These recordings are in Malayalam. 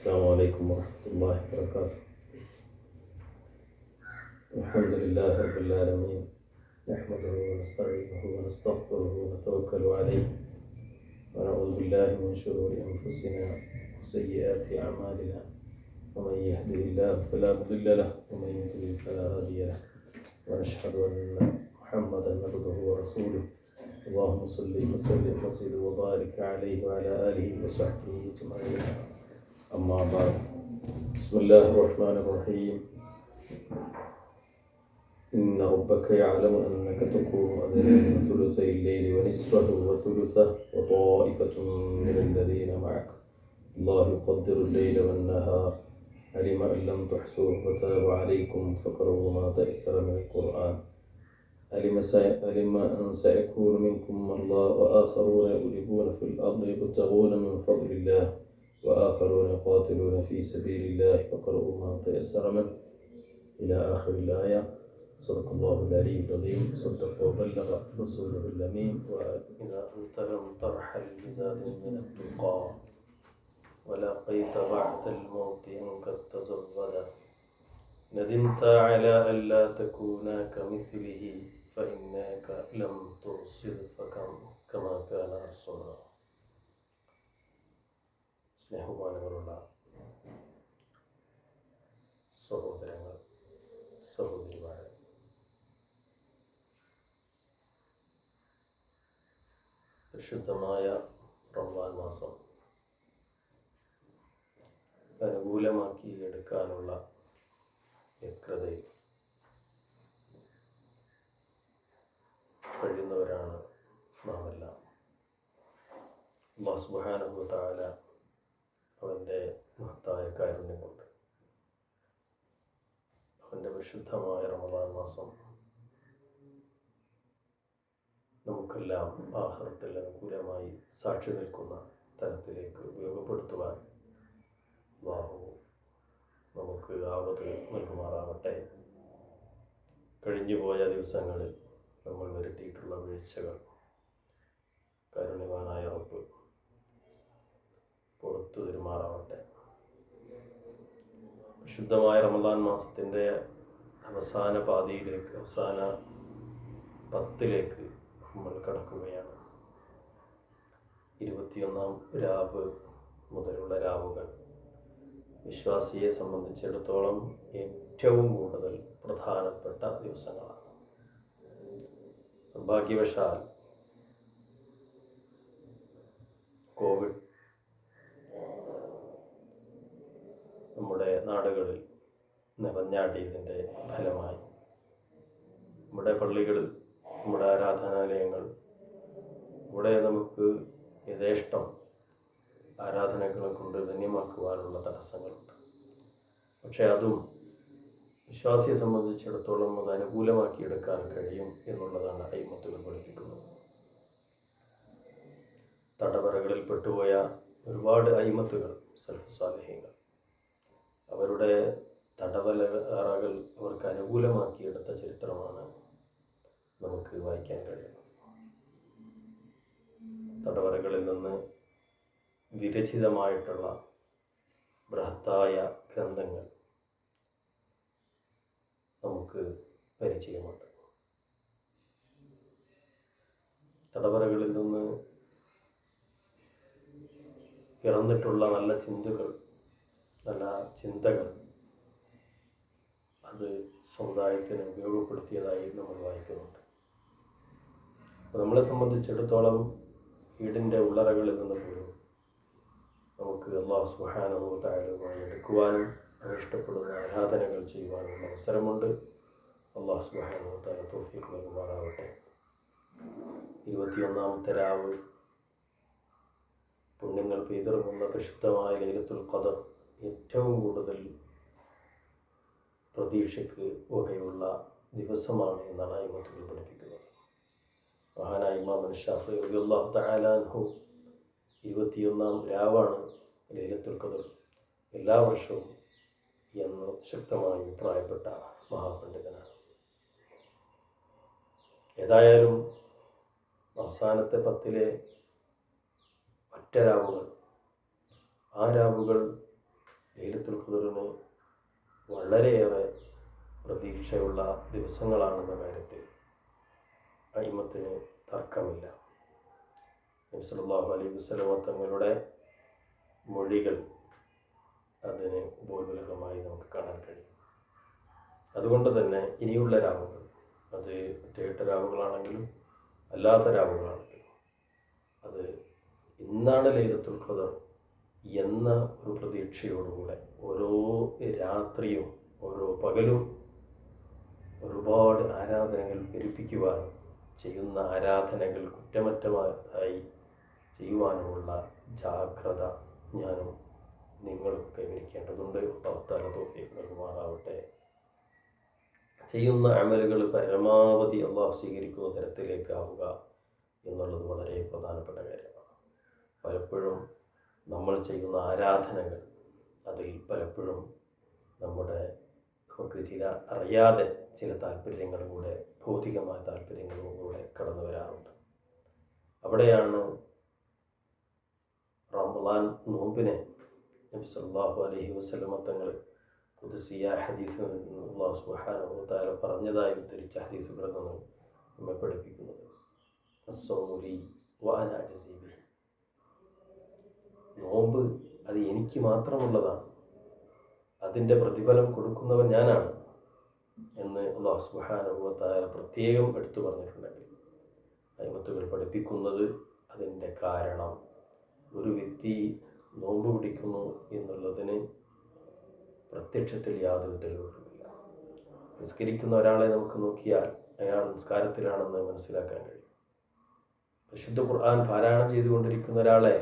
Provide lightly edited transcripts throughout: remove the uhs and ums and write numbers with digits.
السلام عليكم ورحمة الله وبركاته. الحمد لله رب العالمين، نحمده ونستعينه ونستغفره ونتوكل عليه، ونعوذ بالله من شرور أنفسنا وسيئات أعمالنا، ومن يهده الله فلا مضل له ومن يضلل فلا هادي له، ونشهد أن محمدا عبده ورسوله. اللهم صل وسلم وزد وبارك عليه وعلى آله وصحبه أجمعين. أما بعد، بسم الله الرحمن الرحيم. إن ربك يعلم أنك تقوم أدنى من ثلثي الليل ونصفه وثلثه وطائفة من الذين معك، الله يقدر الليل والنهار، علم أن لم تحصوه فتاب عليكم فاقرؤوا ما تيسر من القرآن، علم أن سيكون منكم مرضى وآخرون يضربون في الأرض يبتغون من فضل الله وآخرون يقاتلون في سبيل الله فاقرؤوا ما تيسر منه إلى آخر الآية. صدق الله العلي العظيم، صدق وبلغ رسوله الأمين. وإذا أنت لم ترحل بزاد من التقى ولقيت بعد الموت أنك تزودا، ندمت على ألا تكون كمثله فإنك لم ترصد كما كان أرصدا. സ്നേഹമാനങ്ങളുള്ള സഹോദരങ്ങൾ, സഹോദരിമാരെ, പരിശുദ്ധമായ റമദാൻ മാസം അനുകൂലമാക്കി എടുക്കാനുള്ള വ്യഗ്രതയിൽ കഴിയുന്നവരാണ് നാമെല്ലാം. അല്ലാഹു സുബ്ഹാനഹു വ തആല അവൻ്റെ മഹത്തായ കാരുണ്യം കൊണ്ട് അവൻ്റെ വിശുദ്ധമായ റമദാൻ മാസം നമുക്കെല്ലാം ആഖിറത്തിൽ അനുകൂലമായി സാക്ഷി നിൽക്കുന്ന തലത്തിലേക്ക് ഉപയോഗപ്പെടുത്തുവാൻ അല്ലാഹു നമുക്ക് ആവത് നൽകുമാറാവട്ടെ. കഴിഞ്ഞുപോയ ദിവസങ്ങളിൽ നമ്മൾ വരുത്തിയിട്ടുള്ള വീഴ്ചകൾ കാരുണ്യവാനായ റബ്ബ് പുറത്തു തരുമാറാവട്ടെ. ശുദ്ധമായ റമദാൻ മാസത്തിൻ്റെ അവസാന പാതിയിലേക്ക്, അവസാന 10 നമ്മൾ കടക്കുകയാണ്. 21-ാം രാവ് മുതലുള്ള രാവുകൾ വിശ്വാസിയെ സംബന്ധിച്ചിടത്തോളം ഏറ്റവും കൂടുതൽ പ്രധാനപ്പെട്ട ദിവസങ്ങളാണ്. നിർഭാഗ്യവശാൽ കോവിഡ് നമ്മുടെ നാടുകളിൽ നിറഞ്ഞാടിയതിൻ്റെ ഫലമായി നമ്മുടെ പള്ളികളിൽ, നമ്മുടെ ആരാധനാലയങ്ങൾ, ഇവിടെ നമുക്ക് യഥേഷ്ടം ആരാധനകളെ കൊണ്ട് ധന്യമാക്കുവാനുള്ള തടസ്സങ്ങളുണ്ട്. പക്ഷേ അതും വിശ്വാസിയെ സംബന്ധിച്ചിടത്തോളം അത് അനുകൂലമാക്കിയെടുക്കാൻ കഴിയും എന്നുള്ളതാണ് അയിമത്തുകൾ പഠിപ്പിക്കുന്നത്. തടവറകളിൽ പെട്ടുപോയ ഒരുപാട് അയിമത്തുകൾ, സലഫ് സ്വാലിഹീങ്ങൾ, അവരുടെ തടവറകൾ അവർക്ക് അനുകൂലമാക്കിയെടുത്ത ചരിത്രമാണ് നമുക്ക് വായിക്കാൻ കഴിയുന്നത്. തടവറകളിൽ നിന്ന് വിരചിതമായിട്ടുള്ള ബൃഹത്തായ ഗ്രന്ഥങ്ങൾ നമുക്ക് പരിചയമുണ്ട്. തടവറകളിൽ നിന്ന് പിറന്നിട്ടുള്ള നല്ല ചിന്തകൾ അത് സമുദായത്തിന് ഉപയോഗപ്പെടുത്തിയതായി നമ്മൾ വായിക്കുന്നുണ്ട്. അപ്പോൾ നമ്മളെ സംബന്ധിച്ചിടത്തോളം വീടിൻ്റെ ഉള്ളറകളിൽ നിന്ന് പോലും നമുക്ക് അല്ലാഹു സുബ്ഹാനഹു വ തആലയുമായി എടുക്കുവാനും അവർ ഇഷ്ടപ്പെടുന്ന ആരാധനകൾ ചെയ്യുവാനുള്ള അവസരമുണ്ട്. അല്ലാഹു സുബ്ഹാനഹു വ തആല തൗഫീഖ് നൽകുമാറാവട്ടെ. 21-ാമത്തെ രാവ്, പുണ്യങ്ങൾ പെയ്തിറങ്ങുന്ന പരിശുദ്ധമായ ലൈലത്തുൽ ഖദർ ഏറ്റവും കൂടുതൽ പ്രതീക്ഷയ്ക്ക് വകയുള്ള ദിവസമാണ് എന്നാണ് അയിമത്തുകൾ പഠിപ്പിക്കുന്നത്. മഹാനായ ഇമാം ശാഫിഈ റളിയല്ലാഹു തആല അൻഹു 21-ാം രാവാണ് ലൈലത്തുൽ ഖദർ എല്ലാ വർഷവും എന്ന് ശക്തമായി അഭിപ്രായപ്പെട്ട മഹാപണ്ഡിതനാണ്. ഏതായാലും അവസാനത്തെ 10 ഒറ്റ രാവുകൾ, ആ രാവുകൾ ലൈലത്തുൽ ഖദറിന് വളരെയേറെ പ്രതീക്ഷയുള്ള ദിവസങ്ങളാണെന്ന കാര്യത്തിൽ അയിമത്തിന് തർക്കമില്ല. നബി സല്ലല്ലാഹു അലൈഹി വസല്ലം തങ്ങളുടെ മൊഴികൾ അതിന് ഉപോത്ബലകമായി നമുക്ക് കാണാൻ കഴിയും. അതുകൊണ്ട് തന്നെ ഇനിയുള്ള രാവുകൾ, അത് 8 രാവുകളാണെങ്കിലും അല്ലാത്ത രാവുകളാണെങ്കിലും, അത് ഇന്നാണ് ലൈലത്തുൽ ഖദർ എന്ന ഒരു പ്രതീക്ഷയോടുകൂടെ ഓരോ രാത്രിയും ഓരോ പകലും ഒരുപാട് ആരാധനകൾ പെരുപ്പിക്കുവാനും ചെയ്യുന്ന ആരാധനകൾ കുറ്റമറ്റതായി ചെയ്യുവാനുമുള്ള ജാഗ്രത ഞാനും നിങ്ങളും കൈവരിക്കേണ്ടതുണ്ട്. അല്ലാഹു തൗഫീഖ് നൽകുമാറാവട്ടെ. ചെയ്യുന്ന അമലുകൾ പരമാവധി അള്ളാഹു സ്വീകരിക്കുന്ന തരത്തിലേക്കാവുക എന്നുള്ളത് വളരെ പ്രധാനപ്പെട്ട കാര്യമാണ്. പലപ്പോഴും നമ്മൾ ചെയ്യുന്ന ആരാധനകൾ അതിൽ പലപ്പോഴും നമുക്ക് അറിയാതെ ചില താല്പര്യങ്ങളും കൂടെ, ഭൗതികമായ താല്പര്യങ്ങളും കൂടെ കടന്നു വരാറുണ്ട്. അവിടെയാണ് റമളാൻ നോമ്പിനെ നബി സല്ലല്ലാഹു അലൈഹി വസല്ലം തങ്ങൾ ഖുദ്സിയ ഹദീസിൽ നിന്ന് അല്ലാഹു സുബ്ഹാനഹു വ തആല പറഞ്ഞതായി ഉദ്ധരിച്ച ഹദീസുകളിൽ നിന്ന് നമ്മെ പഠിപ്പിക്കുന്നത്, അസ്സൗമു ലീ വ അന അജ്സി ബിഹി, നോമ്പ് അത് എനിക്ക് മാത്രമുള്ളതാണ്, അതിൻ്റെ പ്രതിഫലം കൊടുക്കുന്നവൻ ഞാനാണ് എന്ന് അല്ലാഹു സുബ്ഹാനഹു വ തആല പ്രത്യേകം എടുത്തു പറഞ്ഞിട്ടുണ്ടെങ്കിൽ അയിമത്തുകൾ പഠിപ്പിക്കുന്നത് അതിൻ്റെ കാരണം ഒരു വ്യക്തി നോമ്പ് പിടിക്കുന്നു എന്നുള്ളതിന് പ്രത്യക്ഷത്തിൽ യാതൊരു തെളിവുകളുമില്ല. നിസ്കരിക്കുന്ന ഒരാളെ നമുക്ക് നോക്കിയാൽ അയാൾ നിസ്കാരത്തിലാണെന്ന് മനസ്സിലാക്കാൻ കഴിയും. പരിശുദ്ധ ഖുർആൻ പാരായണം ചെയ്തുകൊണ്ടിരിക്കുന്ന ഒരാളെ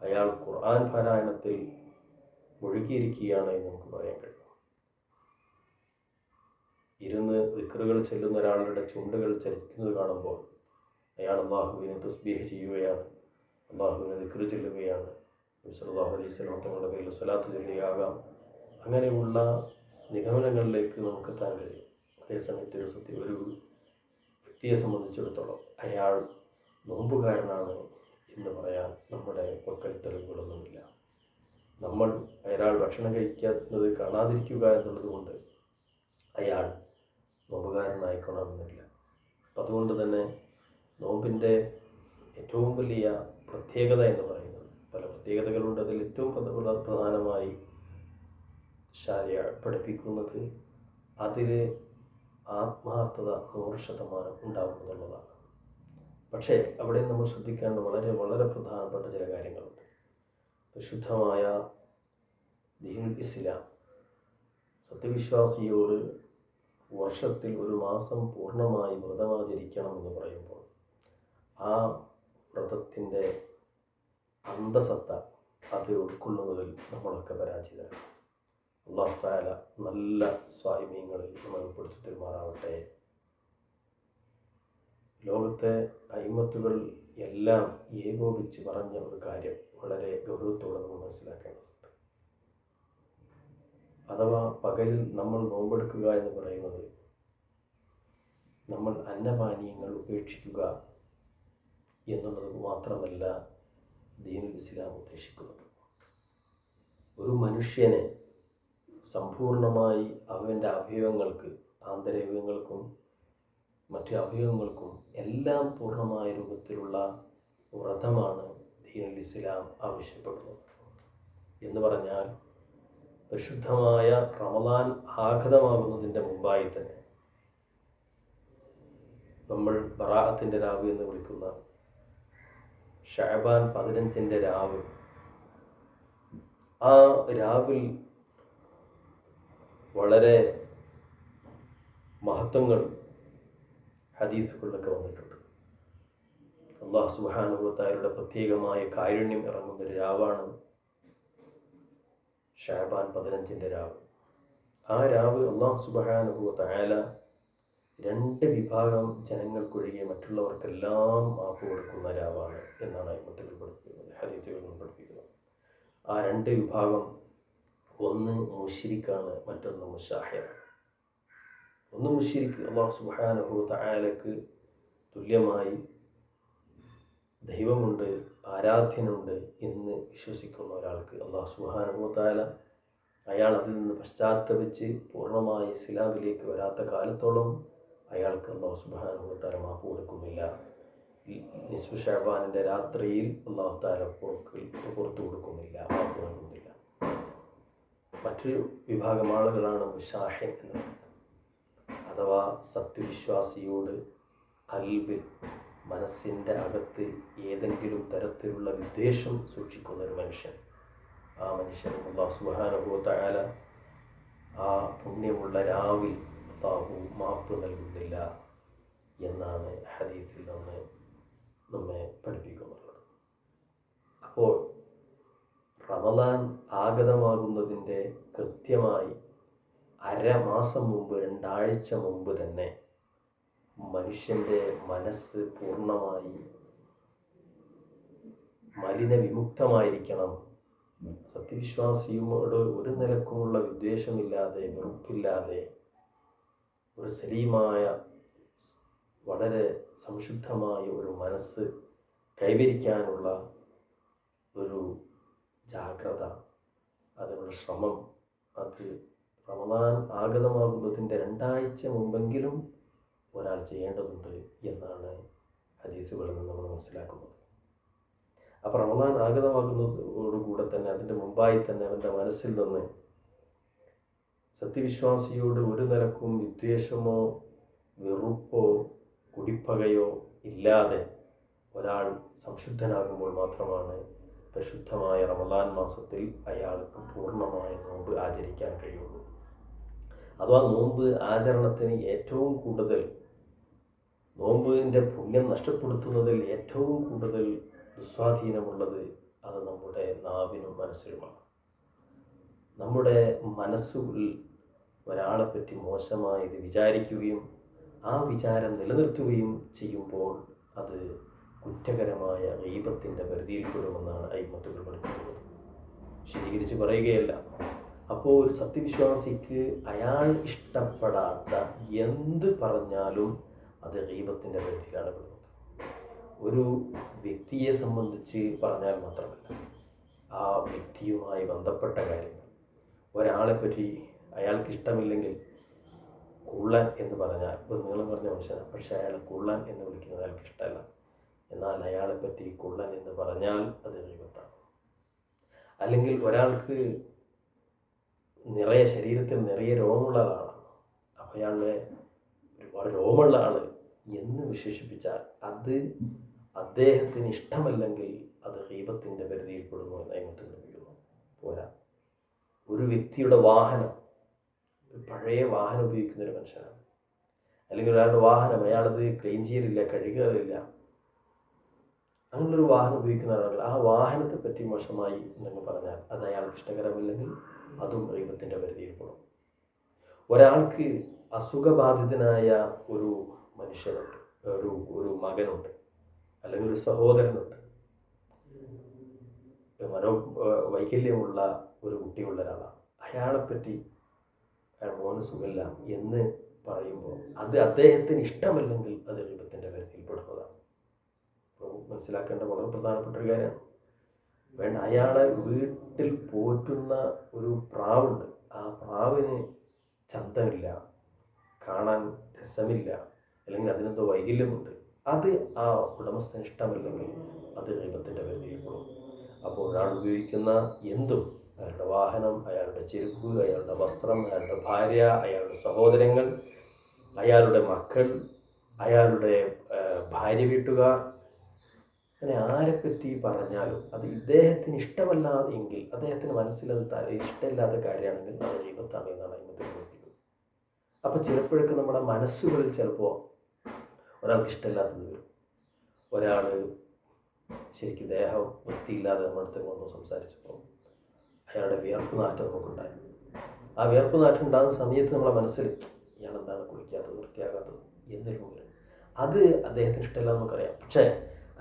അയാൾ ഖുർആൻ പാരായണത്തിൽ മുഴുകിയിരിക്കുകയാണ് എന്ന് നമുക്ക് പറയാൻ കഴിയും. ഇരുന്ന് ദിക്റുകൾ ചെല്ലുന്ന ഒരാളുടെ ചുണ്ടുകൾ ചലിക്കുന്നത് കാണുമ്പോൾ അയാൾ അല്ലാഹുവിനെ തസ്ബീഹ് ചെയ്യുകയാണ്, അല്ലാഹുവിനെ ദിക്റ് ചൊല്ലുകയാണ്, നബി സല്ലല്ലാഹു അലൈഹി വസല്ലം തങ്ങളുടെ പേരിൽ സ്വലാത്ത് ചൊല്ലുകയാകാം. അങ്ങനെയുള്ള നിഗമനങ്ങളിലേക്ക് നമുക്ക് എത്താൻ കഴിയും. അതേസമയത്ത് ഒരു വ്യക്തിയെ സംബന്ധിച്ചിടത്തോളം അയാൾ നോമ്പുകാരനാണ് എന്ന് പറയാൻ നമ്മുടെ പക്കൽ തെളിവുകളൊന്നുമില്ല. നമ്മൾ അയാൾ ഭക്ഷണം കഴിക്കുന്നത് കാണാതിരിക്കുക എന്നുള്ളത് കൊണ്ട് അയാൾ നോമ്പുകാരനായിക്കൊള്ളണമെന്നില്ല. അതുകൊണ്ട് തന്നെ നോമ്പിൻ്റെ ഏറ്റവും വലിയ പ്രത്യേകത എന്ന് പറയുന്നത്, പല പ്രത്യേകതകളുണ്ട്, അതിൽ ഏറ്റവും പ്രധാനമായി ശാരിയ പഠിപ്പിക്കുന്നത് അതിൽ ആത്മാർത്ഥത 100% ഉണ്ടാകുമെന്നുള്ളതാണ്. പക്ഷേ അവിടെ നമ്മൾ ശ്രദ്ധിക്കേണ്ട വളരെ വളരെ പ്രധാനപ്പെട്ട ചില കാര്യങ്ങളുണ്ട്. പരിശുദ്ധമായ ദീനുൽ ഇസ്ലാം സത്യവിശ്വാസിയോട് വർഷത്തിൽ ഒരു മാസം പൂർണ്ണമായി വ്രതമാചരിക്കണമെന്ന് പറയുമ്പോൾ ആ വ്രതത്തിൻ്റെ അന്തസത്ത അത് ഉൾക്കൊള്ളുന്നതിൽ നമ്മളൊക്കെ പരാജിതരാണ്. അല്ലാഹു തആല നല്ല സ്വാഹിമീങ്ങളിൽ നമ്മൾ ഉൾപ്പെടുത്തി തരുമാറാവട്ടെ. ലോകത്തെ അയിമത്തുകൾ എല്ലാം ഏകോപിച്ച് പറഞ്ഞ ഒരു കാര്യം വളരെ ഗൗരവത്തോടെ നമ്മൾ മനസ്സിലാക്കേണ്ടതുണ്ട്. അഥവാ പകലിൽ നമ്മൾ നോമ്പെടുക്കുക എന്ന് പറയുന്നത് നമ്മൾ അന്നപാനീയങ്ങൾ ഉപേക്ഷിക്കുക എന്നുള്ളത് മാത്രമല്ല ദീനുൽ ഇസ്ലാം ഉദ്ദേശിക്കുന്നത്. ഒരു മനുഷ്യനെ സമ്പൂർണമായി അവൻ്റെ അവയവങ്ങൾക്ക്, ആന്തരവയവങ്ങൾക്കും മറ്റ് അവയവങ്ങൾക്കും എല്ലാം പൂർണ്ണമായ രൂപത്തിലുള്ള വ്രതമാണ് ദീനുൽ ഇസ്ലാം ആവശ്യപ്പെടുന്നത്. എന്ന് പറഞ്ഞാൽ പരിശുദ്ധമായ റമളാൻ ആഗതമാകുന്നതിൻ്റെ മുമ്പായി തന്നെ നമ്മൾ ബറാഅത്തിൻ്റെ രാവ് എന്ന് വിളിക്കുന്ന ഷഅബാൻ 15 രാവ്, ആ രാവിൽ വളരെ മഹത്വങ്ങൾ ഹദീസുകളിലൊക്കെ വന്നിട്ടുണ്ട്. അല്ലാഹു സുബ്ഹാനഹു വ തആലയുടെ പ്രത്യേകമായ കാരുണ്യം ഇറങ്ങുന്നൊരു രാവാണ് ഷഅബാൻ 15 രാവ്. ആ രാവ് അല്ലാഹു സുബ്ഹാനഹു വ തആല 2 വിഭാഗം ജനങ്ങൾക്കൊഴികെ മറ്റുള്ളവർക്കെല്ലാം മാപ്പ് കൊടുക്കുന്ന രാവാണ് എന്നാണ് അയിമത്തുകൾ പഠിപ്പിക്കുന്നത്, ഹദീസുകൾ പഠിപ്പിക്കുന്നത്. ആ 2 വിഭാഗം, ഒന്ന് മുശ്രിക്കാണ്, മറ്റൊന്ന് മുശാഹിറാണ്. ഒന്ന് മുശ്രിക്ക്, അല്ലാഹു സുബ്ഹാനഹു വ തആലക്ക് തുല്യമായി ദൈവമുണ്ട്, ആരാധ്യനുണ്ട് എന്ന് വിശ്വസിക്കുന്ന ഒരാൾക്ക് അല്ലാഹു സുബ്ഹാനഹു വ തആല അയാൾ അതിൽ നിന്ന് പശ്ചാത്തപിച്ച് പൂർണ്ണമായി ഇസ്ലാമിലേക്ക് വരാത്ത കാലത്തോളം അയാൾക്ക് അല്ലാഹു സുബ്ഹാനഹു വ തആല മാപ്പ് കൊടുക്കുന്നില്ല. നിസ്ഫു ശഅബാനിൻ്റെ രാത്രിയിൽ അല്ലാഹു തആല പുറത്തു കൊടുക്കുന്നില്ല, മാപ്പ് നൽകുന്നില്ല. മറ്റൊരു വിഭാഗം ആളുകളാണ് മുശാഹിൻ എന്ന് പറയുന്നത്. അഥവാ സത്യവിശ്വാസിയോട് ഖൽബിൽ, മനസ്സിൻ്റെ അകത്ത് ഏതെങ്കിലും തരത്തിലുള്ള വിദ്വേഷം സൂക്ഷിക്കുന്ന ഒരു മനുഷ്യൻ, ആ മനുഷ്യന് അല്ലാഹു സുബ്ഹാനഹു വ തആല ആ പുണ്യമുള്ള രാവിൽ അല്ലാഹു മാപ്പ് നൽകുന്നില്ല എന്നാണ് ഹദീസിൽ നമ്മെ പഠിപ്പിക്കുന്നുള്ളത്. അപ്പോൾ റമദാൻ ആഗതമാകുന്നതിൻ്റെ കൃത്യമായി അരമാസം മുമ്പ്, 2 ആഴ്ച മുമ്പ് തന്നെ മനുഷ്യൻ്റെ മനസ്സ് പൂർണ്ണമായി മലിനവിമുക്തമായിരിക്കണം. സത്യവിശ്വാസിയോട് ഒരു നിലക്കുമുള്ള വിദ്വേഷമില്ലാതെ, വെറുപ്പില്ലാതെ, ഒരു സലീമായ, വളരെ സംശുദ്ധമായ ഒരു മനസ്സ് കൈവരിക്കാനുള്ള ഒരു ജാഗ്രത, അതിനുള്ള ശ്രമം, അത് റമദാൻ ആഗതമാകുന്നതിൻ്റെ 2 ആഴ്ച മുമ്പെങ്കിലും ഒരാൾ ചെയ്യേണ്ടതുണ്ട് എന്നാണ് ഹദീസുകളിൽ നിന്ന് നമ്മൾ മനസ്സിലാക്കുന്നത്. അപ്പോൾ റമദാൻ ആഗതമാകുന്നതോടുകൂടെ തന്നെ, അതിൻ്റെ മുമ്പായി തന്നെ അവൻ്റെ മനസ്സിൽ നിന്ന് സത്യവിശ്വാസിയോട് ഒരു നിലക്കും വിദ്വേഷമോ വെറുപ്പോ കുടിപ്പകയോ ഇല്ലാതെ ഒരാൾ സംശുദ്ധനാകുമ്പോൾ മാത്രമാണ് പരിശുദ്ധമായ റമദാൻ മാസത്തിൽ അയാൾക്ക് പൂർണ്ണമായ നോമ്പ് ആചരിക്കാൻ കഴിയുള്ളൂ. അഥവാ നോമ്പ് ആചരണത്തിന് ഏറ്റവും കൂടുതൽ, നോമ്പിൻ്റെ പുണ്യം നഷ്ടപ്പെടുത്തുന്നതിൽ ഏറ്റവും കൂടുതൽ ദുസ്വാധീനമുള്ളത് അത് നമ്മുടെ നാവിനും മനസ്സിലുമാണ്. നമ്മുടെ മനസ്സുകൾ ഒരാളെപ്പറ്റി മോശമായത് വിചാരിക്കുകയും ആ വിചാരം നിലനിർത്തുകയും ചെയ്യുമ്പോൾ അത് കുറ്റകരമായ ഗീബത്തിൻ്റെ പരിധിയിൽപ്പെടുമെന്നാണ് അയിമത്തുകൾ പഠിപ്പിക്കുന്നത്. വിശദീകരിച്ച് പറയുകയല്ല. അപ്പോൾ ഒരു സത്യവിശ്വാസിക്ക് അയാൾ ഇഷ്ടപ്പെടാത്ത എന്ത് പറഞ്ഞാലും അത് ഗീബത്തിൻ്റെ പരിധിയിലാണ് പെടുന്നത്. ഒരു വ്യക്തിയെ സംബന്ധിച്ച് പറഞ്ഞാൽ മാത്രമല്ല, ആ വ്യക്തിയുമായി ബന്ധപ്പെട്ട കാര്യങ്ങൾ, ഒരാളെപ്പറ്റി അയാൾക്ക് ഇഷ്ടമില്ലെങ്കിൽ കുള്ളൻ എന്ന് പറഞ്ഞാൽ, ഒരു നീളം പറഞ്ഞ മനുഷ്യനാണ്, പക്ഷേ അയാളെ കുള്ളൻ എന്ന് വിളിക്കുന്നത് അയാൾക്ക് ഇഷ്ടമല്ല. എന്നാൽ അയാളെപ്പറ്റി കുള്ളൻ എന്ന് പറഞ്ഞാൽ അത് ഗീബത്താണ്. അല്ലെങ്കിൽ ഒരാൾക്ക് ശരീരത്തിൽ നിറയെ രോമമുള്ള ആളാണ്, അപ്പോൾ അയാളുടെ ഒരുപാട് രോമമുള്ള ആൾ എന്ന് വിശേഷിപ്പിച്ചാൽ അത് അദ്ദേഹത്തിന് ഇഷ്ടമല്ലെങ്കിൽ അത് ഗീബത്തിൻ്റെ പരിധിയിൽപ്പെടുന്നു എന്ന് അയിമത്ത് പഠിപ്പിക്കുന്നു. പോരാ, ഒരു വ്യക്തിയുടെ വാഹനം, ഒരു പഴയ വാഹനം ഉപയോഗിക്കുന്ന ഒരു മനുഷ്യനാണ്, അല്ലെങ്കിൽ ഒരാളുടെ വാഹനം അയാളത് ക്ലീൻ ചെയ്യലില്ല, കഴുകാറില്ല, അങ്ങനൊരു വാഹനം ഉപയോഗിക്കുന്ന ആളാണെങ്കിൽ ആ വാഹനത്തെ പറ്റി മോശമായി എന്ന് പറഞ്ഞാൽ അത് അയാൾക്ക് ഇഷ്ടകരമില്ലെങ്കിൽ അതും ഗീബത്തിൻ്റെ പരിധിയിൽപ്പെടും. ഒരാൾക്ക് അസുഖബാധിതനായ ഒരു മനുഷ്യനുണ്ട്, ഒരു മകനുണ്ട്, അല്ലെങ്കിൽ ഒരു സഹോദരനുണ്ട്, വൈകല്യമുള്ള ഒരു കുട്ടിയുള്ള ഒരാളാണ്, അയാളെപ്പറ്റി അയാൾ മോന് സുഖമില്ല എന്ന് പറയുമ്പോൾ അത് അദ്ദേഹത്തിന് ഇഷ്ടമല്ലെങ്കിൽ അത് ഗീബത്തിൻ്റെ പരിധിയിൽപ്പെടുന്നതാണ്. മനസ്സിലാക്കേണ്ട വളരെ പ്രധാനപ്പെട്ട ഒരു കാര്യമാണ്. വേണ്ട, അയാളെ വീട്ടിൽ പോറ്റുന്ന ഒരു പ്രാവുണ്ട്, ആ പ്രാവിന് ചന്തമില്ല, കാണാൻ രസമില്ല, അല്ലെങ്കിൽ അതിനെന്തോ വൈകല്യമുണ്ട്, അത് ആ ഉടമസ്ഥന് ഇഷ്ടമല്ലെങ്കിൽ അത് ഗീബത്തിൻ്റെ പരിധിയിൽപ്പെടും. അപ്പോൾ ഒരാൾ ഉപയോഗിക്കുന്ന എന്തും, അയാളുടെ വാഹനം, അയാളുടെ ചെരുപ്പ്, അയാളുടെ വസ്ത്രം, അയാളുടെ ഭാര്യ, അയാളുടെ സഹോദരങ്ങൾ, അയാളുടെ മക്കൾ, അയാളുടെ ഭാര്യ വീട്ടുകാർ, അങ്ങനെ ആരെപ്പറ്റി പറഞ്ഞാലും അത് ഇദ്ദേഹത്തിന് ഇഷ്ടമല്ല എങ്കിൽ, അദ്ദേഹത്തിന് മനസ്സിലത് ഇഷ്ടമില്ലാത്ത കാര്യമാണെങ്കിൽ അത് ഗീബത്താണ് എന്നാണ് അയിമത്തിൽ പഠിപ്പിക്കുന്നത്. അപ്പോൾ ചിലപ്പോഴൊക്കെ നമ്മുടെ മനസ്സുകളിൽ ചിലപ്പോൾ ഒരാൾക്ക് ഇഷ്ടമില്ലാത്തത് വരും. ഒരാൾ ശരിക്കും ദേഹം വൃത്തിയില്ലാതെ നമ്മുടെ അടുത്ത് വന്നു സംസാരിച്ചപ്പോൾ അയാളുടെ വിയർപ്പ് നാറ്റം നമുക്കുണ്ടായി. ആ വിയർപ്പ് നാറ്റം ഉണ്ടാകുന്ന സമയത്ത് നമ്മളെ മനസ്സിൽ ഇയാളെന്താണ് കുളിക്കാത്തത്, വൃത്തിയാകാത്തത് എന്നൊരു വരും. അത് അദ്ദേഹത്തിന് ഇഷ്ടമില്ല നമുക്കറിയാം. പക്ഷേ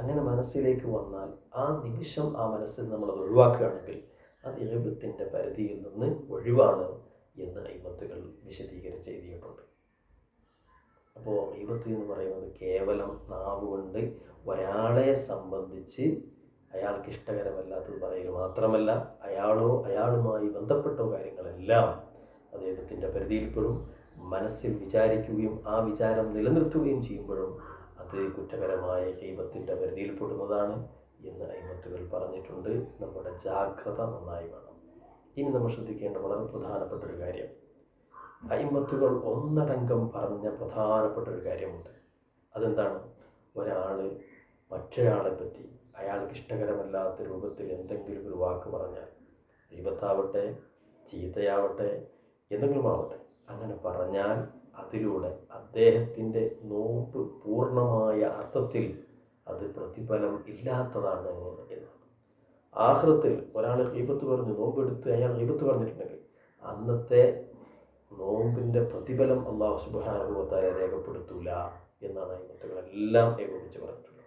അങ്ങനെ മനസ്സിലേക്ക് വന്നാൽ ആ നിമിഷം ആ മനസ്സിൽ നമ്മളത് ഒഴിവാക്കുകയാണെങ്കിൽ അത് ഗീബത്തിൻ്റെ പരിധിയിൽ നിന്ന് ഒഴിവാണ് എന്ന് അയിമത്തുകൾ വിശദീകരിച്ച് എഴുതിയിട്ടുണ്ട്. അപ്പോൾ ഗീബത്ത് എന്ന് പറയുന്നത് കേവലം നാവ് കൊണ്ട് ഒരാളെ സംബന്ധിച്ച് അയാൾക്ക് ഇഷ്ടകരമല്ലാത്തത് പറയുക മാത്രമല്ല, അയാളുമായി ബന്ധപ്പെട്ട കാര്യങ്ങളെല്ലാം അത് ഗീബത്തിൻ്റെ പരിധിയിൽപ്പെടും. മനസ്സിൽ വിചാരിക്കുകയും ആ വിചാരം നിലനിർത്തുകയും ചെയ്യുമ്പോഴും അത് കുറ്റകരമായ ഗീബത്തിൻ്റെ പരിധിയിൽപ്പെടുന്നതാണ് എന്ന് അയിമത്തുകൾ പറഞ്ഞിട്ടുണ്ട്. നമ്മുടെ ജാഗ്രത നന്നായി വേണം. ഇനി നമ്മൾ ശ്രദ്ധിക്കേണ്ട വളരെ പ്രധാനപ്പെട്ട ഒരു കാര്യം, അയിമത്തുകൾ ഒന്നടങ്കം പറഞ്ഞ പ്രധാനപ്പെട്ട ഒരു കാര്യമുണ്ട്. അതെന്താണ്? ഒരാൾ മറ്റൊരാളെ പറ്റി അയാൾക്ക് ഇഷ്ടകരമല്ലാത്ത രൂപത്തിൽ എന്തെങ്കിലും ഒരു വാക്ക് പറഞ്ഞാൽ, ഗീബത്താവട്ടെ, ചീത്തയാവട്ടെ, എന്തെങ്കിലും ആവട്ടെ, അങ്ങനെ പറഞ്ഞാൽ അതിലൂടെ അദ്ദേഹത്തിൻ്റെ നോമ്പ് പൂർണ്ണമായ അർത്ഥത്തിൽ അത് പ്രതിഫലം ഇല്ലാത്തതാണ് എന്നാണ്. ആഖിറത്തിൽ ഒരാൾ ഗീബത്ത് പറഞ്ഞു, നോമ്പെടുത്ത് അയാൾ ഗീബത്ത് പറഞ്ഞിട്ടുണ്ടെങ്കിൽ അന്നത്തെ നോമ്പിൻ്റെ പ്രതിഫലം അല്ലാഹു സുബ്ഹാനഹു വ തആല രേഖപ്പെടുത്തൂല എന്നാണ് അയിമത്തുകളെല്ലാം ഏകോപിച്ച് പറഞ്ഞിട്ടുള്ളത്.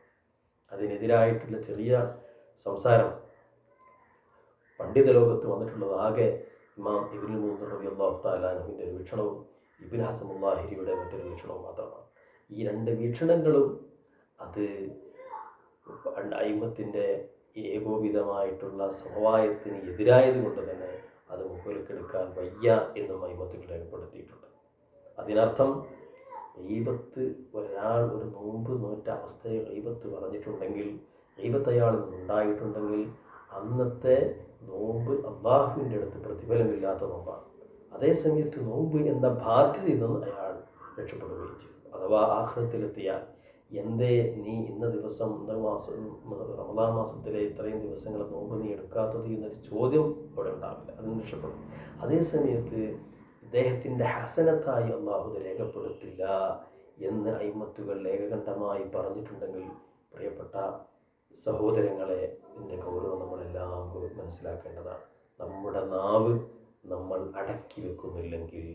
അതിനെതിരായിട്ടുള്ള ചെറിയ സംസാരം പണ്ഡിത ലോകത്ത് വന്നിട്ടുള്ളത് ആകെ ഇമാം ഇബ്നുൽ മുൻദിർ റളിയല്ലാഹു തആല അൻഹുവിൻ്റെ ഒരു വീക്ഷണവും ഇബ്നു ഹസം അൽ-ലാഹിരിയുടെ മറ്റൊരു വീക്ഷണവും മാത്രമാണ്. ഈ രണ്ട് വീക്ഷണങ്ങളും അത് അയിമത്തിൻ്റെ ഏകോപിതമായിട്ടുള്ള സമവായത്തിന് എതിരായത് കൊണ്ട് തന്നെ അത് മുഖവിലക്കെടുക്കാൻ വയ്യ എന്നും അയിമത്തുകൾ രേഖപ്പെടുത്തിയിട്ടുണ്ട്. അതിനർത്ഥം ഗീബത്ത് ഒരാൾ ഒരു നോമ്പ് നോറ്റ അവസ്ഥയിൽ ഗീബത്ത് പറഞ്ഞിട്ടുണ്ടെങ്കിൽ, ഗീബത്ത് അയാളിൽ നിന്നുണ്ടായിട്ടുണ്ടെങ്കിൽ അന്നത്തെ നോമ്പ് അല്ലാഹുവിൻ്റെ അടുത്ത് പ്രതിഫലമില്ലാത്ത നോമ്പാണ്. അതേസമയത്ത് നോമ്പ് എന്ന ബാധ്യതയിൽ നിന്ന് അയാൾ രക്ഷപ്പെടുകയും ചെയ്തു. അഥവാ ആഖിറത്തിലെത്തിയാൽ എന്തേ നീ ഇന്ന ദിവസം റമദാൻ മാസത്തിലെ ഇത്രയും ദിവസങ്ങൾ നോമ്പ് നീ എടുക്കാത്തത് എന്നൊരു ചോദ്യം അവിടെ ഉണ്ടാവില്ല, അതിന് രക്ഷപ്പെടും. അതേസമയത്ത് ഇദ്ദേഹത്തിൻ്റെ ഹസനത്തായി അല്ലാഹു രേഖപ്പെടുത്തില്ല എന്ന് അയിമത്തുകൾ ഏകകണ്ഠമായി പറഞ്ഞിട്ടുണ്ടെങ്കിൽ, പ്രിയപ്പെട്ട സഹോദരങ്ങളെ, ഇതിൻ്റെ ഗൗരവം നമ്മളെല്ലാം മനസ്സിലാക്കേണ്ടതാണ്. നമ്മുടെ നാവ് നമ്മൾ അടക്കി വെക്കുന്നില്ലെങ്കിൽ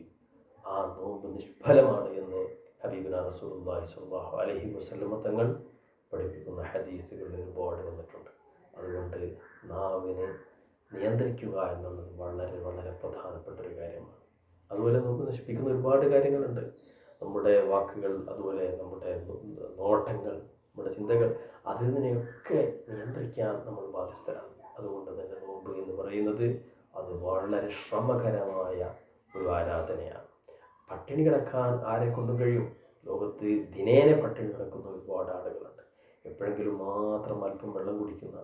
ആ നോമ്പ് നിഷ്ഫലമാണ് എന്ന് ഹബീബുനാ റസൂലുള്ളാഹി സ്വല്ലല്ലാഹു അലൈഹി വസല്ലമ തങ്ങൾ പഠിപ്പിക്കുന്ന ഹദീസുകളിൽ ഒരുപാട് വന്നിട്ടുണ്ട്. അതുകൊണ്ട് നാവിനെ നിയന്ത്രിക്കുക എന്നുള്ളത് വളരെ വളരെ പ്രധാനപ്പെട്ട ഒരു കാര്യമാണ്. അതുപോലെ നോമ്പ് നശിപ്പിക്കുന്ന ഒരുപാട് കാര്യങ്ങളുണ്ട്. നമ്മുടെ വാക്കുകൾ, അതുപോലെ നമ്മുടെ നോട്ടങ്ങൾ, നമ്മുടെ ചിന്തകൾ, അതിനെയൊക്കെ നിയന്ത്രിക്കാൻ നമ്മൾ ബാധ്യസ്ഥരാണ്. അതുകൊണ്ട് തന്നെ നോമ്പ് എന്ന് പറയുന്നത് അത് വളരെ ശ്രമകരമായ ഒരു ആരാധനയാണ്. പട്ടിണി കിടക്കാൻ ആരെ കൊണ്ടും കഴിയും? ലോകത്ത് ദിനേന പട്ടിണി കിടക്കുന്ന ഒരുപാട് ആളുകളുണ്ട്. എപ്പോഴെങ്കിലും മാത്രം അല്പം വെള്ളം കുടിക്കുന്ന,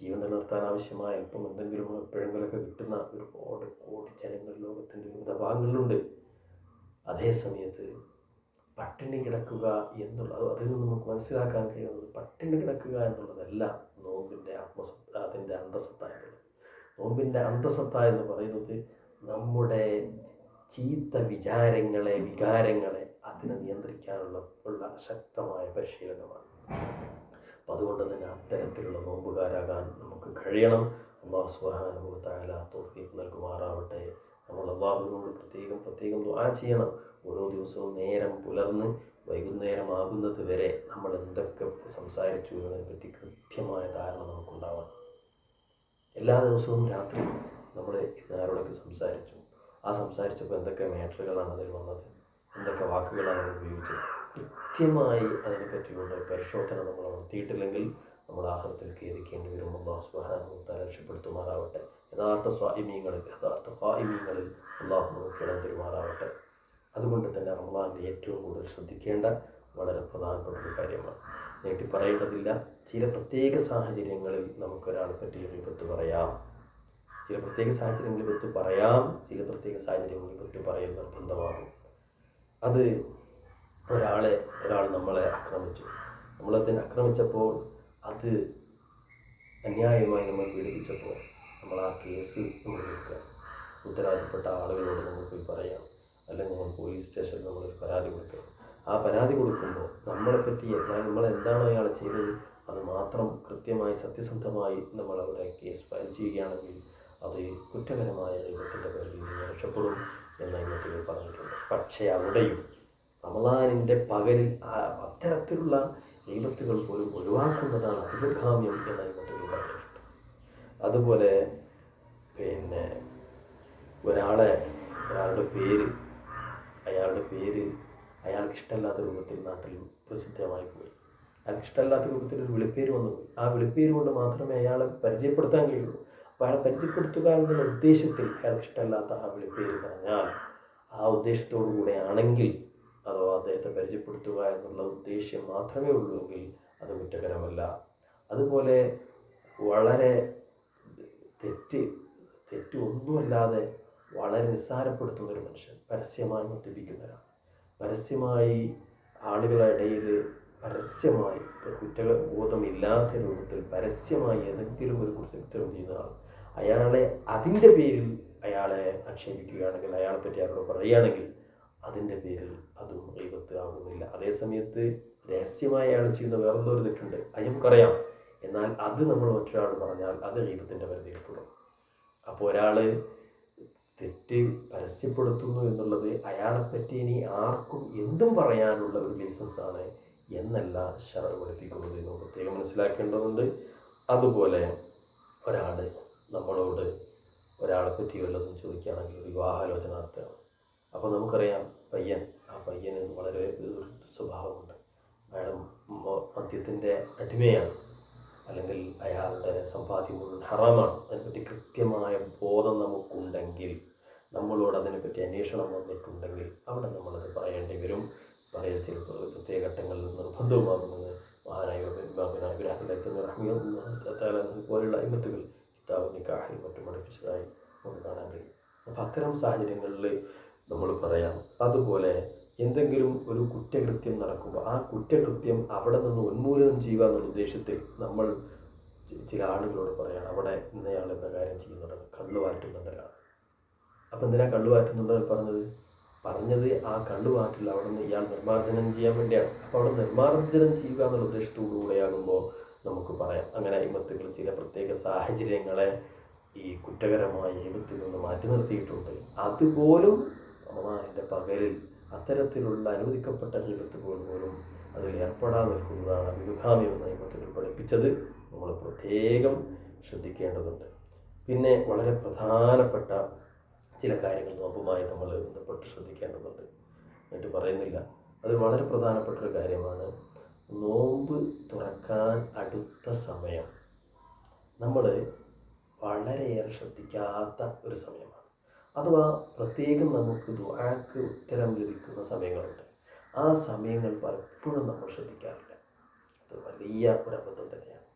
ജീവൻ നിലനിർത്താൻ ആവശ്യമായ അല്പം എന്തെങ്കിലും എപ്പോഴെങ്കിലുമൊക്കെ കിട്ടുന്ന ഒരുപാട് കോടി ജനങ്ങൾ ലോകത്തിൻ്റെ വിവിധ ഭാഗങ്ങളിലുണ്ട്. അതേ സമയത്ത് പട്ടിണി കിടക്കുക എന്നുള്ളത്, അതിൽ നിന്ന് നമുക്ക് മനസ്സിലാക്കാൻ കഴിയുന്നത് പട്ടിണി കിടക്കുക എന്നുള്ളതല്ല നോമ്പിൻ്റെ അതിൻ്റെ അന്തസത്തായുള്ളത്. നോമ്പിൻ്റെ അന്തസത്ത എന്ന് പറയുന്നത് നമ്മുടെ ചീത്ത വിചാരങ്ങളെ, വികാരങ്ങളെ അതിനെ നിയന്ത്രിക്കാനുള്ള ശക്തമായ പരിശീലനമാണ്. അപ്പം അതുകൊണ്ട് തന്നെ അത്തരത്തിലുള്ള നോമ്പുകാരാകാൻ നമുക്ക് കഴിയണം. അല്ലാഹു സുബ്ഹാനഹു വ തആല തൗഫീഖ് നൽകുമാറാവട്ടെ. നമ്മൾ അല്ലാഹുവിനോട് പ്രത്യേകം ദുആ ചെയ്യണം. ഓരോ ദിവസവും നേരം പുലർന്ന് വൈകുന്നേരമാകുന്നത് വരെ നമ്മൾ എന്തൊക്കെ സംസാരിച്ചു എന്നതിനെപ്പറ്റി കൃത്യമായ ധാരണ നമുക്കുണ്ടാവണം. എല്ലാ ദിവസവും രാത്രി നമ്മൾ ആരോടൊക്കെ സംസാരിച്ചു, ആ സംസാരിച്ചപ്പോൾ എന്തൊക്കെ മാറ്ററുകളാണ് അതിൽ വന്നത്, എന്തൊക്കെ വാക്കുകളാണ് ഉപയോഗിച്ചത്, കൃത്യമായി അതിനെപ്പറ്റിയുള്ള പരിശോധന നമ്മൾ നടത്തിയിട്ടില്ലെങ്കിൽ നമ്മൾ ആഖിറത്തിൽ ഖേദിക്കേണ്ടി വരും. അല്ലാഹു സുബ്ഹാനഹു വ തആല രക്ഷപ്പെടുത്തുമാറാവട്ടെ. യഥാർത്ഥ സ്വാഇമീങ്ങളിൽ, യഥാർത്ഥ ഖായിമീങ്ങളിൽ അല്ലാഹു നമുക്ക് ഇടം തരുമാറാവട്ടെ. അതുകൊണ്ട് തന്നെ റമളാനിൽ ഏറ്റവും കൂടുതൽ ശ്രദ്ധിക്കേണ്ട വളരെ പ്രധാനപ്പെട്ട ഒരു കാര്യമാണ്. നീട്ടി പറയേണ്ടതില്ല. ചില പ്രത്യേക സാഹചര്യങ്ങളിൽ നമുക്കൊരാളെ പറ്റി ഗീബത്ത് പറയാം, ചില പ്രത്യേക സാഹചര്യങ്ങളിൽ ഗീബത്ത് പറയാം, ചില പ്രത്യേക സാഹചര്യങ്ങളിൽ ഗീബത്ത് പറയൽ നിർബന്ധമാകും. അത് ഒരാൾ നമ്മളെ ആക്രമിച്ചു, നമ്മളതിനെ ആക്രമിച്ചപ്പോൾ, അത് അന്യായമായി നമ്മൾ പീഡിപ്പിച്ചപ്പോൾ നമ്മൾ ആ കേസ് നമ്മൾ എടുക്കുക, ഉത്തരവാദപ്പെട്ട ആളുകളോട് നമ്മൾ പോയി പറയാം, അല്ലെങ്കിൽ നമ്മൾ പോലീസ് സ്റ്റേഷനിൽ നമ്മളൊരു പരാതി കൊടുക്കുക. ആ പരാതി കൊടുക്കുമ്പോൾ നമ്മളെപ്പറ്റി നമ്മളെന്താണോ അയാൾ ചെയ്തത് അത് മാത്രം കൃത്യമായി സത്യസന്ധമായി നമ്മൾ അവരുടെ കേസ് ഫയൽ ചെയ്യുകയാണെങ്കിൽ അത് കുറ്റകരമായ ഗീബത്തിൻ്റെ പരിധിയിൽ നിന്ന് രക്ഷപ്പെടും എന്ന് അയിമത്തുകൾ പറഞ്ഞിട്ടുണ്ട്. പക്ഷേ അവിടെയും റമളാനിൻ്റെ പകലിൽ അത്തരത്തിലുള്ള ഗീബത്തുകൾ പോലും ഒഴിവാക്കുന്നതാണ് അഭികാമ്യം എന്ന് അയിമത്തുകൾ പറഞ്ഞിട്ടുണ്ട്. അതുപോലെ ഒരാളുടെ പേര് അയാൾക്ക് ഇഷ്ടമല്ലാത്ത രൂപത്തിൽ നാട്ടിൽ പ്രസിദ്ധമായി പോയി, അയാൾക്ക് ഇഷ്ടമല്ലാത്ത രൂപത്തിൽ ഒരു വിളിപ്പേര് വന്നു. ആ വിളിപ്പേര് കൊണ്ട് മാത്രമേ അയാളെ പരിചയപ്പെടുത്താൻ കഴിയുള്ളൂ. അപ്പോൾ അയാളെ പരിചയപ്പെടുത്തുക എന്നുള്ള ഉദ്ദേശത്തിൽ അയാൾക്ക് ഇഷ്ടമല്ലാത്ത ആ വിളിപ്പേര് പറഞ്ഞാൽ ആ ഉദ്ദേശത്തോടു കൂടെ ആണെങ്കിൽ, അഥവാ അദ്ദേഹത്തെ പരിചയപ്പെടുത്തുക എന്നുള്ള ഉദ്ദേശ്യം മാത്രമേ ഉള്ളൂ എങ്കിൽ അത് കുറ്റകരമല്ല. അതുപോലെ വളരെ തെറ്റ് ഒന്നുമല്ലാതെ വളരെ നിസ്സാരപ്പെടുത്തുന്ന ഒരു മനുഷ്യൻ, പരസ്യമായി മദ്യപിക്കുന്നവരാണ്, പരസ്യമായി ആളുകളുടെ ഇടയിൽ പരസ്യമായി കുറ്റബോധമില്ലാത്ത രൂപത്തിൽ പരസ്യമായി ഏതെങ്കിലും ഒരു കുറ്റകൃത്യം ചെയ്യുന്ന ആൾ, അയാളെ അതിൻ്റെ പേരിൽ അയാളെ ആക്ഷേപിക്കുകയാണെങ്കിൽ, അയാളെ പറ്റി അയാളോട് പറയുകയാണെങ്കിൽ അതിൻ്റെ പേരിൽ അതും ഗീബത്ത് ആകുന്നില്ല. അതേസമയത്ത് രഹസ്യമായി അയാൾ ചെയ്യുന്ന വേറെന്തോ ഒരു തെറ്റുണ്ട്, അത് നമുക്കറിയാം, എന്നാൽ അത് നമ്മൾ മറ്റൊരാൾ പറഞ്ഞാൽ അത് ഗീബത്തിൻ്റെ പരിധിയിൽപ്പെടും. അപ്പോൾ ഒരാൾ തെറ്റ് പരസ്യപ്പെടുത്തുന്നു എന്നുള്ളത് അയാളെപ്പറ്റി ഇനി ആർക്കും എന്തും പറയാനുള്ള ഒരു ലൈസൻസാണ് എന്നല്ല ശറഅ് പഠിപ്പിക്കുന്നത് എന്ന് പ്രത്യേകം മനസ്സിലാക്കേണ്ടതുണ്ട്. അതുപോലെ നമ്മളോട് ഒരാളെ പറ്റി വല്ലതും ചോദിക്കുകയാണെങ്കിൽ, വിവാഹാലോചന നടത്തുകയാണ്. അപ്പോൾ നമുക്കറിയാം ആ പയ്യന് വളരെ സ്വഭാവമുണ്ട്, അയാൾ മദ്യത്തിൻ്റെ അടിമയാണ്, അല്ലെങ്കിൽ അയാളുടെ സമ്പാദ്യം മുഴുവൻ ഹറാമാണ്. അതിനെപ്പറ്റി കൃത്യമായ ബോധം നമുക്കുണ്ടെങ്കിൽ, നമ്മളോട് അതിനെപ്പറ്റി അന്വേഷണം വന്നിട്ടുണ്ടെങ്കിൽ അവിടെ നമ്മളത് പറയേണ്ടി വരും. പറയത്തിൽ പ്രത്യേക ഘട്ടങ്ങളിൽ നിർബന്ധവുമാകുന്നത് മഹാനായ പോലുള്ള ഇമത്തുകൾ കിതാബ് നിക്കാഹിൽ മറ്റും പഠിപ്പിച്ചതായി നമുക്ക് കാണാൻ കഴിയും. അപ്പം അത്തരം സാഹചര്യങ്ങളിൽ നമ്മൾ പറയാം. അതുപോലെ എന്തെങ്കിലും ഒരു കുറ്റകൃത്യം നടക്കുമ്പോൾ ആ കുറ്റകൃത്യം അവിടെ നിന്ന് ഉന്മൂലനം ചെയ്യുക എന്നുള്ള ഉദ്ദേശത്തിൽ നമ്മൾ ചില ആളുകളോട് പറയാം, അവിടെ ഇന്നയാൾ എന്ന കാര്യം ചെയ്യുന്നുണ്ട്, കള്ളുവാറ്റുന്നുണ്ടല്ലോ. അപ്പം എന്തിനാ കള്ളുവാറ്റുന്നുണ്ടെന്ന് പറഞ്ഞത് ആ കള്ളുവാറ്റിൽ അവിടെ നിന്ന് ഇയാൾ നിർമ്മാർജ്ജനം ചെയ്യാൻ വേണ്ടിയാണ്. അപ്പോൾ അവിടെ നിർമ്മാർജ്ജനം ചെയ്യുക എന്നുള്ള ഉദ്ദേശത്തോടു കൂടെയാകുമ്പോൾ നമുക്ക് പറയാം. അങ്ങനെ അയിമത്തുകൾ ചില പ്രത്യേക സാഹചര്യങ്ങളെ ഈ കുറ്റകരമായ എഴുത്തിൽ നിന്ന് മാറ്റി നിർത്തിയിട്ടുണ്ട്. അതുപോലും റമദാനിൻ്റെ പകലിൽ അത്തരത്തിലുള്ള അനുവദിക്കപ്പെട്ട എഴുത്തുകൾ പോലും അതിൽ ഏർപ്പെടാൻ നിൽക്കുന്നതാണ് അഭിമുഖാമി എന്ന എഴുത്തുകൾ പഠിപ്പിച്ചത്. നമ്മൾ പ്രത്യേകം ശ്രദ്ധിക്കേണ്ടതുണ്ട്. പിന്നെ വളരെ പ്രധാനപ്പെട്ട ചില കാര്യങ്ങൾ നോമ്പുമായി നമ്മൾ ബന്ധപ്പെട്ട് ശ്രദ്ധിക്കേണ്ടതുണ്ട്. എന്നിട്ട് പറയുന്നില്ല, അത് വളരെ പ്രധാനപ്പെട്ടൊരു കാര്യമാണ്. നോമ്പ് തുറക്കാൻ അടുത്ത സമയം നമ്മൾ വളരെയേറെ ശ്രദ്ധിക്കാത്ത ഒരു സമയമാണ്. അഥവാ പ്രത്യേകം നമുക്ക് ദുആക്ക് ഉത്തരം ലഭിക്കുന്ന സമയങ്ങളുണ്ട്. ആ സമയങ്ങൾ പലപ്പോഴും നമ്മൾ ശ്രദ്ധിക്കാറില്ല. അത് വലിയ ഒരു അബദ്ധം തന്നെയാണ്.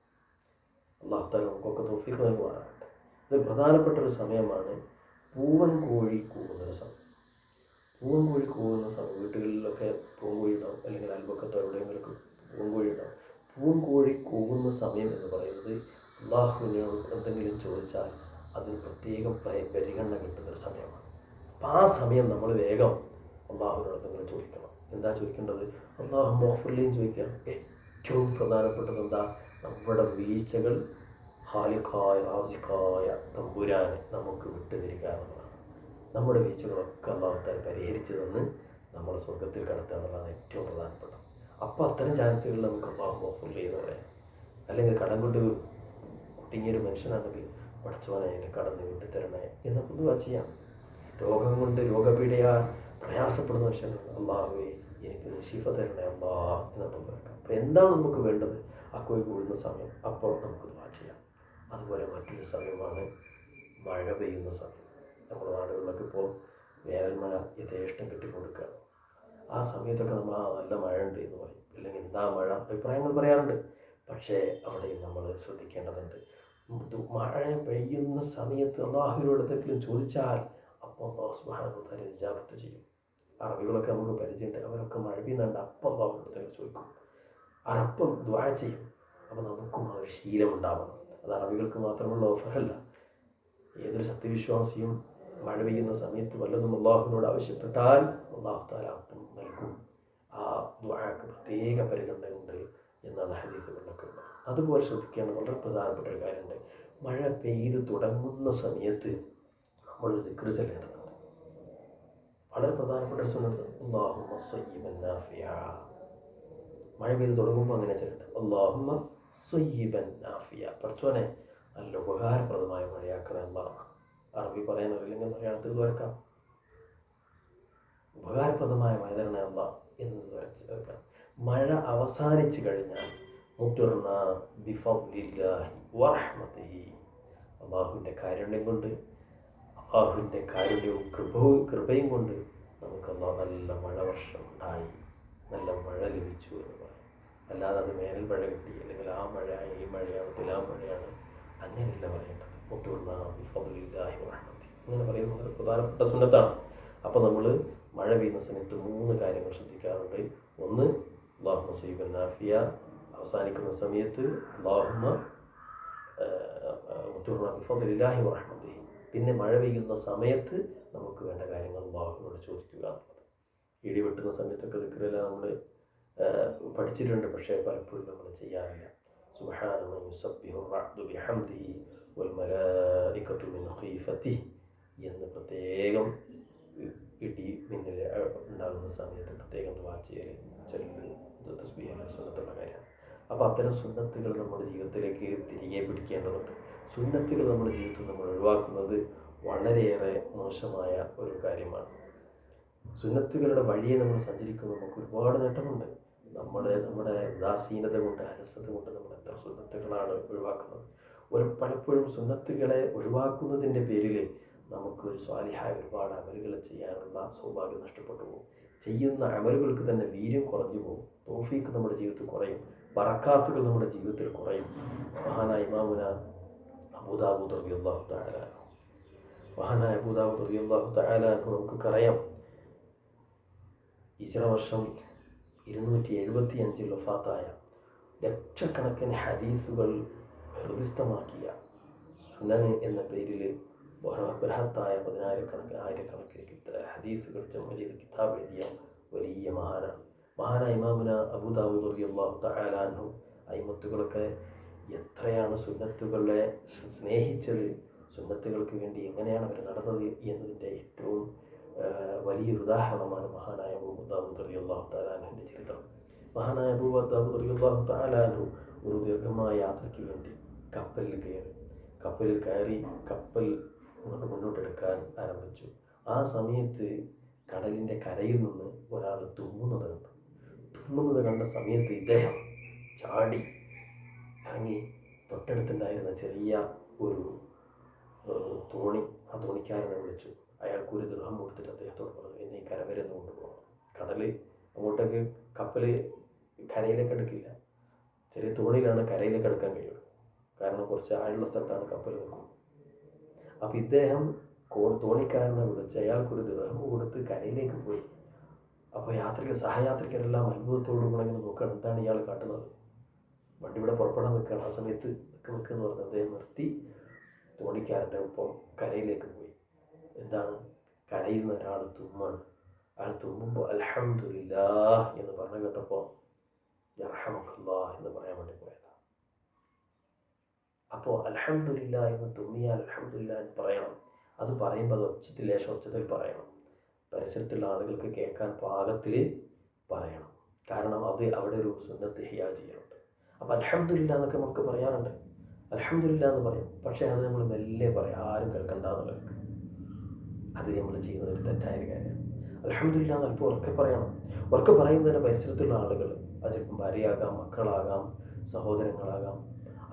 അല്ലാഹു തആല നമുക്കൊക്കെ തൗഫീഖ് നൽകുവാനാകട്ടെ. ഇത് പ്രധാനപ്പെട്ട ഒരു സമയമാണ് പൂവൻ കോഴി കൂവുന്നൊരു സമയം. പൂവൻ കോഴി കൂവുന്ന സമയം വീടുകളിലൊക്കെ പൂവൻ കോഴി ഉണ്ടാവും, അല്ലെങ്കിൽ അയൽപക്കത്തോ എവിടെയെങ്കിലും പൂവൻ കോഴി ഉണ്ടാവും. പൂവൻ കോഴി കൂവുന്ന സമയം എന്ന് പറയുന്നത് അല്ലാഹുവിനോട് എന്തെങ്കിലും ചോദിച്ചാൽ അതിന് പ്രത്യേകം പരിഗണന കിട്ടുന്നൊരു സമയമാണ്. അപ്പം ആ സമയം നമ്മൾ വേഗം അല്ലാഹുവിനോട് എന്തെങ്കിലും ചോദിക്കണം. എന്താ ചോദിക്കേണ്ടത്? അല്ലാഹു മഗ്ഫിർലിയും ചോദിക്കുക. ഏറ്റവും പ്രധാനപ്പെട്ടത് എന്താ? നമ്മുടെ വീഴ്ചകൾ ഖാലിഖായ റാസിഖായ തമ്പുരാനെ നമുക്ക് വിട്ടുതരിക എന്നുള്ളതാണ്. നമ്മുടെ വീഴ്ചകളൊക്കെ അല്ലാഹു തആല പരിഹരിച്ചു തന്ന് നമ്മൾ സ്വർഗത്തിൽ കടത്തുക എന്നുള്ളതാണ് ഏറ്റവും പ്രധാനപ്പെട്ടത്. അപ്പോൾ അത്തരം ചാൻസുകളിൽ നമുക്ക് അല്ലാഹു മഗ്ഫിർലി എന്ന് പറയാം. അല്ലെങ്കിൽ കടം കൊണ്ട് കുടുങ്ങിയൊരു മനുഷ്യനാണെങ്കിൽ പടച്ചവനെ എൻ്റെ കടന്ന് വിട്ടുതരണേ എന്ന് ദുആ ചെയ്യാം. രോഗം കൊണ്ട് രോഗപീഠയാൽ പ്രയാസപ്പെടുന്ന മനുഷ്യനാണ്, അല്ലാഹുവേ എനിക്ക് ശിഫ തരണേ അല്ലാ എന്ന് നമുക്ക് വെക്കാം. അപ്പോൾ എന്താണ് നമുക്ക് വേണ്ടത്? ആ കോഴി കൂടുന്ന സമയം, അപ്പോൾ നമുക്ക് ദുആ ചെയ്യാം. അതുപോലെ മറ്റൊരു സമയമാണ് മഴ പെയ്യുന്ന സമയം. നമ്മുടെ നാടുകളിലൊക്കെ ഇപ്പോൾ വേനൽ മഴ യഥേഷ്ടം കെട്ടിക്കൊടുക്കുകയാണ്. ആ സമയത്തൊക്കെ നമ്മൾ നല്ല മഴ ഉണ്ട് എന്ന് പറയും, അല്ലെങ്കിൽ എന്താ മഴ അഭിപ്രായങ്ങൾ പറയാറുണ്ട്. പക്ഷേ അവിടെയും നമ്മൾ ശ്രദ്ധിക്കേണ്ടതുണ്ട്. മഴ പെയ്യുന്ന സമയത്ത് അല്ലാഹുവിനോട് എന്തെങ്കിലും ചോദിച്ചാൽ അപ്പോൾ അല്ലാഹു സുബ്ഹാനഹു വ തആല ഇജാബത്ത് ചെയ്യും. അറബികളൊക്കെ നമുക്ക് പരിചയമുണ്ട്, അവരൊക്കെ മഴ പെയ്യുന്നുണ്ട് അപ്പം അല്ലാഹുവിനോട് തന്നെ ചോദിക്കും, അവരപ്പം ദുആ ചെയ്യും. അപ്പോൾ നമുക്കും ആ ഒരു ശീലം ഉണ്ടാവണം. അത് അറബികൾക്ക് മാത്രമുള്ള ഓഫറല്ല. ഏതൊരു സത്യവിശ്വാസിയും മഴ പെയ്യുന്ന സമയത്ത് വല്ലതും അല്ലാഹുവിനോട് ആവശ്യപ്പെട്ടാൽ അല്ലാഹു തആല അപ്പം നൽകും. ആ ദുആക്ക് പ്രത്യേക പരിഗണനയുണ്ട് എന്നാണ് ഹദീസുകളിലൊക്കെ ഉള്ളത്. അതുപോലെ ശ്രദ്ധിക്കേണ്ട വളരെ പ്രധാനപ്പെട്ട ഒരു കാര്യമുണ്ട്. മഴ പെയ്ത് തുടങ്ങുന്ന സമയത്ത് നമ്മളൊരു ദിക്ർ ചൊല്ലേണ്ടതുണ്ട്. വളരെ പ്രധാനപ്പെട്ട ഒരു സുന്നത്ത്, അല്ലാഹുമ്മ സ്വയ്യിബൻ നാഫിഅ. മഴ പെയ്ത് തുടങ്ങുമ്പോൾ അങ്ങനെ ചൊല്ലേണ്ടത്, അല്ലാഹുമ്മ സ്വയ്യിബൻ നാഫിഅ. പടച്ചോനെ നല്ല ഉപകാരപ്രദമായ മഴയാക്കണേ അല്ലാഹ്. അറബി പറയാൻ അറിയില്ലെങ്കിൽ മലയാളത്തിൽ വരക്കാം, ഉപകാരപ്രദമായ മഴ തരണേ അല്ലാഹ് എന്ന് വരക്കാം. മഴ അവസാനിച്ചു കഴിഞ്ഞാൽ മുത്തുർന ബിഫദ്ലില്ലാഹി വറഹ്മതിഹി. അള്ളാഹുവിൻ്റെ കാരുണ്യം കൊണ്ട്, അള്ളാഹുവിൻ്റെ കാരുണ്യവും കൃപയും കൊണ്ട് നമുക്ക് നല്ല മഴവർഷം ഉണ്ടായി, നല്ല മഴ ലഭിച്ചു എന്ന് പറയാം. അല്ലാതെ അത് വേനൽ മഴ കിട്ടി, അല്ലെങ്കിൽ ആ മഴ ഈ മഴയാണ് തുലാം മഴയാണ്, അങ്ങനെയല്ല പറയേണ്ടത്. മുത്തുർന ബിഫദ്ലില്ലാഹി വറഹ്മതിഹി അങ്ങനെ പറയുന്നത് വളരെ പ്രധാനപ്പെട്ട സുന്നത്താണ്. അപ്പോൾ നമ്മൾ മഴ പെയ്യുന്ന സമയത്ത് 3 കാര്യങ്ങൾ ശ്രദ്ധിക്കാറുണ്ട്. ഒന്ന്, അല്ലാഹുമ്മ സയ്യിബൻ നാഫിയ. അവസാനിക്കുന്ന സമയത്ത് അല്ലാഹുമ്മ മുത്തുർന ബിഫദ്ലില്ലാഹി വറഹ്മതിഹി. പിന്നെ മഴ പെയ്യുന്ന സമയത്ത് നമുക്ക് വേണ്ട കാര്യങ്ങൾ അല്ലാഹുവിനോട് ചോദിക്കുക എന്നുള്ളത്. ഇടി വെട്ടുന്ന സമയത്തൊക്കെ ദിക്റെല്ലാം നമ്മൾ പഠിച്ചിട്ടുണ്ട്, പക്ഷേ പലപ്പോഴും നമ്മൾ ചെയ്യാറില്ല. സുബ്ഹാന മൻ യുസബ്ബിഹു റഅദു ബിഹംദിഹി വൽ മലായികതു മിൻ ഖീഫതിഹി എന്ന് പ്രത്യേകം ഇടി മിന്നൽ ഉണ്ടാകുന്ന സമയത്ത് പ്രത്യേകം ദുആ ചെയ്യൽ, തസ്ബീഹ് സുന്നത്തുള്ള കാര്യമാണ്. അപ്പോൾ അത്തരം സുന്നത്തുകൾ നമ്മുടെ ജീവിതത്തിലേക്ക് തിരികെ പിടിക്കേണ്ടതുണ്ട്. സുന്നത്തുകൾ നമ്മുടെ ജീവിതത്തിൽ നമ്മൾ ഒഴിവാക്കുന്നത് വളരെയേറെ മോശമായ ഒരു കാര്യമാണ്. സുന്നത്തുകളുടെ വഴിയെ നമ്മൾ സഞ്ചരിക്കുമ്പോൾ നമുക്ക് ഒരുപാട് നേട്ടമുണ്ട്. നമ്മുടെ ഉദാസീനത കൊണ്ട്, അലസത കൊണ്ട് നമ്മൾ എത്ര സുന്നത്തുകളാണ് ഒഴിവാക്കുന്നത്. പലപ്പോഴും സുന്നത്തുകളെ ഒഴിവാക്കുന്നതിൻ്റെ പേരിൽ നമുക്കൊരു സ്വാലിഹായ ഒരുപാട് അമലുകൾ ചെയ്യാനുള്ള സൗഭാഗ്യം നഷ്ടപ്പെട്ടു പോകും. ചെയ്യുന്ന അമലുകൾക്ക് തന്നെ വീര്യം കുറഞ്ഞു പോകും. തൗഫീഖ് നമ്മുടെ ജീവിതത്തിൽ കുറയും, ബറക്കാത്തുകൾ നമ്മുടെ ജീവിതത്തിൽ കുറയും. മഹാനായ ഇമാമുന അബൂദാവൂദ് റളിയല്ലാഹു തആല അൻഹു നമുക്കറിയാം, ഹിജ്റ വർഷം 275 വഫാത്തായ, ലക്ഷക്കണക്കിന് ഹദീസുകൾ ഹൃദിസ്ഥമാക്കിയ, സുനൻ എന്ന പേരിൽ ബൃഹത്തായ 10,000 ഹദീസുകൾ ജമ ചെയ്ത് കിതാബ് എഴുതിയ വലിയ മഹാനായ ഇമാമുന അബൂദാവൂദ് റളിയല്ലാഹു തആല അൻഹു. അയിമത്തുകളൊക്കെ എത്രയാണ് സുന്നത്തുകളെ സ്നേഹിച്ചത്, സുന്നത്തുകൾക്ക് വേണ്ടി എങ്ങനെയാണ് അവർ നടന്നത് എന്നതിൻ്റെ ഏറ്റവും വലിയൊരു ഉദാഹരണമാണ് മഹാനായ അബൂദാവൂദ് റളിയല്ലാഹു തആല അൻഹുവിൻ്റെ ചരിത്രം. മഹാനായ അബൂദാവൂദ് റളിയല്ലാഹു തആല അൻഹു ഒരു ദീർഘമായ യാത്രയ്ക്ക് വേണ്ടി കപ്പലിൽ കയറി കപ്പൽ മുന്നോട്ടെടുക്കാൻ ആരംഭിച്ചു. ആ സമയത്ത് കടലിൻ്റെ കരയിൽ നിന്ന് ഒരാൾ തുമ്മുന്നത് കണ്ട സമയത്ത് ഇദ്ദേഹം ചാടി ഇറങ്ങി തൊട്ടടുത്തുണ്ടായിരുന്ന ചെറിയ ഒരു തോണി, ആ തോണിക്കാരനെ വിളിച്ചു. അയാൾക്ക് 1 ദിർഹം കൊടുത്തിട്ട് അദ്ദേഹത്തോട് പറഞ്ഞു, എന്നെ ഈ കര വരെ ഒന്ന് കൊണ്ടുപോകണം. കടൽ അങ്ങോട്ടേക്ക് കപ്പൽ കരയിലേക്ക് അടുക്കില്ല, ചെറിയ തോണിയിലാണ് കരയിലേക്ക് അടുക്കാൻ കഴിയുള്ളൂ. കാരണം കുറച്ച് ആഴമുള്ള സ്ഥലത്താണ് കപ്പൽ നിൽക്കുന്നത്. അപ്പോൾ ഇദ്ദേഹം തോണിക്കാരനെ വിളിച്ച് അയാൾക്കൊരു ദിർഹം കൊടുത്ത് കരയിലേക്ക് പോയി. അപ്പോൾ സഹയാത്രികരെല്ലാം അത്ഭുതത്തോടു കൂടെ ഇങ്ങനെ നോക്കുകയാണ്, എന്താണ് ഇയാൾ കാട്ടുന്നത്. വണ്ടി ഇവിടെ പുറപ്പെടാൻ നിൽക്കുകയാണ്. ആ സമയത്ത് നിൽക്കുന്നു പറഞ്ഞ് അദ്ദേഹം നിർത്തി തോണിക്കാരൻ്റെ ഒപ്പം കരയിലേക്ക് പോയി. എന്താണ്, കരയുന്ന ഒരാൾ തുമ്മാണ്. അയാൾ തുമ്മുമ്പോൾ അൽഹംദുലില്ലാഹ് എന്ന് പറഞ്ഞു കേട്ടപ്പോൾ യർഹമുക്കല്ലാഹ് എന്ന് പറയാൻ വേണ്ടി പോയതാണ്. അപ്പോൾ അൽഹംദുലില്ലാഹ് എന്ന് തുമ്മിയാൽ അൽഹംദുലില്ലാഹ് എന്ന് പറയണം. അത് പറയുമ്പോൾ അത് ലേശം ഒച്ചത്തിൽ പറയണം. പരിസരത്തുള്ള ആളുകൾക്ക് കേൾക്കാൻ പാകത്തിൽ പറയണം. കാരണം അത് അവിടെ ഒരു സുന്നത്ത് ഹിയാ ചെയ്യുന്നുണ്ട്. അപ്പോൾ അൽഹംദുലില്ലാഹ് എന്നൊക്കെ നമുക്ക് പറയാറുണ്ട്, അൽഹംദുലില്ലാഹ് എന്ന് പറയും. പക്ഷേ അത് നമ്മൾ മെല്ലെ പറയാം, ആരും കേൾക്കണ്ടെന്നുള്ളവർക്ക്. അത് നമ്മൾ ചെയ്യുന്നത് ഒരു തെറ്റായ കാര്യമാണ്. അൽഹംദുലില്ലാഹ് എന്ന് അല്പം ഉറക്കെ പറയണം. ഉറക്കെ പറയുന്നതിന് പരിസരത്തുള്ള ആളുകൾ, അത് ഭാര്യയാകാം, മക്കളാകാം, സഹോദരങ്ങളാകാം,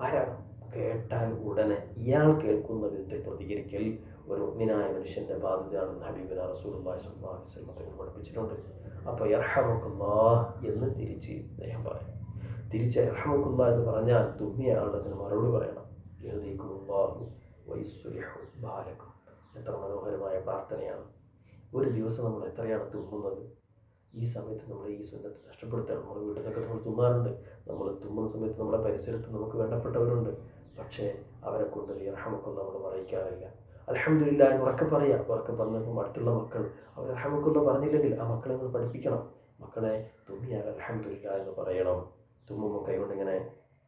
ആരാകാം, കേട്ടാൽ ഉടനെ ഇയാൾ കേൾക്കുന്ന വിധത്തിൽ പ്രതികരിക്കൽ ഒരു മുഅ്മിനായ മനുഷ്യൻ്റെ ബാധ്യതയാണെന്ന് ഹബീബുനാ റസൂലുള്ളാഹി സ്വല്ലല്ലാഹു അലൈഹി വസല്ലം തങ്ങൾ പഠിപ്പിച്ചിട്ടുണ്ട്. അപ്പോൾ യർഹമുക്കല്ലാഹ് എന്ന് തിരിച്ച് അദ്ദേഹം പറയും. തിരിച്ച് യർഹമുക്കല്ലാഹ് എന്ന് പറഞ്ഞാൽ തുമ്മിയ ആളതിന് മറുപടി പറയണം, യഹ്ദീകുമുല്ലാഹു വയുസ്ലിഹു ബാലക്കും. എത്ര മനോഹരമായ പ്രാർത്ഥനയാണ്. ഒരു ദിവസം നമ്മൾ എത്രയാണ് തുമ്മുന്നത്. ഈ സമയത്ത് നമ്മൾ ഈ സുന്നത്ത് നഷ്ടപ്പെടുത്തുകയാണ്. നമ്മുടെ വീട്ടിൽ നിന്നൊക്കെ നമ്മൾ തുമ്മാറുണ്ട്. നമ്മൾ തുമ്മുന്ന സമയത്ത് നമ്മുടെ പരിസരത്ത് നമുക്ക് വേണ്ടപ്പെട്ടവരുണ്ട്, പക്ഷേ അവരെ കൊണ്ട് യർഹമുക്കല്ലാഹ് നമ്മൾ പറയിക്കാറില്ല. അൽഹംദുലില്ലാഹ് എന്ന് ഉറക്കെ പറയുക. ഉറക്കെ പറഞ്ഞപ്പോൾ അടുത്തുള്ള മക്കൾ അവർ യർഹമുക്കല്ലാഹ് പറഞ്ഞില്ലെങ്കിൽ ആ മക്കളെ നമ്മൾ പഠിപ്പിക്കണം. മക്കളെ തുമ്മിയാൽ അൽഹംദുലില്ലാഹ് എന്ന് പറയണം. തുമ്മുമ്പോൾ കൈകൊണ്ട് ഇങ്ങനെ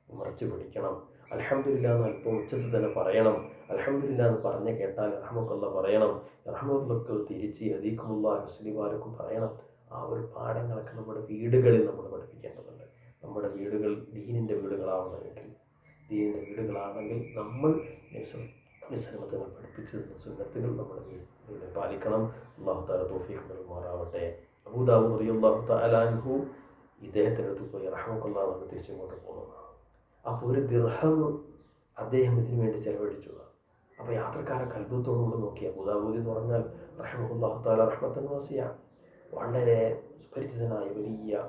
മറച്ചു പിടിക്കണം. അൽഹംദുലില്ലാഹ് എന്ന് അല്പം ഉച്ചത്തിൽ തന്നെ പറയണം. അൽഹംദുലില്ലാഹ് എന്ന് പറഞ്ഞ് കേട്ടാൽ യർഹമുക്കല്ലാഹ് പറയണം. യർഹമുക്കല്ലാഹ് തിരിച്ച് യഹ്ദീകുമുല്ലാഹു വയുസ്ലിഹു പറയണം. ആ ഒരു പാഠങ്ങളൊക്കെ നമ്മുടെ വീടുകളിൽ നമ്മൾ പഠിപ്പിക്കേണ്ടതുണ്ട്. നമ്മുടെ വീടുകൾ ദീനിൻ്റെ വീടുകളാവണമെങ്കിൽ നമ്മൾ നിസ്സമതകൾ പഠിപ്പിച്ചു തന്ന സുന്നത്തുകൾ നമ്മുടെ വീടുകളിൽ പാലിക്കണം. അല്ലാഹു തആല തൗഫീഖ് നൽകുമാറാവട്ടെ. അബൂദാവൂദ് റളിയല്ലാഹു തആല അൻഹു ഇദ്ദേഹത്തിൻ്റെ അടുത്ത് പോയി റഹ്മത്തുള്ളാഹി എന്ന് തിരിച്ചിങ്ങോട്ട് പോകുന്നു. അപ്പോൾ ഒരു ദിർഹം അദ്ദേഹം ഇതിനു വേണ്ടി ചെലവഴിച്ചു. അപ്പോൾ യാത്രക്കാരെ കൽബത്തോടുകൂടി നോക്കി. അബൂദാവൂദ് എന്ന് പറഞ്ഞാൽ റഹിമഹുല്ലാഹു തആല റഹ്മത്തൻ വസിയ, വളരെ സുപരിചിതനായ വലിയ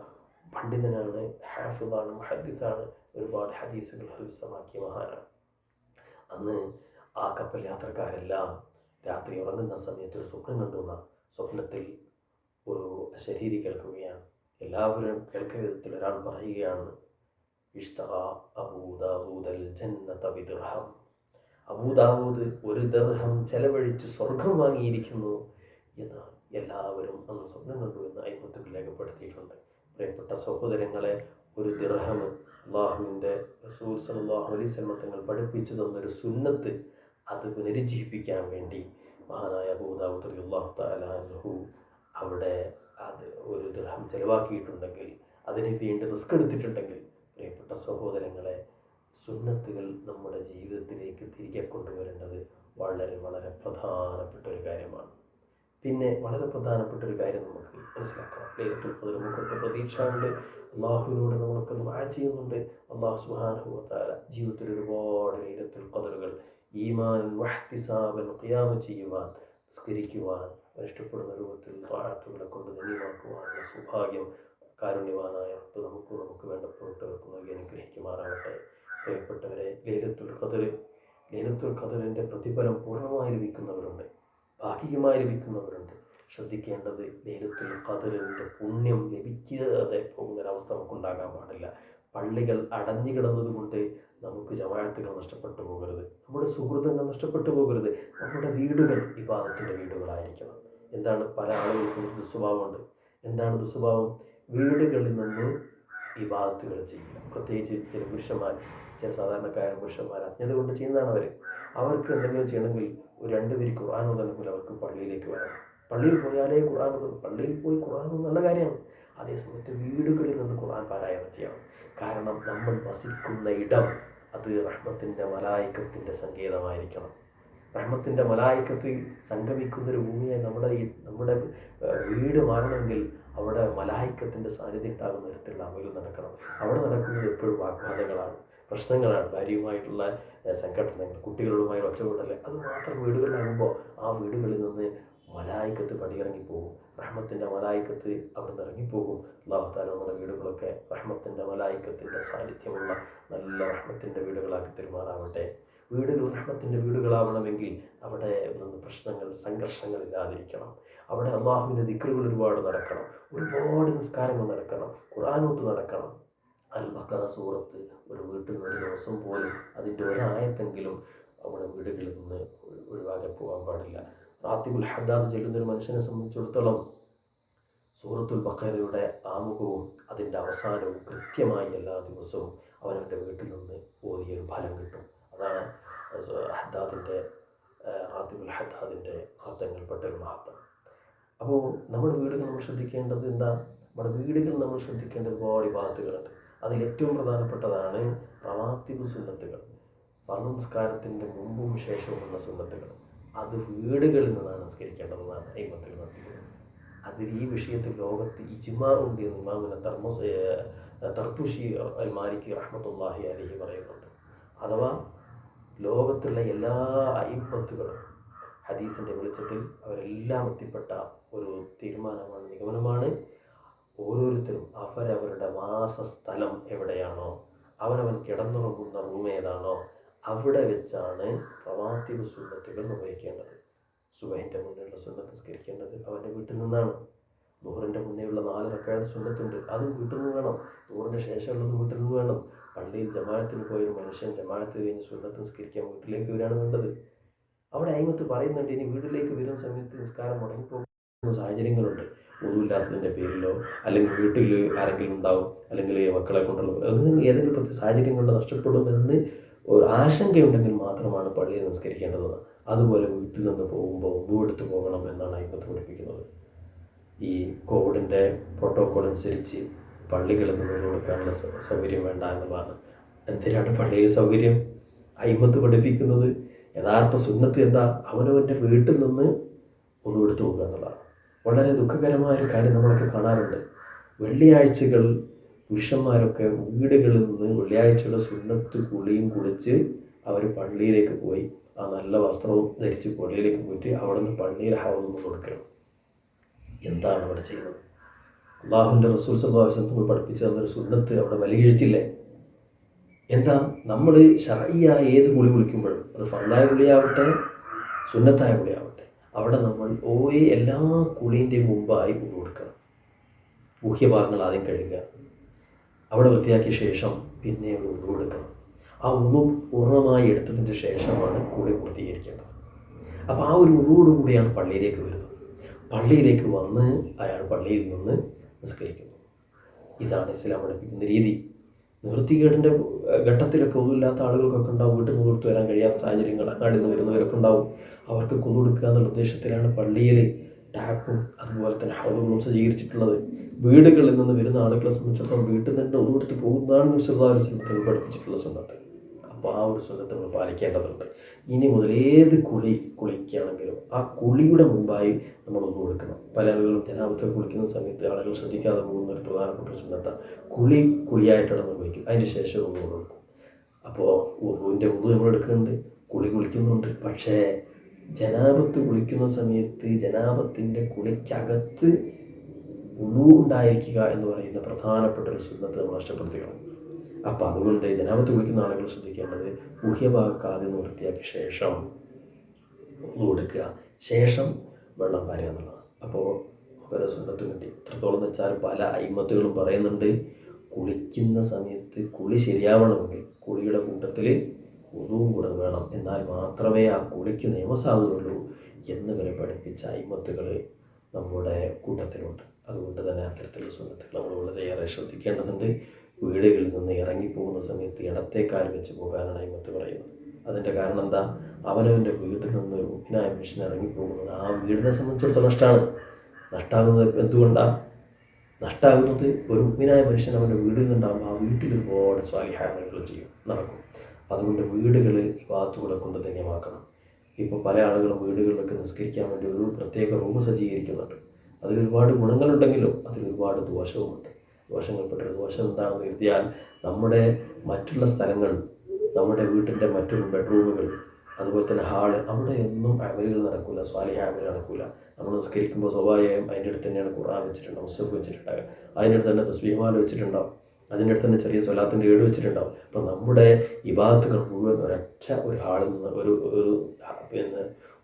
പണ്ഡിതനാണ്, ഹാഫിളാണ്, മുഹദ്ദിസാണ്, ഒരുപാട് ഹദീസുകൾ ഹൃദിസ്ഥമാക്കിയ മഹാനാണ്. അന്ന് ആ കപ്പൽ യാത്രക്കാരെല്ലാം രാത്രി ഉറങ്ങുന്ന സമയത്ത് ഒരു സ്വപ്നം കണ്ടുവന്ന സ്വപ്നത്തിൽ ഒരു ശരീരി കേൾക്കുകയാണ്. എല്ലാവരും കേൾക്കുന്ന വിധത്തിൽ ഒരാൾ പറയുകയാണ്, ഇഷ്തറ അബൂദാവൂദൽ ജന്നത ബിദിർഹം. അബൂദാവൂദ് ഒരു ദിർഹം ചെലവഴിച്ച് സ്വർഗം വാങ്ങിയിരിക്കുന്നു എന്ന് എല്ലാവരും അന്ന് സ്വപ്നം കണ്ടു എന്ന് അയ്മത്തുകൾ രേഖപ്പെടുത്തിയിട്ടുണ്ട്. പ്രിയപ്പെട്ട സഹോദരങ്ങളെ, ഒരു ദിർഹം അള്ളാഹുവിൻ്റെ റസൂൽ സല്ലല്ലാഹു അലൈഹി വസല്ലം തങ്ങൾ പഠിപ്പിച്ചു തന്നൊരു സുന്നത്ത്, അത് പുനരുജ്ജീവിപ്പിക്കാൻ വേണ്ടി മഹാനായ അബൂദാവൂദ് റളിയല്ലാഹു തആല അൻഹു അവിടെ അത് ഒരു ദിർഹം ചെലവാക്കിയിട്ടുണ്ടെങ്കിൽ, അതിന് വേണ്ടി റിസ്ക് എടുത്തിട്ടുണ്ടെങ്കിൽ, പ്രിയപ്പെട്ട സഹോദരങ്ങളെ, സുന്നത്തുകൾ നമ്മുടെ ജീവിതത്തിലേക്ക് തിരികെ കൊണ്ടുവരേണ്ടത് വളരെ വളരെ പ്രധാനപ്പെട്ട ഒരു കാര്യമാണ്. പിന്നെ വളരെ പ്രധാനപ്പെട്ട ഒരു കാര്യം നമുക്ക് മനസ്സിലാക്കണം. ലൈലത്തുൽ ഖദ്ർ നമുക്കൊക്കെ പ്രതീക്ഷയുണ്ട്, അള്ളാഹുവിനോട് നമ്മളൊക്കെ ദുആ ചെയ്യുന്നുണ്ട്. അള്ളാഹു സുബ്ഹാനഹു വ തആല ജീവിതത്തിൽ ഒരുപാട് ലൈലത്തുൽ ഖദ്റുകൾ ഈമാനൻ വഹ്തിസാബൻ ഖിയാമ ചെയ്യുവാൻ, നിസ്കരിക്കുവാൻ, ഇഷ്ടപ്പെടുന്ന രൂപത്തിൽ ദുആത്തുകളെ കൊണ്ട് ധന്യമാക്കുവാനുള്ള സൗഭാഗ്യം കാരുണ്യവാനായ നമുക്ക് വേണ്ട പ്രവർത്തകർക്ക് നൽകി അനുഗ്രഹിക്കുമാറാവട്ടെ. പ്രിയപ്പെട്ടവരെ, ലൈലത്തുൽ ഖദ്റിൻ്റെ പ്രതിഫലം പൂർണ്ണമായി ലഭിക്കുന്നവരുണ്ട്, ഭാഗികമായി ലഭിക്കുന്നവരുണ്ട്. ശ്രദ്ധിക്കേണ്ടത്, ലൈലത്തുൽ ഖദ്റിൻ്റെ പുണ്യം ലഭിക്കാതെ പോകുന്നൊരവസ്ഥ നമുക്കുണ്ടാകാൻ പാടില്ല. പള്ളികൾ അടഞ്ഞു കിടന്നതുകൊണ്ട് നമുക്ക് ജമാഅത്തുകൾ നഷ്ടപ്പെട്ടു പോകരുത്, നമ്മുടെ സുഹൃത്തുക്കൾ നഷ്ടപ്പെട്ടു പോകരുത്. നമ്മുടെ വീടുകൾ ഇബാദത്തിൻ്റെ വീടുകളായിരിക്കണം. എന്താണ്, പല ആളുകൾക്കും ദുസ്വഭാവമുണ്ട്. എന്താണ് ദുസ്വഭാവം? വീടുകളിൽ നിന്ന് ഇബാദത്തുകൾ ചെയ്യുക. പ്രത്യേകിച്ച് ചില പുരുഷന്മാർ, ചില സാധാരണക്കാരായ പുരുഷന്മാർ അജ്ഞത കൊണ്ട് ചെയ്യുന്നതാണ്. അവർക്ക് എന്തെങ്കിലും ചെയ്യണമെങ്കിൽ ഒരു 2 പേര് ഖുർആൻ ഓതണമെങ്കിൽ അവർക്ക് പള്ളിയിലേക്ക് വരണം. പള്ളിയിൽ പോയാലേ ഖുർആൻ ഓതും. പള്ളിയിൽ പോയി ഖുർആൻ നല്ല കാര്യമാണ്. അതേസമയത്ത് വീടുകളിൽ നിന്ന് ഖുർആൻ പാരായണം ചെയ്യണം. കാരണം നമ്മൾ വസിക്കുന്ന ഇടം അത് റഹ്മത്തിൻ്റെ മലായിക്കത്തിൻ്റെ സങ്കേതമായിരിക്കണം. റഹ്മത്തിൻ്റെ മലായിക്കത്ത് സംഗമിക്കുന്നൊരു ഭൂമിയായി നമ്മുടെ വീട് മാറണമെങ്കിൽ അവിടെ മലായിക്കത്തിൻ്റെ സാന്നിധ്യം ഉണ്ടാകുന്ന തരത്തിലുള്ള അമലും നടക്കണം. അവിടെ നടക്കുന്നത് എപ്പോഴും വാഗ്വാദങ്ങളാണ്, പ്രശ്നങ്ങളാണ്, ഭാര്യയുമായിട്ടുള്ള സംഘടനകൾ, കുട്ടികളുമായി ഒച്ചകൂടൽ. അത് മാത്രം വീടുകളിലാകുമ്പോൾ ആ വീടുകളിൽ നിന്ന് മലായിക്കത്ത് പടിയിറങ്ങിപ്പോകും. റഹ്മത്തിൻ്റെ മലായിക്കത്ത് അവിടെ നിന്ന് ഇറങ്ങിപ്പോകും. അല്ലാഹു തആല നമ്മുടെ വീടുകളൊക്കെ റഹ്മത്തിൻ്റെ മലായിക്കത്തിൻ്റെ സാന്നിധ്യമുള്ള നല്ല റഹ്മത്തിൻ്റെ വീടുകളാക്കി പെരുമാറാവട്ടെ. വീടുകൾ റഹ്മത്തിൻ്റെ വീടുകളാവണമെങ്കിൽ അവിടെ നിന്ന് പ്രശ്നങ്ങൾ, സംഘർഷങ്ങൾ ഇല്ലാതിരിക്കണം. അവിടെ അള്ളാഹുവിൻ്റെ ദിക്റുകൾ ഒരുപാട് നടക്കണം, ഒരുപാട് നിസ്കാരങ്ങൾ നടക്കണം, ഖുർആനോത്ത് നടക്കണം. അൽ-ബഖറ സൂറത്ത് ഒരു വീട്ടിൽ നിന്ന് ഒരു ദിവസം പോലും അതിൻ്റെ ഒരായത്തെങ്കിലും നമ്മുടെ വീടുകളിൽ നിന്ന് ഒഴിവാക്കി പോകാൻ പാടില്ല. റാത്തിബുൽ ഹദ്ദാദ് ചെല്ലുന്നൊരു മനുഷ്യനെ സംബന്ധിച്ചിടത്തോളം സൂറത്തുൽ ബഖറയുടെ ആമുഖവും അതിൻ്റെ അവസാനവും കൃത്യമായി എല്ലാ ദിവസവും അവനവൻ്റെ വീട്ടിൽ നിന്ന് ഓതിയൊരു ഫലം കിട്ടും. അതാണ് റാത്തിബുൽ ഹദ്ദാദിൻ്റെ മഹത്വങ്ങൾപ്പെട്ട ഒരു മഹത്വം. അപ്പോൾ നമ്മുടെ വീടുകൾ നമ്മൾ ശ്രദ്ധിക്കേണ്ടത് എന്താ? നമ്മുടെ വീടുകൾ നമ്മൾ ശ്രദ്ധിക്കേണ്ട ഒരുപാട് ഇബാദത്തുകളുണ്ട്. അതിലേറ്റവും പ്രധാനപ്പെട്ടതാണ് റവാത്തിബ് സുന്നത്തുകൾ, ഫർദ് നിസ്കാരത്തിൻ്റെ മുമ്പും ശേഷവുമുള്ള സുന്നത്തുകൾ. അത് വീടുകളിൽ നിന്നാണ് നിസ്കരിക്കേണ്ടതെന്നാണ് അയ്മത്തുകൾ നടത്തിയത്. അതിൽ ഈ വിഷയത്തിൽ ലോകത്ത് ഇജ്മാ ഉണ്ട് എന്ന് ഇമാമുന തർത്തുഷി അൽ മാലിക്കി റഹ്മത്തുള്ളാഹി അലൈഹി പറയുന്നുണ്ട്. അഥവാ ലോകത്തുള്ള എല്ലാ അയ്മത്തുകളും ഹദീസിൻ്റെ വെളിച്ചത്തിൽ അവരെല്ലാം എത്തിപ്പെട്ട ഒരു തീരുമാനമാണ്, നിഗമനമാണ്. ഓരോരുത്തരും അവരവരുടെ വാസസ്ഥലം എവിടെയാണോ, അവനവൻ കിടന്നുറങ്ങുന്ന റൂം ഏതാണോ, അവിടെ വെച്ചാണ് റവാത്തിബ് സുന്നത്തുകൾ നിർവഹിക്കേണ്ടത്. സുബഹിൻ്റെ മുന്നേയുള്ള സുന്നത്ത് നിസ്കരിക്കേണ്ടത് അവൻ്റെ വീട്ടിൽ നിന്നാണ്. ദുഹറിൻ്റെ മുന്നേയുള്ള 4 റക്അത്ത് സുന്നത്തുണ്ട്, അതും വീട്ടിൽ നിന്ന് വേണം. ദുഹറിൻ്റെ ശേഷമുള്ളത് വീട്ടിൽ നിന്ന് വേണം. പള്ളിയിൽ ജമാഅത്തിന് പോയൊരു മനുഷ്യൻ ജമാഅത്ത് കഴിഞ്ഞ് സുന്നത്ത് നിസ്കരിക്കാൻ വീട്ടിലേക്ക് വരികയാണ് വേണ്ടത്. അവിടെ അയ്മത്ത് പറയുന്നുണ്ട്, ഇനി വീട്ടിലേക്ക് വരുന്ന സമയത്ത് നിസ്കാരം മുടങ്ങിപ്പോകുന്ന സാഹചര്യങ്ങളുണ്ട്. ഒന്നുമില്ലാത്തതിൻ്റെ പേരിലോ അല്ലെങ്കിൽ വീട്ടിൽ ആരെങ്കിലും ഉണ്ടാവും, അല്ലെങ്കിൽ മക്കളെ കൊണ്ടുള്ള ഏതെങ്കിലും പ്രത്യേക സാഹചര്യം കൊണ്ട് നഷ്ടപ്പെടുമെന്ന് ഒരു ആശങ്കയുണ്ടെങ്കിൽ മാത്രമാണ് പള്ളിയിൽ നിസ്കരിക്കേണ്ടത്. അതുപോലെ വീട്ടിൽ നിന്ന് പോകുമ്പോൾ എടുത്ത് പോകണം എന്നാണ് അയ്മത്ത് പഠിപ്പിക്കുന്നത്. ഈ കോവിഡിൻ്റെ പ്രോട്ടോക്കോൾ അനുസരിച്ച് പള്ളികളിൽ നിന്ന് കൊടുക്കാനുള്ള സൗകര്യം വേണ്ട എന്നുള്ളതാണ്. എന്തിനാണ് പള്ളിയിൽ സൗകര്യം? അയ്മത്ത് പഠിപ്പിക്കുന്നത് യഥാർത്ഥ സുന്നത്ത് എന്താ? അവനവൻ്റെ വീട്ടിൽ നിന്ന് എടുത്തു പോകുക എന്നുള്ളതാണ്. വളരെ ദുഃഖകരമായ ഒരു കാര്യം നമ്മളൊക്കെ കാണാറുണ്ട്. വെള്ളിയാഴ്ചകൾ പുരുഷന്മാരൊക്കെ വീടുകളിൽ നിന്ന് വെള്ളിയാഴ്ചയുടെ സുന്നത്ത് കുളിയും കുളിച്ച് അവർ പള്ളിയിലേക്ക് പോയി ആ നല്ല വസ്ത്രവും ധരിച്ച് പള്ളിയിലേക്ക് പോയിട്ട് അവിടെ നിന്ന് പള്ളിയിൽ ഹൗദ് കൊടുക്കണം. എന്താണ് അവിടെ ചെയ്യുന്നത്? അള്ളാഹുവിൻ്റെ റസൂൽ സല്ലല്ലാഹു അലൈഹി വസല്ലം പഠിപ്പിച്ചു തന്നൊരു സുന്നത്ത് അവിടെ വലിയിഴിച്ചില്ലേ? എന്താ? നമ്മൾ ശർഈയായ ഏത് കുളി കുളിക്കുമ്പോഴും അത് ഫർളായ കുളിയാവട്ടെ സുന്നത്തായ കുളിയാവട്ടെ അവിടെ നമ്മൾ എല്ലാ കുളീൻ്റെയും മുമ്പായി ഉളു കൊടുക്കണം. ഗുഹ്യഭാഗങ്ങൾ ആദ്യം കഴുകുക, അവിടെ വൃത്തിയാക്കിയ ശേഷം പിന്നെ ഒരു ഉളു എടുക്കണം. ആ ഉളു പൂർണ്ണമായി എടുത്തതിൻ്റെ ശേഷമാണ് കുളി പൂർത്തീകരിക്കേണ്ടത്. അപ്പോൾ ആ ഒരു ഉളുവോട് കൂടിയാണ് പള്ളിയിലേക്ക് വരുന്നത്. പള്ളിയിലേക്ക് വന്ന് അയാൾ പള്ളിയിൽ നിന്ന് നിസ്കരിക്കുന്നു. ഇതാണ് ഇസ്ലാം പഠിപ്പിക്കുന്ന രീതി. നിവൃത്തികേടിൻ്റെ ഘട്ടത്തിലൊക്കെ ഒന്നുമില്ലാത്ത ആളുകൾക്കൊക്കെ ഉണ്ടാവും, വീട്ടിൽ നിന്ന് പുറത്തു വരാൻ കഴിയാത്ത സാഹചര്യങ്ങൾ, അങ്ങാടിൽ നിന്ന് വരുന്നവരൊക്കെ ഉണ്ടാവും. അവർക്ക് കൊടുക്കുക എന്നുള്ള ഉദ്ദേശത്തിലാണ് പള്ളിയിൽ ടാപ്പും അതുപോലെ തന്നെ ഹൗദുകളും സജ്ജീകരിച്ചിട്ടുള്ളത്. വീടുകളിൽ നിന്ന് വരുന്ന ആളുകളെ സംബന്ധിച്ചിടത്തോളം വീട്ടിൽ നിന്ന് ഒന്നുകൊടുത്ത് പോകുന്നതാണ് നബി സല്ലല്ലാഹു അലൈഹി വസല്ലം പഠിപ്പിച്ചിട്ടുള്ള സുന്നത്ത്. അപ്പോൾ ആ ഒരു സുന്നത്ത് നമ്മൾ പാലിക്കേണ്ടതുണ്ട്. ഇനി മുതൽ ഏത് കുളിക്കുകയാണെങ്കിലും ആ കുളിയുടെ മുമ്പായി നമ്മൾ ഒന്നു കൊടുക്കണം. പല ആളുകളും ജനാബത്ത് കുളിക്കുന്ന സമയത്ത് ആളുകൾ ശ്രദ്ധിക്കാതെ പോകുന്ന ഒരു പ്രധാനപ്പെട്ട സുന്നത്ത കുളിയായിട്ടാണ് നിർവഹിക്കും. അതിന് ശേഷം ഒന്നു കൊടുക്കും. അപ്പോൾ ഉളുവിൻ്റെ ഉളു നമ്മൾ എടുക്കുന്നുണ്ട്, കുളിക്കുന്നുണ്ട്. പക്ഷേ ജനാബത്ത് കുളിക്കുന്ന സമയത്ത് ജനാബത്തിൻ്റെ കുളിക്കകത്ത് ഉളു ഉണ്ടായിരിക്കുക എന്ന് പറയുന്ന പ്രധാനപ്പെട്ട ഒരു സുന്നത്ത് നമ്മൾ നഷ്ടപ്പെടുത്തുകയാണ്. അപ്പം അതുകൊണ്ട് ജനാബത്ത് കുളിക്കുന്ന ആളുകൾ ശ്രദ്ധിക്കേണ്ടത് ഗുഹ്യഭാഗത്ത് ആദ്യം വൃത്തിയാക്കിയ ശേഷം ഉളു എടുക്കുക, ശേഷം വെള്ളം പാരുക എന്നുള്ളതാണ്. അപ്പോൾ നമുക്കൊരു സുന്നത്ത് കിട്ടി. എത്രത്തോളം എന്ന് വെച്ചാൽ പല അയിമത്തുകളും പറയുന്നുണ്ട് കുളിക്കുന്ന സമയത്ത് കുളി ശരിയാവണമെങ്കിൽ കുളിയുടെ കൂട്ടത്തിൽ ഉളുവും കൂടെ വേണം, എന്നാൽ മാത്രമേ ആ കുളിക്ക് നിയമസാധുള്ളൂ എന്ന് വരെ പഠിപ്പിച്ച അയിമത്തുകൾ നമ്മുടെ കൂട്ടത്തിലുണ്ട്. അതുകൊണ്ട് തന്നെ അത്തരത്തിലുള്ള സുന്നത്തുകൾ നമ്മൾ വളരെയേറെ ശ്രദ്ധിക്കേണ്ടതുണ്ട്. വീടുകളിൽ നിന്ന് ഇറങ്ങിപ്പോകുന്ന സമയത്ത് ഇടത്തേക്കാൽ വെച്ച് പോകാനാണ് അയിമത്ത് പറയുന്നത്. അതിൻ്റെ കാരണം എന്താ? അവനവൻ്റെ വീട്ടിൽ നിന്ന് ഒരു മുഗ്നായ മനുഷ്യൻ ഇറങ്ങിപ്പോകുന്നത് ആ വീടിനെ സംബന്ധിച്ചിടത്തോളം നഷ്ടമാണ്. നഷ്ടമാകുന്നത് എന്തുകൊണ്ടാണ്? നഷ്ടമാകുന്നത് ഒരു മുഗ്നായ മനുഷ്യൻ അവൻ്റെ വീട്ടിൽ നിന്നുണ്ടാകുമ്പോൾ ആ വീട്ടിൽ ഒരുപാട് സ്വാലിഹായങ്ങൾ നടക്കും. അതുകൊണ്ട് വീടുകൾ ഇബാദത്തുകളെ കൊണ്ട് ധന്യമാക്കണം. ഇപ്പോൾ പല ആളുകളും വീടുകളിലൊക്കെ നിസ്കരിക്കാൻ വേണ്ടി ഒരു പ്രത്യേക റൂം സജ്ജീകരിക്കുന്നുണ്ട്. അതിലൊരുപാട് ഗുണങ്ങളുണ്ടെങ്കിലും അതിലൊരുപാട് ദോഷവുമുണ്ട്. ദോഷങ്ങൾപ്പെട്ടൊരു ദോഷം എന്താണെന്ന് കരുതിയാൽ നമ്മുടെ മറ്റുള്ള സ്ഥലങ്ങൾ, നമ്മുടെ വീട്ടിൻ്റെ മറ്റൊരു ബെഡ്റൂമുകൾ, അതുപോലെ തന്നെ ഹാള്, അവിടെ ഒന്നും അമലുകൾ നടക്കില്ല, സ്വാലിഹ അമൽ നടക്കില്ല. നമ്മൾ നിസ്കരിക്കുമ്പോൾ സ്വാഭാവികമായും അതിൻ്റെ അടുത്ത് തന്നെയാണ് ഖുർആൻ വെച്ചിട്ടുണ്ടാവും, മുസ്തഫ് വെച്ചിട്ടുണ്ടാകുക, അതിൻ്റെ അടുത്ത് തന്നെ തസ്ബീഹ്മാല വെച്ചിട്ടുണ്ടാവും, അതിൻ്റെ അടുത്ത് തന്നെ ചെറിയ സ്വലാത്തിൻ്റെ ഏട് വെച്ചിട്ടുണ്ടാവും. അപ്പോൾ നമ്മുടെ ഇബാദത്തുകൾ മുഴുവൻ ഒരു ഹാളിൽ നിന്ന്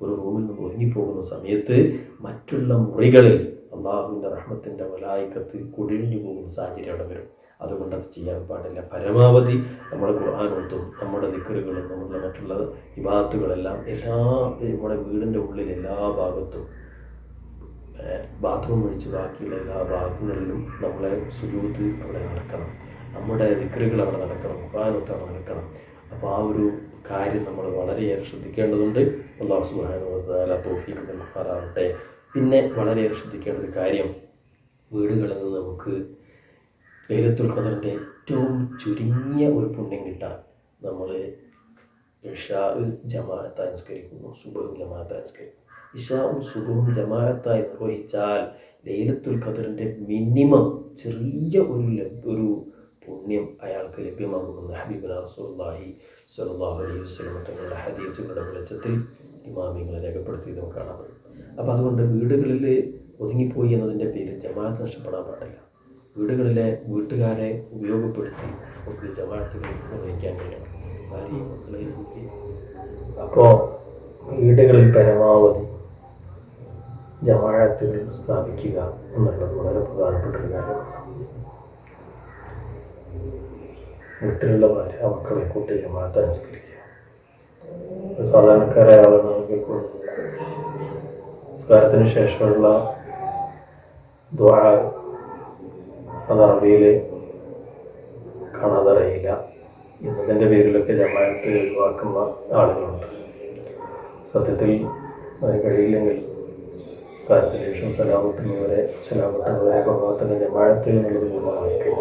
ഒരു റൂമിൽ നിന്ന് ഒതുങ്ങിപ്പോകുന്ന സമയത്ത് മറ്റുള്ള മുറികളിൽ അള്ളാഹുവിൻ്റെ റഹ്മത്തിൻ്റെ മലായിക്കത്ത് കുടിഞ്ഞു പോകുന്ന സാഹചര്യം അവിടെ വരും. അതുകൊണ്ട് അത് ചെയ്യാൻ പാടില്ല. പരമാവധി നമ്മുടെ ഖുർആനോത്തും നമ്മുടെ ദിക്റുകളും നമ്മുടെ മറ്റുള്ള ഇബാദത്തുകളെല്ലാം നമ്മുടെ വീടിൻ്റെ ഉള്ളിൽ എല്ലാ ഭാഗത്തും ബാത്റൂം ഒഴിച്ച് ബാക്കിയുള്ള എല്ലാ ഭാഗങ്ങളിലും നമ്മളെ സുജൂദ് അവിടെ നടക്കണം, നമ്മുടെ ദിക്റുകൾ അവിടെ നടക്കണം, ഖുർആനോത്ത് അവിടെ നടക്കണം. അപ്പോൾ ആ ഒരു കാര്യം നമ്മൾ വളരെയേറെ ശ്രദ്ധിക്കേണ്ടതുണ്ട്. അല്ലാഹു സുബ്ഹാനഹു വ തആല തൗഫീഖ് നൽകുമാറാവട്ടെ. പിന്നെ വളരെയേറെ ശ്രദ്ധിക്കേണ്ട ഒരു കാര്യം, വീടുകളിൽ നിന്ന് നമുക്ക് ലൈലത്തുൽ ഖദറിൻ്റെ ഏറ്റവും ചുരുങ്ങിയ ഒരു പുണ്യം കിട്ടാൻ നമ്മൾ ഇശാ ജമാഅത്തായി നിസ്കരിക്കുന്നു, സുബ്ഹ് ജമാഅത്തായി നിസ്കരിക്കുന്നു. ഇശാവും സുബ്ഹും ജമാഅത്തായി നിർവഹിച്ചാൽ ലൈലത്തുൽ ഖദറിൻ്റെ മിനിമം ചെറിയ ഒരു പുണ്യം അയാൾക്ക് ലഭ്യമാകുമെന്ന് ഹബീബുനാ റസൂലുള്ളാഹി സ്വല്ലല്ലാഹു അലൈഹി വസല്ലം തങ്ങളുടെ ഹദീസുകളുടെ വെളിച്ചത്തിൽ ഇമാമിങ്ങൾ രേഖപ്പെടുത്തിയത് നമുക്ക് കാണാൻ പറ്റും. അപ്പോൾ അതുകൊണ്ട് വീടുകളിൽ ഒതുങ്ങിപ്പോയി എന്നതിൻ്റെ പേരിൽ ജമാഅത്ത് നഷ്ടപ്പെടാൻ പാടില്ല. വീടുകളിലെ വീട്ടുകാരെ ഉപയോഗപ്പെടുത്തി നമുക്ക് ജമാഅത്തുകൾ നിർവഹിക്കാൻ കഴിയണം. അപ്പോൾ വീടുകളിൽ പരമാവധി ജമാഅത്തുകൾ സ്ഥാപിക്കുക എന്നുള്ളത് വളരെ പ്രധാനപ്പെട്ട ഒരു കാര്യമാണ്. വീട്ടിലുള്ള ഭാര്യ മക്കളെ കൂട്ടി ജമാഅത്ത് അനുസ്കരിക്കുക. സാധാരണക്കാരായ ആളുകൾ നിസ്കാരത്തിന് ശേഷമുള്ള ദുആ അത് അറബിയിൽ കാണാതറിയില്ല എന്നതിൻ്റെ പേരിലൊക്കെ ജമാഅത്ത് ഒഴിവാക്കുന്ന ആളുകളുണ്ട്. സത്യത്തിൽ അതിന് കഴിയില്ലെങ്കിൽ നിസ്കാരത്തിന് ശേഷം സലാം കിട്ടുന്നവരെ കൊണ്ടുപോകത്തന്നെ ജമാഅത്ത് എന്നുള്ളത് പൂർണ്ണമാക്കി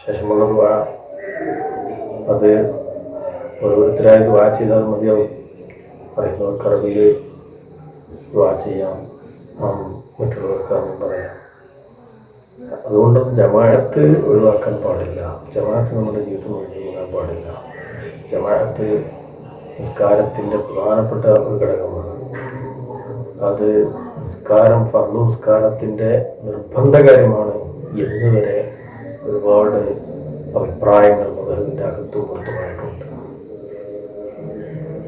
ശേഷമുള്ള ദുആ അത് ഓരോരുത്തരായി ദുആ ചെയ്താൽ മതിയാവും. പറയുന്നവർക്ക് അറബിയിൽ ദുആ ചെയ്യാം, മറ്റുള്ളവർക്ക് അതൊന്നും പറയാം. അതുകൊണ്ട് ജമാഅത്ത് ഒഴിവാക്കാൻ പാടില്ല. ജമാഅത്ത് നമ്മുടെ ജീവിതത്തിൽ ഒഴിവാക്കാൻ പാടില്ല. ജമാഅത്ത് നിസ്കാരത്തിൻ്റെ പ്രധാനപ്പെട്ട ഒരു ഘടകമാണ്. അത് നിസ്കാരം ഫർദ് നിസ്കാരത്തിൻ്റെ നിർബന്ധകാര്യമാണ് എന്ന് വരെ ഒരുപാട് അഭിപ്രായങ്ങൾ മദ്ഹബിൻ്റെ അകത്തും പുറത്തുമായിട്ടുണ്ട്.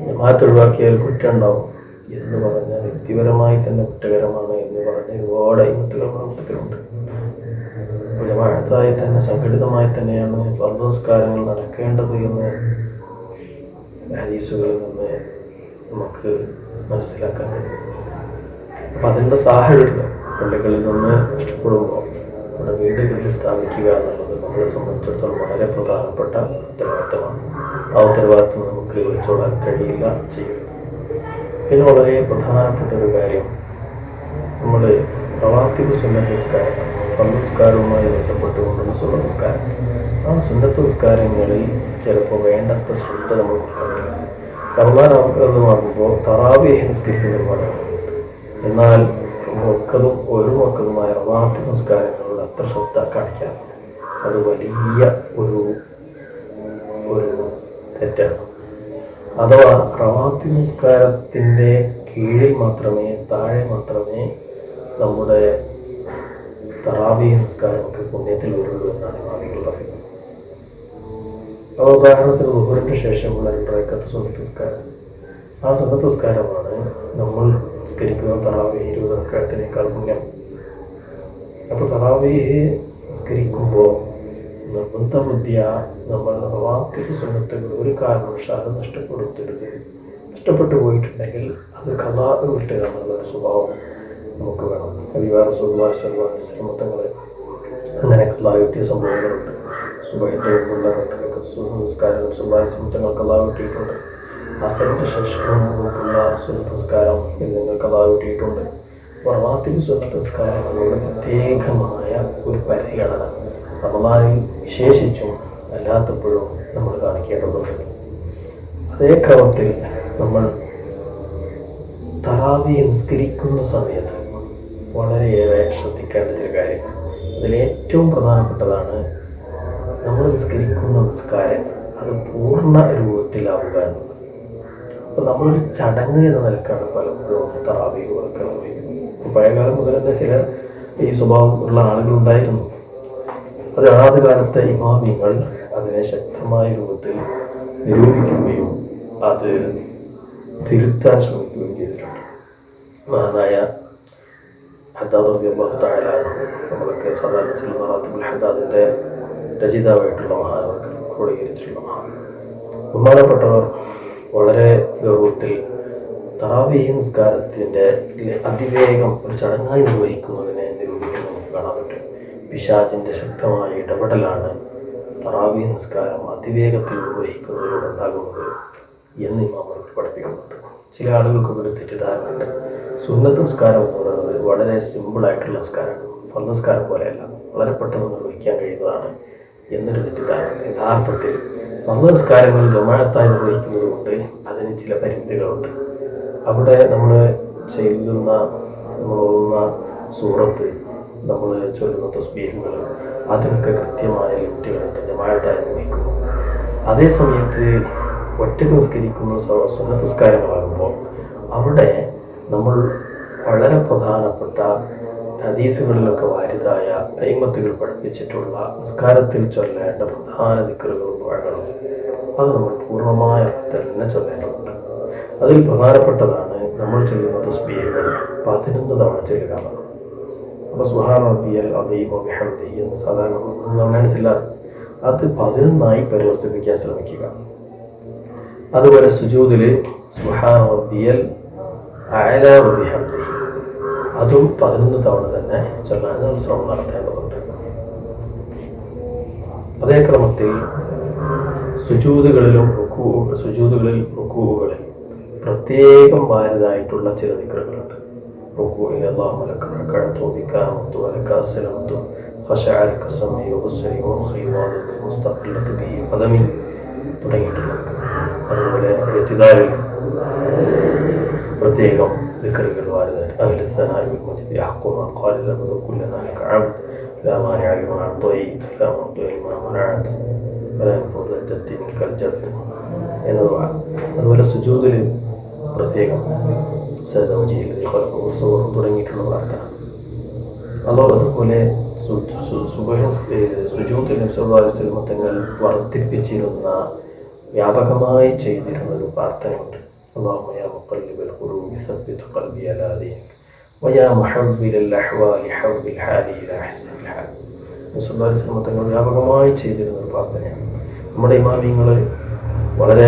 ജമാഅത്ത് ഒഴിവാക്കിയാൽ കുറ്റം ഉണ്ടാവും എന്ന് പറഞ്ഞാൽ വ്യക്തിപരമായി തന്നെ കുറ്റകരമാണ് എന്ന് പറഞ്ഞ ഒരുപാട് അയ്മത്തുകൾ പ്രവർത്തകരുണ്ട്. ജമാഅത്തായി തന്നെ സംഘടിതമായി തന്നെയാണ് ഫർദ് നിസ്കാരങ്ങൾ നടക്കേണ്ടത് എന്ന് ഹദീസുകളിൽ നിന്ന് നമുക്ക് മനസ്സിലാക്കാൻ കഴിയും. അപ്പം അതിൻ്റെ സാഹചര്യം പള്ളികളിൽ നിന്ന് ഇഷ്ടപ്പെടുമ്പോൾ നമ്മുടെ വീടുകളിൽ സ്ഥാപിക്കുക എന്നുള്ളത് നമ്മളെ സംബന്ധിച്ചിടത്തോളം വളരെ പ്രധാനപ്പെട്ട ഉത്തരവാദിത്തമാണ്. ആ ഉത്തരവാദിത്തം നമുക്ക് ഒളിച്ചോടാൻ കഴിയില്ല, ചെയ്യരുത്. പിന്നെ വളരെ പ്രധാനപ്പെട്ട ഒരു കാര്യം, നമ്മൾ റവാത്തിബ് സുന്നത്ത് നിസ്കാരം, ഫർദ് നിസ്കാരവുമായി ബന്ധപ്പെട്ടുകൊണ്ടുള്ള സുന്നത്ത് നിസ്കാരം, ആ സുന്നത്ത് നിസ്കാരങ്ങളിൽ ചിലപ്പോൾ വേണ്ടത്ര ശ്രദ്ധ നമ്മൾ കൊടുക്കുന്നില്ല. റമദാൻ അവസരമാകുമ്പോൾ തറാവീഹ് നിസ്കരിക്കുന്ന ഒരുപാടാണ്. എന്നാൽ ഒരു മക്കതുമായ റവാത്തിബ് നിസ്കാരങ്ങളോട് അത്ര ശ്രദ്ധ കാണിക്കാം. അത് വലിയ ഒരു തെറ്റാണ്. അഥവാ റവാത്തിബ് നിസ്കാരത്തിൻ്റെ കീഴിൽ മാത്രമേ, താഴെ മാത്രമേ നമ്മുടെ തറാവീഹ് നിസ്കാരമൊക്കെ പുണ്യത്തിൽ വരുള്ളൂ എന്നാണ് ഇമാമികൾ പറയുന്നത്. അപ്പോൾ ഉദാഹരണത്തിന് ദുഹറിന് ശേഷമുള്ള 2 റക്അത്ത് സുന്നത്ത് നിസ്കാരം, ആ സുന്നത്ത് നിസ്കാരമാണ് നമ്മൾ നിസ്കരിക്കുന്ന തറാവീഹ് 20 റക്അത്തിനേക്കാൾ പുണ്യം. അപ്പോൾ തറാവീഹ് നിസ്കരിക്കുമ്പോൾ നിർബന്ധ ബുദ്ധിയ നമ്മൾ റവാത്തിബ് സുന്നത്തുകൾ ഒരു കാരണവശാലും നഷ്ടപ്പെടുത്തരുത്. നഷ്ടപ്പെട്ടു പോയിട്ടുണ്ടെങ്കിൽ അത് ഖളാ വിട്ടുക എന്നുള്ളൊരു സ്വഭാവം നമുക്ക് വേണം. ഹബീബായ റസൂലുള്ളാഹി സ്വല്ലല്ലാഹു അലൈഹി വസല്ലം തങ്ങൾ അങ്ങനെ ഖളാ കിട്ടിയ സംഭവങ്ങളുണ്ട്. സുബഹിൻ്റെ മുമ്പുള്ള 2 റക്അത്ത് നിസ്കാരം റസൂലുള്ളാഹി സ്വല്ലല്ലാഹു അലൈഹി വസല്ലം തങ്ങൾ ഖളാ കിട്ടിയിട്ടുണ്ട്. അസറിൻ്റെ ശേഷമുള്ള സുന്നത്ത് നിസ്കാരം നിങ്ങൾ ഖളാ കിട്ടിയിട്ടുണ്ട്. റവാത്തിബ് സുന്നത്ത് നിസ്കാരങ്ങളോട് പ്രത്യേകമായ ഒരു പരിഗണന റമദാനിൽ വിശേഷിച്ചും അല്ലാത്തപ്പോഴും നമ്മൾ കാണിക്കേണ്ടതുണ്ട്. അതേ ക്രമത്തിൽ നമ്മൾ തറാവീഹ് നിസ്കരിക്കുന്ന സമയത്ത് വളരെയേറെ ശ്രദ്ധിക്കേണ്ട ചില കാര്യങ്ങൾ, അതിലേറ്റവും പ്രധാനപ്പെട്ടതാണ് നമ്മൾ നിസ്കരിക്കുന്ന നിസ്കാരങ്ങൾ അത് പൂർണ്ണ രൂപത്തിലാവുക എന്നുള്ളത്. അപ്പോൾ നമ്മളൊരു ചടങ്ങ് എന്ന നിലക്കാണ് പലപ്പോഴും തറാവീഹുകളൊക്കെ നിർവഹിക്കുന്നത്. പഴയകാലം മുതൽ തന്നെ ചില ഈ സ്വഭാവം ഉള്ള ആളുകളുണ്ടായിരുന്നു. അത് ആദ്യകാലത്തെ ഇമാമിങ്ങൾ അതിനെ ശക്തമായ രൂപത്തിൽ നിരൂപിക്കുകയും അത് തിരുത്താൻ ശ്രമിക്കുകയും ചെയ്തിട്ടുണ്ട്. മഹാനായ ഹദ്ദാദ് റളിയല്ലാഹു തആല നമ്മളൊക്കെ സാധാരണ ചെല്ലുന്ന റാത്തിബുൽ ഹദ്ദാദിൻ്റെ രചയിതാവായിട്ടുള്ള മഹാനവർക്ക് ക്രോഡീകരിച്ചിട്ടുള്ള ബഹുമാനപ്പെട്ടവർ വളരെ ഗൗരവത്തിൽ തറാവീഹ് നിസ്കാരത്തിൻ്റെ അതിവേഗം ഒരു ചടങ്ങായി നിർവഹിക്കുന്നതിനെ നിരൂപിക്കുന്നത് നമുക്ക് കാണാൻ പറ്റും. പിശാചിൻ്റെ ശക്തമായ ഇടപെടലാണ് തറാവീഹ് നിസ്കാരം അതിവേഗത്തിൽ നിർവഹിക്കുന്നതിലൂടെ ഉണ്ടാകുന്നത് എന്ന് ഇമാമർക്ക് പഠിപ്പിക്കുന്നുണ്ട്. ചില ആളുകൾക്ക് ഒരു തെറ്റിദ്ധാരണയുണ്ട്. സുന്നത്ത് നിസ്കാരം എന്ന് പറയുന്നത് വളരെ സിമ്പിളായിട്ടുള്ള നിസ്കാരമാണ്, ഫർദ് നിസ്കാരം പോലെയല്ല, വളരെ പെട്ടെന്ന് നിർവഹിക്കാൻ കഴിയുന്നതാണ് എന്നൊരു തെറ്റിദ്ധാരണ. യഥാർത്ഥത്തിൽ ഫർദ് നിസ്കാരങ്ങൾ ജമാഅത്തായി നിർവഹിക്കുന്നത് കൊണ്ട് അതിന് ചില പരിമിതികളുണ്ട്. അവിടെ നമ്മൾ ഓതുന്ന സൂറത്ത്, നമ്മൾ ചൊല്ലുന്ന തസ്ബീഹുകൾ, അതിനൊക്കെ കൃത്യമായ ലിമിറ്റുകളുണ്ട് ജമാഅത്തായി നിർവഹിക്കുന്നു. അതേ സമയത്ത് ഒറ്റക്ക് നിസ്കരിക്കുന്ന സുന്നത്ത് നിസ്കാരങ്ങളാകുമ്പോൾ അവിടെ നമ്മൾ വളരെ പ്രധാനപ്പെട്ട ഹദീസുകളിലൊക്കെ വാരിതായ അയിമത്തുകൾ പഠിപ്പിച്ചിട്ടുള്ള നിസ്കാരത്തിൽ ചൊല്ലേണ്ട പ്രധാന ദിക്റുകളും ദുആകളും അത് നമ്മൾ പൂർണ്ണമായ തന്നെ ചൊല്ലേണ്ടതുണ്ട്. അതിൽ പ്രധാനപ്പെട്ടതാണ് നമ്മൾ ചൊല്ലുന്ന തസ്ബീഹുകൾ 11 തവണ ചൊല്ലുക. അപ്പോൾ സുബ്ഹാന റബ്ബിയൽ അദീം വബിഹംദിഹി എന്ന് സാധാരണ നമ്മൾ ചെല്ലാറ്, അത് 11 പരിവർത്തിപ്പിക്കാൻ ശ്രമിക്കുക. അതുപോലെ സുജൂദിൽ സുബ്ഹാന റബ്ബിയൽ അഅ്ലാ വബിഹംദിഹി അതും 11 തവണ തന്നെ ചൊല്ലാൻ ശ്രമം നടത്തേണ്ടതുണ്ട്. അതേ ക്രമത്തിൽ സുജൂദുകളിൽ റുകൂഉകളിൽ പ്രത്യേകം വാരിതായിട്ടുള്ള ചില ദിക്റുകളുണ്ട്. റുകൂഇൽ അല്ലാഹു ലക റകഅതു ബിക അമതു വലക അസ്ലമതു ഖശഅ ലക സമഇ വബസരി വമുഖി വഅദി മുസ്തഖില്ലതു ബി ഖദമി തുടങ്ങിയിട്ടുള്ള. അതുപോലെ ഇത്തിദാലിൽ പ്രത്യേകം ദിക്റുകൾ വാരിതായിട്ട് لا مانع لما أعطيت لا معطي لما منعت ولا ينفع ذا الجد منك الجد എന്ന ദുആ. അതുപോലെ സുജൂദിൽ പ്രത്യേകം സദവജിയിൽ തുടങ്ങിയിട്ടുള്ള പ്രാർത്ഥന. അതുപോലെ സുജൂദിൽ നബി സല്ലല്ലാഹു അലൈഹി വസല്ലം തങ്ങൾ വർദ്ധിപ്പിച്ചിരുന്ന വ്യാപകമായി ചെയ്തിരുന്ന ഒരു പ്രാർത്ഥനയുണ്ട്. അല്ലാഹുമ്മ യാ മുഖല്ലിബൽ ഖുലൂബി സബ്ബിത് ഖൽബി അലാ ദീനിക് വയാ മുഹവ്വിലൽ അഹ്വാലി ഹവ്വിൽ ഹാലി ഇലാ ഹസ്നിൽ ഹാൽ. നബി സല്ലല്ലാഹു അലൈഹി വസല്ലം തങ്ങൾ വ്യാപകമായി ചെയ്തിരുന്ന ഒരു പ്രാർത്ഥനയാണ്. നമ്മുടെ ഇമാമിങ്ങൾ വളരെ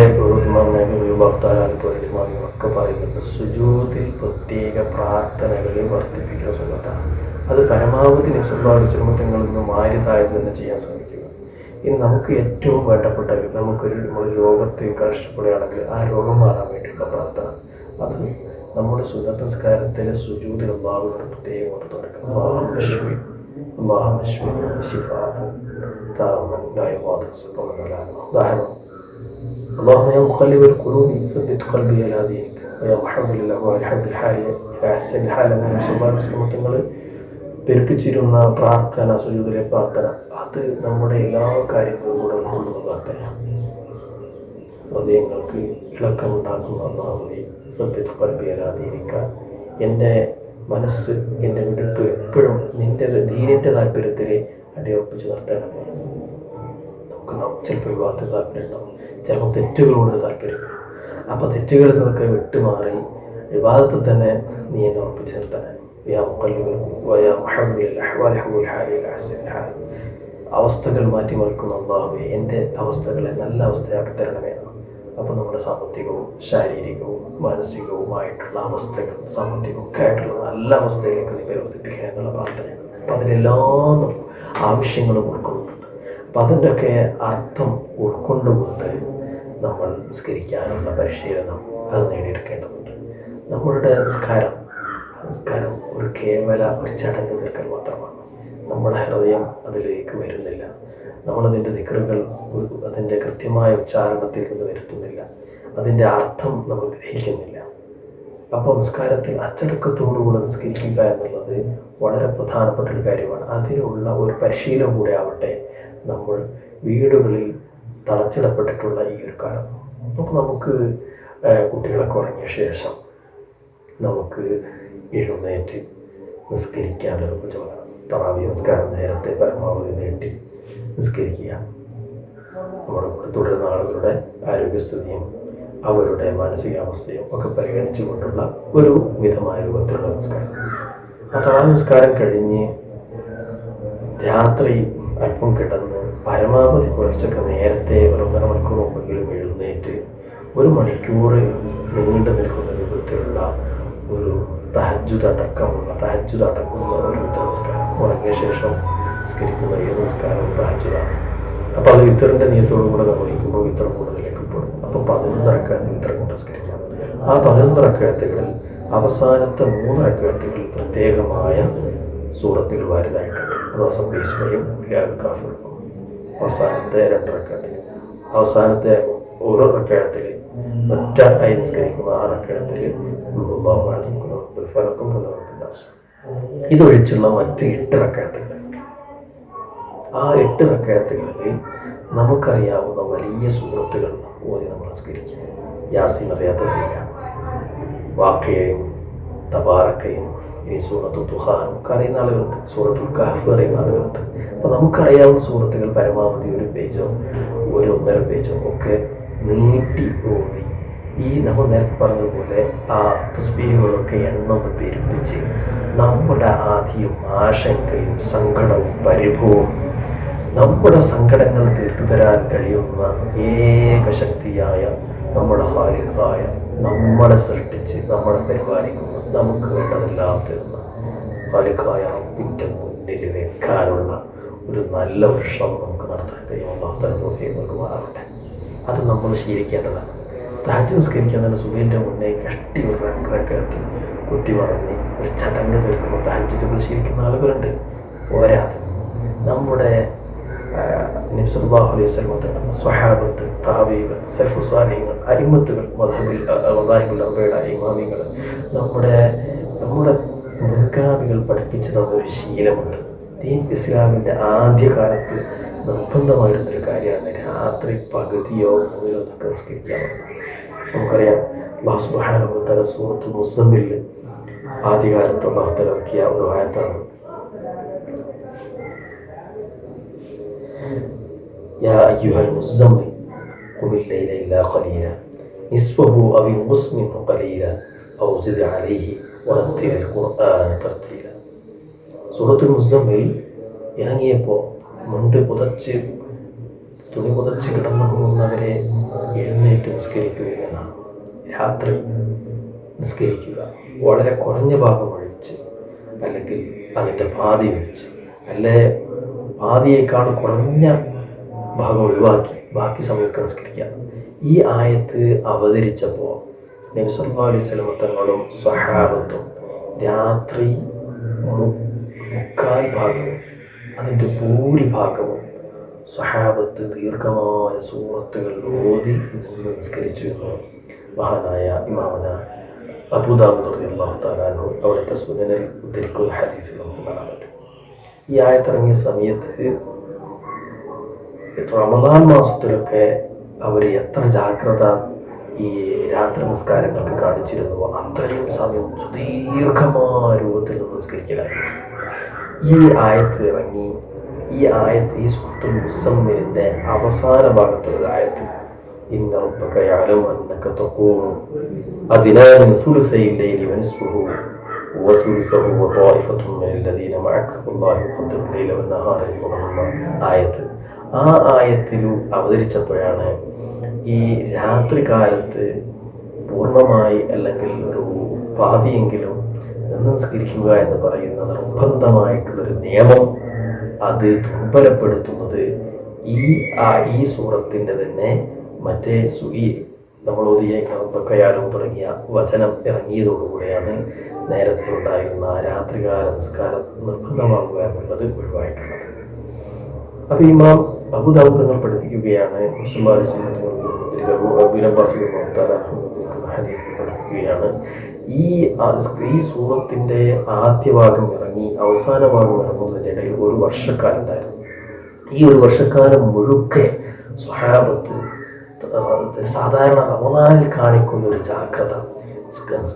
ഇമാമികളൊക്കെ പറയുന്നുണ്ട് സുജൂദിൽ പ്രത്യേക പ്രാർത്ഥനകൾ വർദ്ധിപ്പിക്കുന്ന സുന്നത്താണ്. അത് പരമാവധി നബി സല്ലല്ലാഹു അലൈഹി വസല്ലം തങ്ങളിൽ നിന്ന് മാറിയതായത് തന്നെ ചെയ്യാൻ ശ്രമിക്കുക. ഇനി നമുക്ക് ഏറ്റവും വേണ്ടപ്പെട്ട നമ്മൾ രോഗത്തെ കഷ്ടപ്പെടുകയാണെങ്കിൽ ആ രോഗം മാറാൻ വേണ്ടിയുള്ള പ്രാർത്ഥന, അത് നമ്മുടെ സുന്നത്ത് നിസ്കാരത്തിലെ സുജൂദിൽ അല്ലാഹുവിനോട് പ്രത്യേകം കൊണ്ട് തുടങ്ങും. ഉദാഹരണം اللهم يا مقلب القلوب ثبت قلبي على دينك ويا محول الأهوال حب الحال إلى أحسن الحال. എന്ന് സ്വല്ലല്ലാഹു അലൈഹി വസല്ലം തങ്ങൾ പെരുപ്പിച്ചിരുന്ന പ്രാർത്ഥന, സുജൂദിലെ പ്രാർത്ഥന, അത് നമ്മുടെ എല്ലാ കാര്യങ്ങളും കൂടെ ഉൾക്കൊള്ളുന്ന പ്രാർത്ഥനയാണ്. ഹൃദയങ്ങൾക്ക് ഇളക്കമുണ്ടാക്കുന്ന അല്ലാഹുവേ സബ്ബിത് ഖൽബി അലാ ദീനിക, എൻ്റെ മനസ്സ്, എൻ്റെ മിടുപ്പ് എപ്പോഴും നിൻ്റെ ദീനിൻ്റെ താല്പര്യത്തിൽ അടിയുറപ്പിച്ച് നിർത്തണമേ. നമുക്ക് ചിലപ്പോൾ വിവാഹത്തിൽ താല്പര്യം ഉണ്ടാവും, ചിലപ്പോൾ തെറ്റുകളോട് താല്പര്യം. അപ്പോൾ തെറ്റുകളിൽ നിന്നൊക്കെ വിട്ടുമാറി വിവാദത്തിൽ തന്നെ നീ എന്നെ ഉറപ്പിച്ച് നിർത്തണേ. അവസ്ഥകൾ മാറ്റിമറിക്കുന്ന അല്ലാഹുവേ എൻ്റെ അവസ്ഥകളെ നല്ല അവസ്ഥയാക്കി തരണമേ. അപ്പോൾ നമ്മുടെ സാമ്പത്തികവും ശാരീരികവും മാനസികവുമായിട്ടുള്ള അവസ്ഥകൾ, സാമ്പത്തികമൊക്കെ ആയിട്ടുള്ള നല്ല അവസ്ഥയിലേക്ക് നീ പരിവർത്തിപ്പിക്കുക എന്നുള്ള പ്രാർത്ഥനയാണ്. അപ്പം അതിലെല്ലാം ആവശ്യങ്ങളും ഉൾക്കൊള്ളുന്നുണ്ട്. അപ്പം അതിൻ്റെയൊക്കെ അർത്ഥം ഉൾക്കൊണ്ടുകൊണ്ട് നമ്മൾ നിസ്കരിക്കാനുള്ള പരിശീലനം അത് നേടിയെടുക്കേണ്ടതുണ്ട്. നമ്മളുടെ നിസ്കാരം ഒരു കേവല ഒരു ചടങ്ങ് തീർക്കൽ മാത്രമാണ്. നമ്മുടെ ഹൃദയം അതിലേക്ക് വരുന്നില്ല. നമ്മളതിൻ്റെ ദിക്റുകൾ അതിൻ്റെ കൃത്യമായ ഉച്ചാരണത്തിൽ നിന്ന് വരുത്തുന്നില്ല. അതിൻ്റെ അർത്ഥം നമ്മൾ ഗ്രഹിക്കുന്നില്ല. അപ്പോൾ നിസ്കാരത്തിൽ അച്ചടക്കത്തോടുകൂടെ നിസ്കരിക്കുക എന്നുള്ളത് വളരെ പ്രധാനപ്പെട്ട ഒരു കാര്യമാണ്. അതിനുള്ള ഒരു പരിശീലനം കൂടെ ആവട്ടെ നമ്മൾ വീടുകളിൽ തളച്ചിടപ്പെട്ടിട്ടുള്ള ഈ ഒരു കാലം. അപ്പോൾ നമുക്ക് കുട്ടികളൊക്കെ ഉറങ്ങിയ ശേഷം നമുക്ക് എഴുന്നേറ്റ് നിസ്കരിക്കാനൊരു പ്രചോദനം. തറാവീഹ് നിസ്കാരം നേരത്തെ പരമാവധി നീട്ടി നിസ്കരിക്കുക. നമ്മുടെ കൂടെ തുടരുന്ന ആളുകളുടെ ആരോഗ്യസ്ഥിതിയും അവരുടെ മാനസികാവസ്ഥയും ഒക്കെ പരിഗണിച്ചുകൊണ്ടുള്ള ഒരു മിതമായ രൂപത്തിലുള്ള നിസ്കാരം. ആ തറാവീഹ് നിസ്കാരം കഴിഞ്ഞ് രാത്രി അല്പം കിടന്ന് പരമാവധി പുലർച്ചൊക്കെ നേരത്തെ 1.5 മണിക്കൂർ മുമ്പെങ്കിലും എഴുന്നേറ്റ് 1 മണിക്കൂർ നീണ്ടു നിൽക്കുന്ന രൂപത്തിലുള്ള ഒരു തഹജ്ജുദ് അടക്കുന്ന ഒരു വിത്തർ നിസ്കാരം. ഉറങ്ങിയ ശേഷം നിസ്കരിക്കുന്ന ഏത് നിസ്കാരവും തഹജ്ജുദാണ്. അപ്പോൾ അത് വിത്തറിൻ്റെ നിയത്തോടു കൂടെ നിർവഹിക്കുമ്പോൾ വിത്തർ കൂടുതലേക്ക് പെടും. അപ്പോൾ 11 റക്അത്ത് വിത്തർ കൊണ്ട് നിസ്കരിക്കാം. ആ 11 റക്അത്തുകളിൽ അവസാനത്തെ 3 റക്അത്തുകളിൽ പ്രത്യേകമായ സൂറത്തുകൾ വാരിതായിട്ടുണ്ട്. ദിവസം ബീസ്മയും കാഫിറും. അവസാനത്തെ 2 റക്അത്തിൽ, അവസാനത്തെ ഓരോ റക്അത്തിൽ ഒറ്റ ആയി നിസ്കരിക്കുന്ന 6 റക്അത്തിൽ ഇതൊഴിച്ചുള്ള മറ്റ് 8 റക്അത്തുകൾ. ആ 8 റക്അത്തുകളിൽ നമുക്കറിയാവുന്ന വലിയ സൂറത്തുകൾ ഓതി നമ്മൾ നിസ്കരിക്കും. യാസീൻ അറിയാത്തവരില്ല, വാഖിയയും തബാറക്കയും, ഇനി സൂറത്തുൽ ദുഖാൻ ഒക്കെ അറിയുന്ന ആളുകളുണ്ട്, സൂറത്തുൽ കഹ്ഫ് അറിയുന്ന ആളുകളുണ്ട്. അപ്പോൾ നമുക്കറിയാവുന്ന സൂറത്തുകൾ പരമാവധി 1 പേജോ 1.5 പേജോ ഒക്കെ നീട്ടി ഓതി ഈ നമ്മൾ നേരത്തെ പറഞ്ഞതുപോലെ ആ തസ്ബീഹുകളൊക്കെ എണ്ണൊന്ന് പെരുപ്പിച്ച് നമ്മുടെ ആധിയും ആശങ്കയും സങ്കടവും പരിഭവവും നമ്മുടെ സങ്കടങ്ങൾ തീർത്തു തരാൻ കഴിയുന്ന ഏകശക്തിയായ നമ്മുടെ ഖാലിഖായ, നമ്മളെ സൃഷ്ടിച്ച് നമ്മളെ പരിപാലിക്കുന്ന, നമുക്ക് വേണ്ടതെല്ലാം തരുന്ന ഖാലിഖായ റബ്ബിൻ്റെ മുന്നിൽ വെക്കാനുള്ള ഒരു നല്ല ശ്രമം നമുക്ക് നടത്താൻ കഴിയും. അല്ലാഹു തആല തൗഫീഖ് നൽകുമാറാവട്ടെ. അത് നമ്മൾ ശീലിക്കേണ്ടതാണ്. തഹജ്ജുദ് നിസ്കരിക്കാൻ തന്നെ സുബഹിൻ്റെ മുന്നേ കഷ്ടി ഒരു റക്അത്ത് കുത്തി മറഞ്ഞ് ഒരു ചടങ്ങ് തീർക്കുമ്പോൾ തഹജ്ജുദുകൾ ശീലിക്കുന്ന ആളുകളുണ്ട്. പോരാതെ നമ്മുടെ നബി സല്ലല്ലാഹു അലൈഹി വസല്ലം തങ്ങളുടെ സ്വഹാബത്ത്, താബീകൾ, സലഫുസ് സാലിഹീങ്ങൾ, അഇമ്മത്തുകൾ, മദാഹിബുൽ അർബഅയുടെ ഇമാമിങ്ങൾ, നമ്മുടെ മുൻഗാമികൾ പഠിപ്പിച്ചു തന്ന ഒരു ശീലമുണ്ട്. ദീൻ ഇസ്ലാമിൻ്റെ ആദ്യകാലത്ത് നിർബന്ധമായിരുന്നൊരു കാര്യമാണ് രാത്രി പകുതിയോ മുഴുവനോ നിസ്കരിക്കാൻ. നമുക്കറിയാം അല്ലാഹു സുബ്ഹാനഹു വ തആല സൂറത്തുൽ മുസമ്മിൽ ആദ്യകാലത്ത് അല്ലാഹു തആല ഇറക്കിയ ഒരു ആയത്താണ് യാ അയ്യുഹൽ മുസമ്മിൽ ഖുമിൽ ലൈല ഇല്ലാ ഖലീല നിസ്ഫഹു അവ ഇൻഖുസ് മിൻഹു ഖലീല ഔ സിദ് അലൈഹി വറത്തിലിൽ ഖുർആന തർത്തീല. സൂറത്തുൽ മുസമ്മിൽ ഇറങ്ങിയപ്പോൾ തുണി പുതച്ച് കിടന്നുറങ്ങുന്നവരെ എഴുന്നേറ്റ് നിസ്കരിക്കുക എന്നാണ്. രാത്രി നിസ്കരിക്കുക, വളരെ കുറഞ്ഞ ഭാഗം ഒഴിച്ച്, അല്ലെങ്കിൽ അതിൻ്റെ പാതി ഒഴിച്ച്, അല്ലെ പാതിയേക്കാൾ കുറഞ്ഞ ഭാഗം ഒഴിവാക്കി ബാക്കി സമയമൊക്കെ നിസ്കരിക്കുക. ഈ ആയത്ത് അവതരിച്ചപ്പോൾ നബി സല്ലല്ലാഹു അലൈഹി വസല്ലം തങ്ങളും സ്വഹാബത്തും രാത്രി മുക്കാൽ ഭാഗവും അതിൻ്റെ ഭൂരിഭാഗവും സ്വഹാബത്ത് ദീർഘമായ സൂറത്തുകൾ ഓതി നിസ്കരിച്ചു എന്ന് മഹാനായ ഇമാമന അബൂ ദാവൂദ് റളിയല്ലാഹു തആല അൻഹു അവിടുത്തെ സുനനിൽ ഉദ്ധരിക്കുന്ന ഹദീസിൽ നമുക്ക് കാണാൻ പറ്റും. ഈ ആയത്തിറങ്ങിയ സമയത്ത് റമദാൻ മാസത്തിലൊക്കെ അവർ എത്ര ജാഗ്രത ഈ രാത്രി നിസ്കാരങ്ങൾക്ക് കാണിച്ചിരുന്നുവോ അത്രയും സമയം സുദീർഘമായ രൂപത്തിൽ നിസ്കരിക്കലായിരുന്നു. ഈ ആയത്ത് ഇറങ്ങി, ഈ സൂറത്തുൽ മുസമ്മിലിൻ്റെ അവസാന ഭാഗത്തുള്ള ആയത്ത് ഇന്ന റബ്ബക യഅലമു അന്നക തഖൂമു അദ്നാ മിൻ സുലുസൈൽ ലൈലി വനിസ്ഫഹു വസുലുസഹു വത്വായിഫത്തുൻ മിനല്ലദീന മഅക വല്ലാഹു യുഖദ്ദിറു ലൈല വന്നഹാറ എന്ന ആയത്ത്. ആ ആയത്തിൽ അവതരിച്ചപ്പോഴാണ് ഈ രാത്രി കാലത്ത് പൂർണ്ണമായി അല്ലെങ്കിൽ ഒരു പാതിയെങ്കിലും നിസ്കരിക്കുക എന്ന് പറയുന്ന നിർബന്ധമായിട്ടുള്ളൊരു നിയമം അത് ദുർബലപ്പെടുത്തുന്നത് ഈ സൂറത്തിൻ്റെ തന്നെ മറ്റേ നമ്മൾ ഓതിയ കയാലും തുടങ്ങിയ വചനം ഇറങ്ങിയതോടുകൂടെയാണ് നേരത്തെ ഉണ്ടായിരുന്ന രാത്രികാല നിസ്കാരം നിർബന്ധമാകുക എന്നുള്ളത് ഒഴിവായിട്ടുള്ളത്. അപ്പോൾ ഇമാം അബൂ ദാവൂദ് തങ്ങൾ പഠിപ്പിക്കുകയാണ്, പഠിപ്പിക്കുകയാണ് ഈ സൂറത്തിൻ്റെ ആദ്യ ഭാഗം ഇറങ്ങി അവസാന ഭാഗം ഇറങ്ങുന്നതിൻ്റെ ഇടയിൽ ഒരു വർഷക്കാലം ഉണ്ടായിരുന്നു. ഈ ഒരു വർഷക്കാലം മുഴുക്കെ സ്വഹാബത്ത് സാധാരണ റമദാനിൽ കാണിക്കുന്ന ഒരു ജാഗ്രത,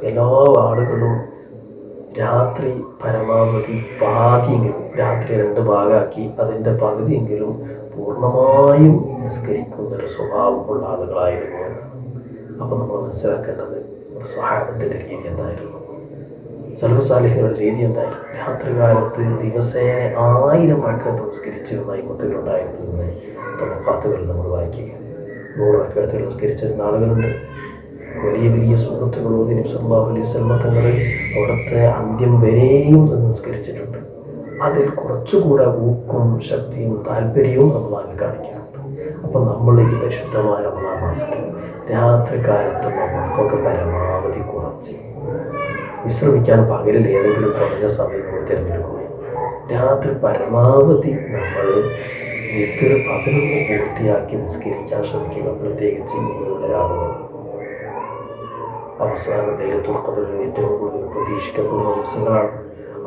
എല്ലാ ആളുകളും രാത്രി പരമാവധി പാതിയെങ്കിലും, രാത്രി 2 ഭാഗമാക്കി അതിൻ്റെ പകുതിയെങ്കിലും പൂർണ്ണമായും നിസ്കരിക്കുന്നൊരു സ്വഭാവമുള്ള ആളുകളായിരുന്നു എന്നാണ്. അപ്പോൾ നമ്മൾ മനസ്സിലാക്കേണ്ടത് സ്വഹാബത്തിൻ്റെ രീതി എന്തായിരുന്നു, സലഫ് സാലിഹികളുടെ രീതി എന്തായിരുന്നു. രാത്രി കാലത്ത് ദിവസേന 1000 റക്അത്ത് നിസ്കരിച്ചിരുന്ന ഇമ്മത്തുകളുണ്ടായിരുന്നു എന്ന് തബഖാത്തുകൾ നമ്മൾ വായിക്കുക. 100 റക്അത്തുകൾ നിസ്കരിച്ചിരുന്ന ആളുകളുണ്ട്. വലിയ വലിയ സൂറത്തുകൾ ഓതി നബി സല്ലല്ലാഹു അലൈഹി വസല്ലം തങ്ങൾ അവിടുത്തെ അന്ത്യം വരെയും നിസ്കരിച്ചിട്ടുണ്ട്. അതിൽ കുറച്ചുകൂടെ ഊക്കും ശക്തിയും താല്പര്യവും റമദാനിൽ കാണിക്കാറുണ്ട്. അപ്പം നമ്മൾ ഈ പരിശുദ്ധമായ റമദാൻ മാസത്തിൽ രാത്രി കാലത്ത് നമുക്കൊക്കെ പരമാവധി കുറച്ച് വിശ്രമിക്കാൻ പകലിൽ ഏതെങ്കിലും കുറഞ്ഞ സമയം നമ്മൾ തിരഞ്ഞെടുക്കുകയും രാത്രി പരമാവധി നമ്മൾ വീട്ടിൽ 11 പൂർത്തിയാക്കി നിസ്കരിക്കാൻ ശ്രമിക്കുക. പ്രത്യേകിച്ച് ഇങ്ങനെയുള്ള രാവുകൾ അവസാന ലൈലത്തുൽ ഖദ്റിൽ ഏറ്റവും കൂടുതൽ പ്രതീക്ഷിക്കപ്പെടുന്ന ദിവസങ്ങളാണ്.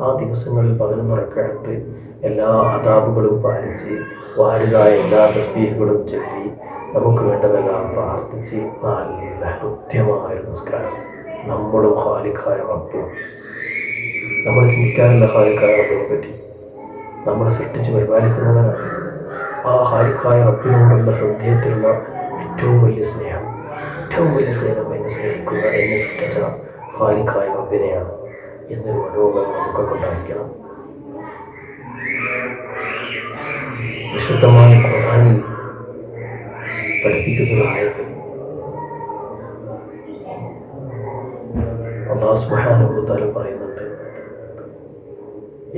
ആ ദിവസങ്ങളിൽ 11 റക്അത്ത് എല്ലാ ആദാബുകളും പാലിച്ച് വാരിതായ എല്ലാ തസ്ബീഹുകളും ചൊല്ലി നമുക്ക് വേണ്ടതെല്ലാം പ്രാർത്ഥിച്ച് നല്ല ഹൃദ്യമായൊരു നിസ്കാരം നമ്മുടെ ഖാലിഖായ റബ്ബ്, നമ്മൾ ചിന്തിക്കാനുള്ള ഖാലിഖായ റബ്ബിനെ പറ്റി നമ്മളെ സൃഷ്ടിച്ച് പരിപാലിക്കുന്നവനാണ്. ആ ഖാലിഖായ റബ്ബിനോടുള്ള ഹൃദയത്തിലുള്ള ഏറ്റവും വലിയ സ്നേഹം എന്നെ സ്നേഹിക്കുന്ന, എന്നെ സൃഷ്ടിച്ച ഖാലിഖായ റബ്ബിനെയാണ് എന്നൊരു മനോബലം നമുക്കൊക്കെ ഉണ്ടായിരിക്കണം. വിശുദ്ധമായ ഖുർആനിൽ പഠിപ്പിക്കുന്ന ആയത്തിൽ അല്ലാഹു സുബ്ഹാനഹു വ തആല പറയുന്നുണ്ട്,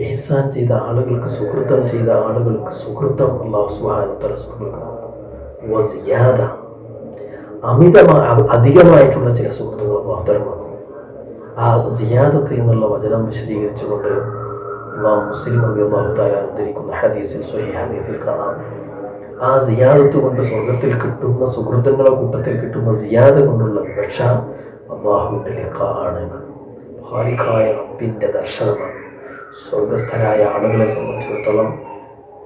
ഇഹ്സാൻ ചെയ്ത ആളുകൾക്ക്, സുഹൃത്തം ചെയ്ത ആളുകൾക്ക് സുഹൃത്തം അല്ലാഹു സുബ്ഹാനഹു വ തആല വസിയാദ, അധികമായിട്ടുള്ള ചില സുഹൃത്തുക്കൾ വാർത്തമാക്കും. ആ സിയാദത്ത് എന്നുള്ള വചനം വിശദീകരിച്ചുകൊണ്ട് ഇമാം മുസ്ലിം റളിയല്ലാഹു തആല ഉദ്ധരിക്കുന്ന ഹദീസിൽ, സ്വഹീഹ് ഹദീസിൽ കാണാം, ആ സിയാദത്ത് കൊണ്ട് സ്വർഗത്തിൽ കിട്ടുന്ന സുഹൃത്തുക്കളുടെ കൂട്ടത്തിൽ കിട്ടുന്ന സിയാദ കൊണ്ടുള്ള വിവക്ഷ അല്ലാഹുവിൻ്റെ ലിഖാ ആണ്, ഖാലിഖായ റബ്ബിൻ്റെ ദർശനമാണ്. സ്വർഗസ്ഥരായ ആളുകളെ സംബന്ധിച്ചിടത്തോളം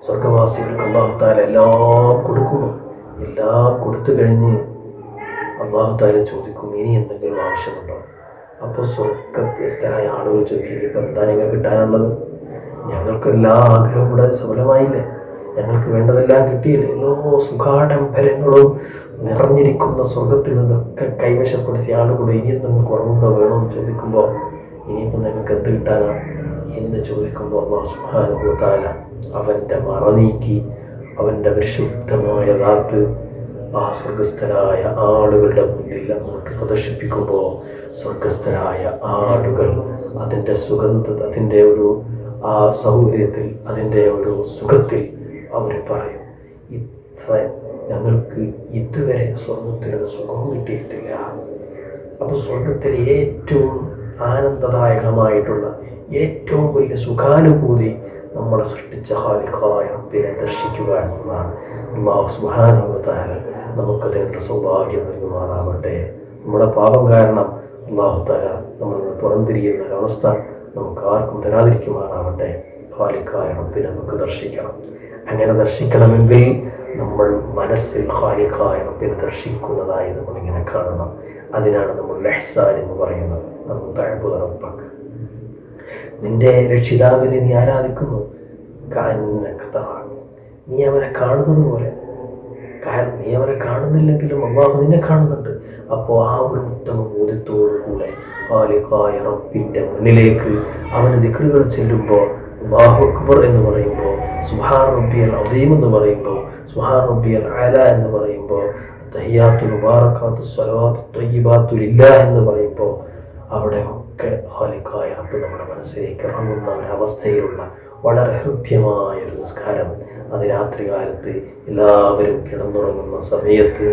സ്വർഗവാസികൾക്ക് അല്ലാഹു തആല എല്ലാം കൊടുക്കുന്നു. എല്ലാം കൊടുത്തു കഴിഞ്ഞ് അല്ലാഹു തആല ചോദിക്കും, ഇനി എന്തെങ്കിലും ആവശ്യമുണ്ടോ? അപ്പോൾ സ്വർഗസ്ഥരായ ആളുകൾ ചോദിക്കും, ഇനിയിപ്പോൾ എന്താ ഞങ്ങൾക്ക് കിട്ടാനുള്ളത്? ഞങ്ങൾക്ക് എല്ലാ ആഗ്രഹവും കൂടെ സഫലമായില്ലേ? ഞങ്ങൾക്ക് വേണ്ടതെല്ലാം കിട്ടിയില്ലേ? എല്ലാ സുഖാഡംബരങ്ങളും നിറഞ്ഞിരിക്കുന്ന സ്വർഗത്തിൽ നിന്നൊക്കെ കൈവശപ്പെടുത്തിയ ആളുകൾ ഇനി എന്തെങ്കിലും കുറവുണ്ടോ വേണമെന്ന് ചോദിക്കുമ്പോൾ, ഇനിയിപ്പോൾ നിങ്ങൾക്ക് എന്ത് കിട്ടാനാണ് എന്ന് ചോദിക്കുമ്പോൾ അല്ലാഹു സുബ്ഹാനഹു വ തആല അവൻ്റെ മറ നീക്കി അവൻ്റെ പരിശുദ്ധമായ ദാത്ത് ആ സ്വർഗസ്ഥരായ ആളുകളുടെ മുന്നിൽ അങ്ങോട്ട് പ്രദർശിപ്പിക്കുമ്പോൾ സ്വർഗസ്ഥരായ ആളുകൾ അതിൻ്റെ അതിൻ്റെ ഒരു ആ സൗകര്യത്തിൽ, അതിൻ്റെ ഒരു സുഖത്തിൽ അവർ പറയും, ഞങ്ങൾക്ക് ഇതുവരെ സ്വർഗത്തിലൊരു സുഖവും കിട്ടിയിട്ടില്ല. അപ്പോൾ സ്വർഗത്തിൽ ഏറ്റവും ആനന്ദദായകമായിട്ടുള്ള ഏറ്റവും വലിയ സുഖാനുഭൂതി നമ്മളെ സൃഷ്ടിച്ച ഖാലിഖായ റബ്ബിനെ ദർശിക്കുക എന്നതാണ്. അല്ലാഹു സുബ്ഹാനഹു വ തആല നമുക്കതിനുള്ള സൗഭാഗ്യം നൽകുമാറാവട്ടെ. നമ്മുടെ പാപം കാരണം അല്ലാഹു തആല നമ്മൾ പുറംതിരിയുന്ന ഒരവസ്ഥ നമുക്ക് ആർക്കും തരാതിരിക്കുമാറാവട്ടെ. ഖാലിഖായ റബ്ബിനെ നമുക്ക് ദർശിക്കണം. അങ്ങനെ ദർശിക്കണമെങ്കിൽ നമ്മൾ മനസ്സിൽ ഖാലിഖായ റബ്ബിനെ ദർശിക്കുന്നതായി നമ്മളിങ്ങനെ കാണണം. അതിനാണ് നമ്മൾ ഇഹ്സാൻ എന്ന് പറയുന്നത്. നിന്റെ രക്ഷിതാവിനെ നീ ആരാധിക്കുന്നു, നീ അവനെ കാണുന്നത് പോലെ. കാരണം നീ അവനെ കാണുന്നില്ലെങ്കിലും അല്ലാഹു നിന്നെ കാണുന്നുണ്ട്. അപ്പോൾ ആ ഒരു ഉത്തമ ബോധ്യത്തോടുകൂടെ ഖാലിഖായ റബ്ബിൻ്റെ മുന്നിലേക്ക് അവന് ദിക്റുകൾ ചെല്ലുമ്പോൾ, അല്ലാഹു അക്ബർ എന്ന് പറയുമ്പോൾ, സുബ്ഹാന റബ്ബിയൽ അദീം എന്ന് പറയുമ്പോൾ, സുബ്ഹാന റബ്ബിയൽ അഅല എന്ന് പറയുമ്പോൾ, തഹിയ്യാത്തുൽ മുബാറകാത്തു സ്വലവാത്തു ത്വയ്യിബാത്തു ലില്ലാഹ് എന്ന് പറയുമ്പോൾ, അവിടെ ഒക്കെ ഖാലിഖായ റബ്ബ് നമ്മുടെ മനസ്സിലേക്ക് ഇറങ്ങുന്ന ഒരവസ്ഥയിലുള്ള വളരെ ഹൃദ്യമായൊരു നിസ്കാരം. അത് രാത്രി കാലത്ത് എല്ലാവരും കിടന്നുറങ്ങുന്ന സമയത്ത്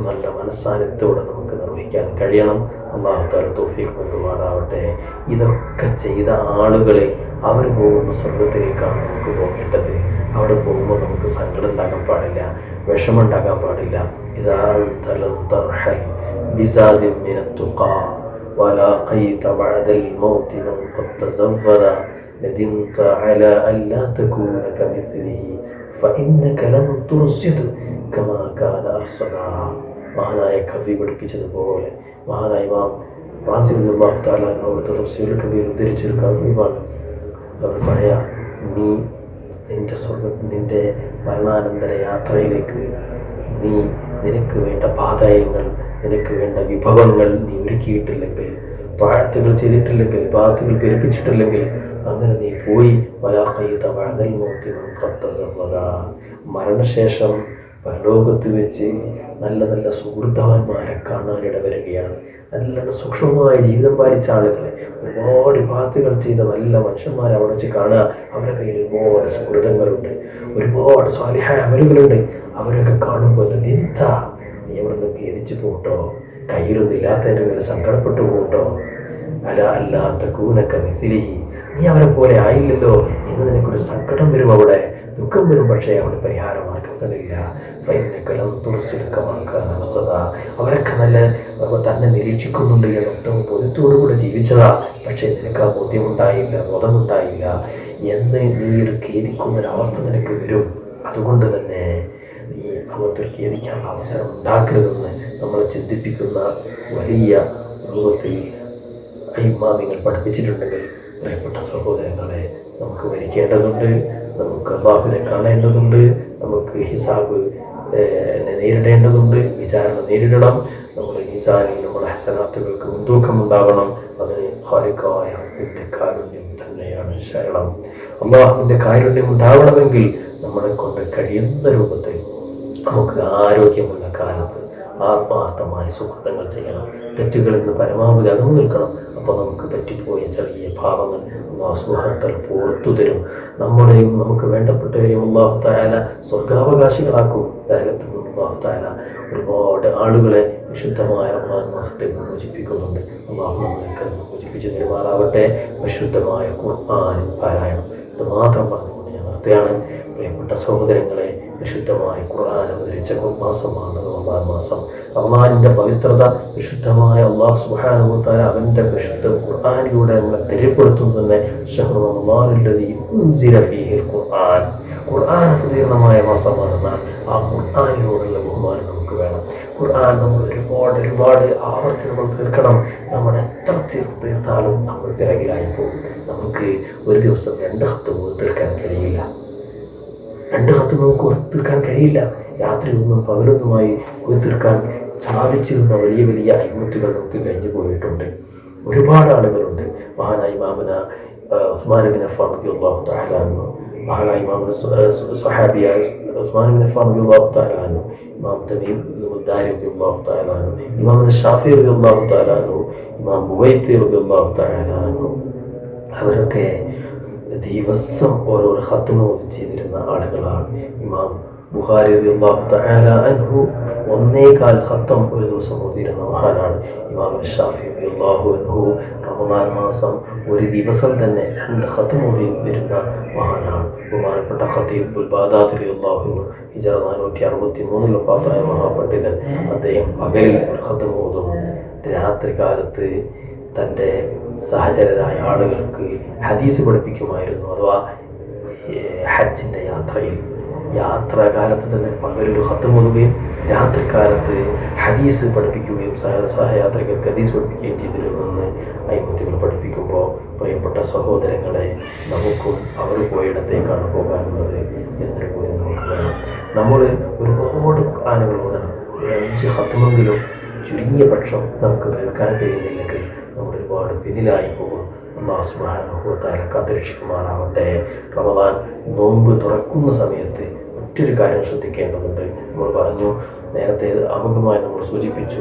നല്ല മനസ്സാന്നിധ്യത്തോടെ നമുക്ക് നിർവഹിക്കാൻ കഴിയണം. അല്ലാഹു തആല തൗഫീഖ് നൽകുമാറാവട്ടെ. ഇതൊക്കെ ചെയ്ത ആളുകളെ അവർ പോകുന്ന സ്വർഗത്തിലേക്കാണ് നമുക്ക് പോകേണ്ടത്. അവിടെ പോകുമ്പോൾ നമുക്ക് സങ്കടം ഉണ്ടാകാൻ പാടില്ല, വിഷമം ഉണ്ടാകാൻ പാടില്ല. ഇദാ അൻത തർഹൽ ബിസാദിൻ മിനത്തുഖാ വലാഖൈത ബഅദൽ മൗതി മൻ ഖദ് തസവ്വദ ندمت على أن لا تكون كمثله فإنك لم ترصد كما كان أرصدا. മഹാനായ കവി പഠിപ്പിച്ചതുപോലെ മഹാനായ ഇമാം റാസി റളിയല്ലാഹു തആല അവിടുത്തെ തഫ്സീറുൽ കബീർ ഉദ്ധരിച്ചൊരു കവിയാണ്. അവർ പറയാ, നീ നിന്റെ മരണാനന്തര യാത്രയിലേക്ക് നിനക്ക് വേണ്ട പാതയങ്ങൾ, നിനക്ക് വേണ്ട വിഭവങ്ങൾ നീ ഒരുക്കിയിട്ടില്ലെങ്കിൽ, പാഴത്തുകൾ ചെയ്തിട്ടില്ലെങ്കിൽ, പാത്തുകൾ പെരുപ്പിച്ചിട്ടില്ലെങ്കിൽ, അങ്ങനെ നീ പോയി മരണശേഷം പരലോകത്ത് വെച്ച് നല്ല നല്ല സുഹൃത്തവാന്മാരെ കാണാനിട വരികയാണ്. നല്ല സൂക്ഷ്മമായ ജീവിതം പാലിച്ച ആളുകളെ, ഒരുപാട് വിഭാഗത്തുകൾ ചെയ്ത നല്ല മനുഷ്യന്മാരെ അവിടെ വെച്ച് കാണുക. അവരുടെ കയ്യിൽ ഒരുപാട് സുഹൃതങ്ങളുണ്ട്, ഒരുപാട് സ്വാലിഹായ അമലുകളുണ്ട്. അവരൊക്കെ കാണുമ്പോൾ നീ അവിടെ നിന്ന് ഖേദിച്ചു പോകട്ടോ, കയ്യിലൊന്നില്ലാത്തതിൻ്റെ മേലെ സങ്കടപ്പെട്ടു പോകട്ടോ. അല്ലാത്ത കൂനക്ക മിസിലിഹി, നീ അവരെ പോലെ ആയില്ലല്ലോ എന്ന് നിനക്കൊരു സങ്കടം വരും, അവിടെ ദുഃഖം വരും. പക്ഷേ അവിടെ പരിഹാരമാർഗങ്ങളില്ല. ഫൈനക്കലം തുറച്ചെടുക്കമാക്കാൻ അവസ്ഥ. അവരൊക്കെ നല്ല തന്നെ നിരീക്ഷിക്കുന്നുണ്ട് എന്ന ഉത്തമ ബോധ്യത്തോടുകൂടെ ജീവിച്ചതാ. പക്ഷേ നിനക്ക് ആ ബോധ്യമുണ്ടായില്ല, ബോധമുണ്ടായില്ല എന്ന് നീ ഒരു ഖേദിക്കുന്നൊരവസ്ഥ നിനക്ക് വരും. അതുകൊണ്ട് തന്നെ നീ അവത്തിൽ ഖേദിക്കാനുള്ള അവസരം ഉണ്ടാക്കരുതെന്ന് നമ്മളെ ചിന്തിപ്പിക്കുന്ന വലിയ രൂപത്തിൽ ഇമാമിങ്ങൾ പഠിപ്പിച്ചിട്ടുണ്ടെങ്കിൽ, പ്രിയപ്പെട്ട സഹോദരങ്ങളെ, നമുക്ക് മരിക്കേണ്ടതുണ്ട്, നമുക്ക് അല്ലാഹുവിനെ കാണേണ്ടതുണ്ട്, നമുക്ക് ഹിസാബ് നേരിടേണ്ടതുണ്ട്, വിചാരണ നേരിടണം. നമ്മുടെ ഹിസാബിൽ നമ്മുടെ ഹസനാത്തുകൾക്ക് മുൻതൂക്കമുണ്ടാകണം. അതിന് ഖാലിഖായ റബ്ബിന്റെ കാരുണ്യം തന്നെയാണ് ശരണം. അല്ലാഹുവിന്റെ കാരുണ്യം ഉണ്ടാവണമെങ്കിൽ നമ്മളെ കൊണ്ട് കഴിയുന്ന രൂപത്തിൽ നമുക്ക് ആരോഗ്യമുള്ള കാലത്ത് ആത്മാർത്ഥമായ സുഹൃത്തുക്കൾ ചെയ്യണം. തെറ്റുകളിൽ നിന്ന് പരമാവധി അകന്നു നിൽക്കണം. അപ്പോൾ നമുക്ക് പറ്റിപ്പോയ ചെറിയ ഭാവങ്ങൾ അല്ലാഹു സുബ്ഹാനഹു വ തആല പുറത്തു തരും. നമ്മുടെയും നമുക്ക് വേണ്ടപ്പെട്ടവരെയും അല്ലാഹു തആല സ്വർഗാവകാശികളാക്കും. നരകത്തിൽ നിന്ന് അല്ലാഹു തആല ഒരുപാട് ആളുകളെ വിശുദ്ധമായ റമദാൻ മാസത്തിൽ മോചിപ്പിക്കുന്നുണ്ട്. അല്ലാഹു നമ്മളെ മോചിപ്പിച്ച് തരുമാറാവട്ടെ. വിശുദ്ധമായ ഖുർആൻ പാരായണം ഇത് മാത്രം പറഞ്ഞുകൊണ്ട് ഞാൻ നിർത്തുകയാണ്. പ്രിയപ്പെട്ട സഹോദരങ്ങളെ, വിശുദ്ധമായ ഖുർആൻ അവതരിച്ച മാസമാണ് റമദാൻ മാസം. റമദാനിൻ്റെ പവിത്രത വിശുദ്ധമായ അല്ലാഹു സുബ്ഹാനഹു വ തആല അവൻ്റെ വിശുദ്ധ ഖുർആനിലൂടെ നമ്മളെ തെളിപ്പെടുത്തുന്നത് തന്നെ ശഹ്റു റമദാനില്ലദീ ഉൻസില ഫീഹിൽ ഖുർആൻ. ഖുർആൻ അവതീർണമായ മാസമാണെന്നാൽ ആ ഖുർആനിലൂടെയുള്ള ബഹുമാനം നമുക്ക് വേണം. ഖുർആൻ നമ്മൾ ഒരുപാട് ആവർത്തി നമ്മൾ തീർക്കണം. നമ്മൾ എത്ര തീർത്താലും നമ്മൾ പിറകിലായി പോകും. നമുക്ക് ഒരു ദിവസം 2 ഖത്മ് തീർക്കാൻ കഴിയില്ല. 2 ഖത്മ് നമുക്ക് തീർക്കാൻ കഴിയില്ല. രാത്രിയൊന്നും പകലൊന്നുമായി തീർക്കാൻ സാധിച്ചിരുന്ന വലിയ വലിയ അയ്മത്തുകൾ നമുക്ക് കഴിഞ്ഞു പോയിട്ടുണ്ട്. ഒരുപാട് ആളുകളുണ്ട്. മഹാനായ ഇമാമുന ഉസ്മാൻ ഇബ്നു അഫ്ഫാൻ റളിയല്ലാഹു തആല അൻഹു, മഹാനായ ഇമാമുന സ്വഹാബിയായ ഉസ്മാൻ ഇബ്നു അഫ്ഫാൻ റളിയല്ലാഹു തആല അൻഹു, ഇമാം തമീം ദാരി റളിയല്ലാഹു തആല അൻഹു, ഇമാമുന ഷാഫി റളിയല്ലാഹു തആല അൻഹു, ഇമാം ബുവൈത്തി റളിയല്ലാഹു തആല അൻഹു, അവരൊക്കെ ദിവസം ഓരോരോ ഖത്മ് ചെയ്തിരുന്ന ആളുകളാണ്. ഇമാം ബുഖാരി റളിയല്ലാഹു തആല അൻഹു 1.25 ഖത്തം ഒരു ദിവസം ഓതിയിരുന്ന മഹാനാണ്. ഇമാം ഷാഫി റളിയല്ലാഹു അൻഹു റമദാൻ മാസം ഒരു ദിവസം തന്നെ 2 ഖത്തം ഓതി വരുന്ന മഹാനാണ്. ബഹുമാനപ്പെട്ട ഖതീബ് ബാഗ്ദാദി റളിയല്ലാഹു അൻഹു ഹിജ്റ 463 വഫാത്തായ മഹാപണ്ഡിതൻ. അദ്ദേഹം പകലിൽ ഒരു ഖത്തം ഓതും. രാത്രി കാലത്ത് തൻ്റെ സഹചരരായ ആളുകൾക്ക് ഹദീസ് പഠിപ്പിക്കുമായിരുന്നു. അഥവാ ഹജ്ജിൻ്റെ യാത്രാകാലത്ത് തന്നെ പകലൊരു ഖത്മ് ഓതുകയും രാത്രികാലത്ത് ഹദീസ് പഠിപ്പിക്കുകയും സഹയാത്രികർക്ക് ഹദീസ് പഠിപ്പിക്കുകയും ചെയ്തിരുന്നെന്ന് അയ്മത്തുകൾ പഠിപ്പിക്കുമ്പോൾ പ്രിയപ്പെട്ട സഹോദരങ്ങളെ, നമുക്കും അവർ പോയിടത്തേക്കാണ് പോകാനുള്ളത് എന്നൊരു കൂടി നമുക്ക് വേണം. നമ്മൾ ഒരുപാട് ഖുർആനുകൾ ഓതണം. 5 ഖത്മെങ്കിലും ചുരുങ്ങിയ പക്ഷം നമുക്ക് കേൾക്കാൻ കഴിയുന്നില്ലെങ്കിൽ നമ്മൾ ഒരുപാട് പിന്നിലായി പോകും. അല്ലാഹു സുബ്ഹാനഹു വ തആല കാത്തുരക്ഷിക്കുമാറാവട്ടെ. റമദാൻ നോമ്പ് തുറക്കുന്ന സമയത്ത് മറ്റൊരു കാര്യം ശ്രദ്ധിക്കേണ്ടതുണ്ട്. നമ്മൾ പറഞ്ഞു, നേരത്തെ ആമുഖമായി നമ്മൾ സൂചിപ്പിച്ചു,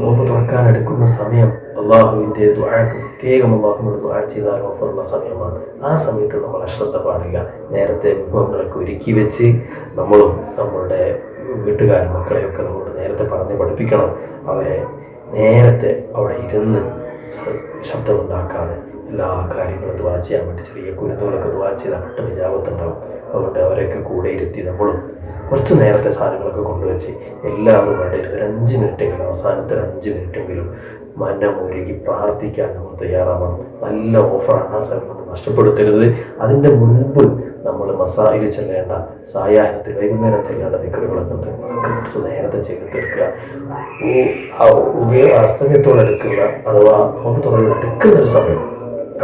നോമ്പ് തുറക്കാനെടുക്കുന്ന സമയം അള്ളാഹുവിൻ്റെ ദുആക്ക് പ്രത്യേകം അള്ളാഹുവിനോട് ദുആ ചെയ്താൽ ഓഫറുള്ള സമയമാണ്. ആ സമയത്ത് നമ്മൾ അശ്രദ്ധ പാടില്ല. നേരത്തെ വിഭവങ്ങളൊക്കെ ഒരുക്കി വെച്ച് നമ്മളും നമ്മളുടെ വീട്ടുകാരും മക്കളെയൊക്കെ നമ്മൾ നേരത്തെ പറഞ്ഞ് പഠിപ്പിക്കണം. അവരെ നേരത്തെ അവിടെ ഇരുന്ന് ശബ്ദമുണ്ടാക്കാതെ എല്ലാ കാര്യങ്ങളും ദുആ ചെയ്യാൻ വേണ്ടി, ചെറിയ കുരുന്നുകളൊക്കെ ദുആ ചെയ്താൽ പെട്ടെന്ന് ഇജാബത്തുണ്ടാവും. അതുകൊണ്ട് അവരെയൊക്കെ കൂടെ ഇരുത്തി നമ്മളും കുറച്ച് നേരത്തെ സാധനങ്ങളൊക്കെ കൊണ്ടുവച്ച് എല്ലാവരും വേണ്ടി ഒരു 5 മിനിറ്റെങ്കിലും, അവസാനത്തെ 5 മിനിറ്റെങ്കിലും മനമുരുകി പ്രാർത്ഥിക്കാൻ നമ്മൾ തയ്യാറാവണം. നല്ല ഓഫറാണ്. ആ സമയം നമ്മൾ നഷ്ടപ്പെടുത്തരുത്. അതിൻ്റെ മുൻപ് നമ്മൾ മസായിൽ ചെല്ലേണ്ട, സായാഹ്നത്തിൽ വൈകുന്നേരം ചെല്ലേണ്ട ദിക്റുകളൊക്കെ ഉണ്ട്. അതൊക്കെ കുറച്ച് നേരത്തെ ചെയ്ത് തീർക്കുക. അസ്തമയത്തോടെടുക്കുന്ന അഥവാ എടുക്കുന്നൊരു സമയം,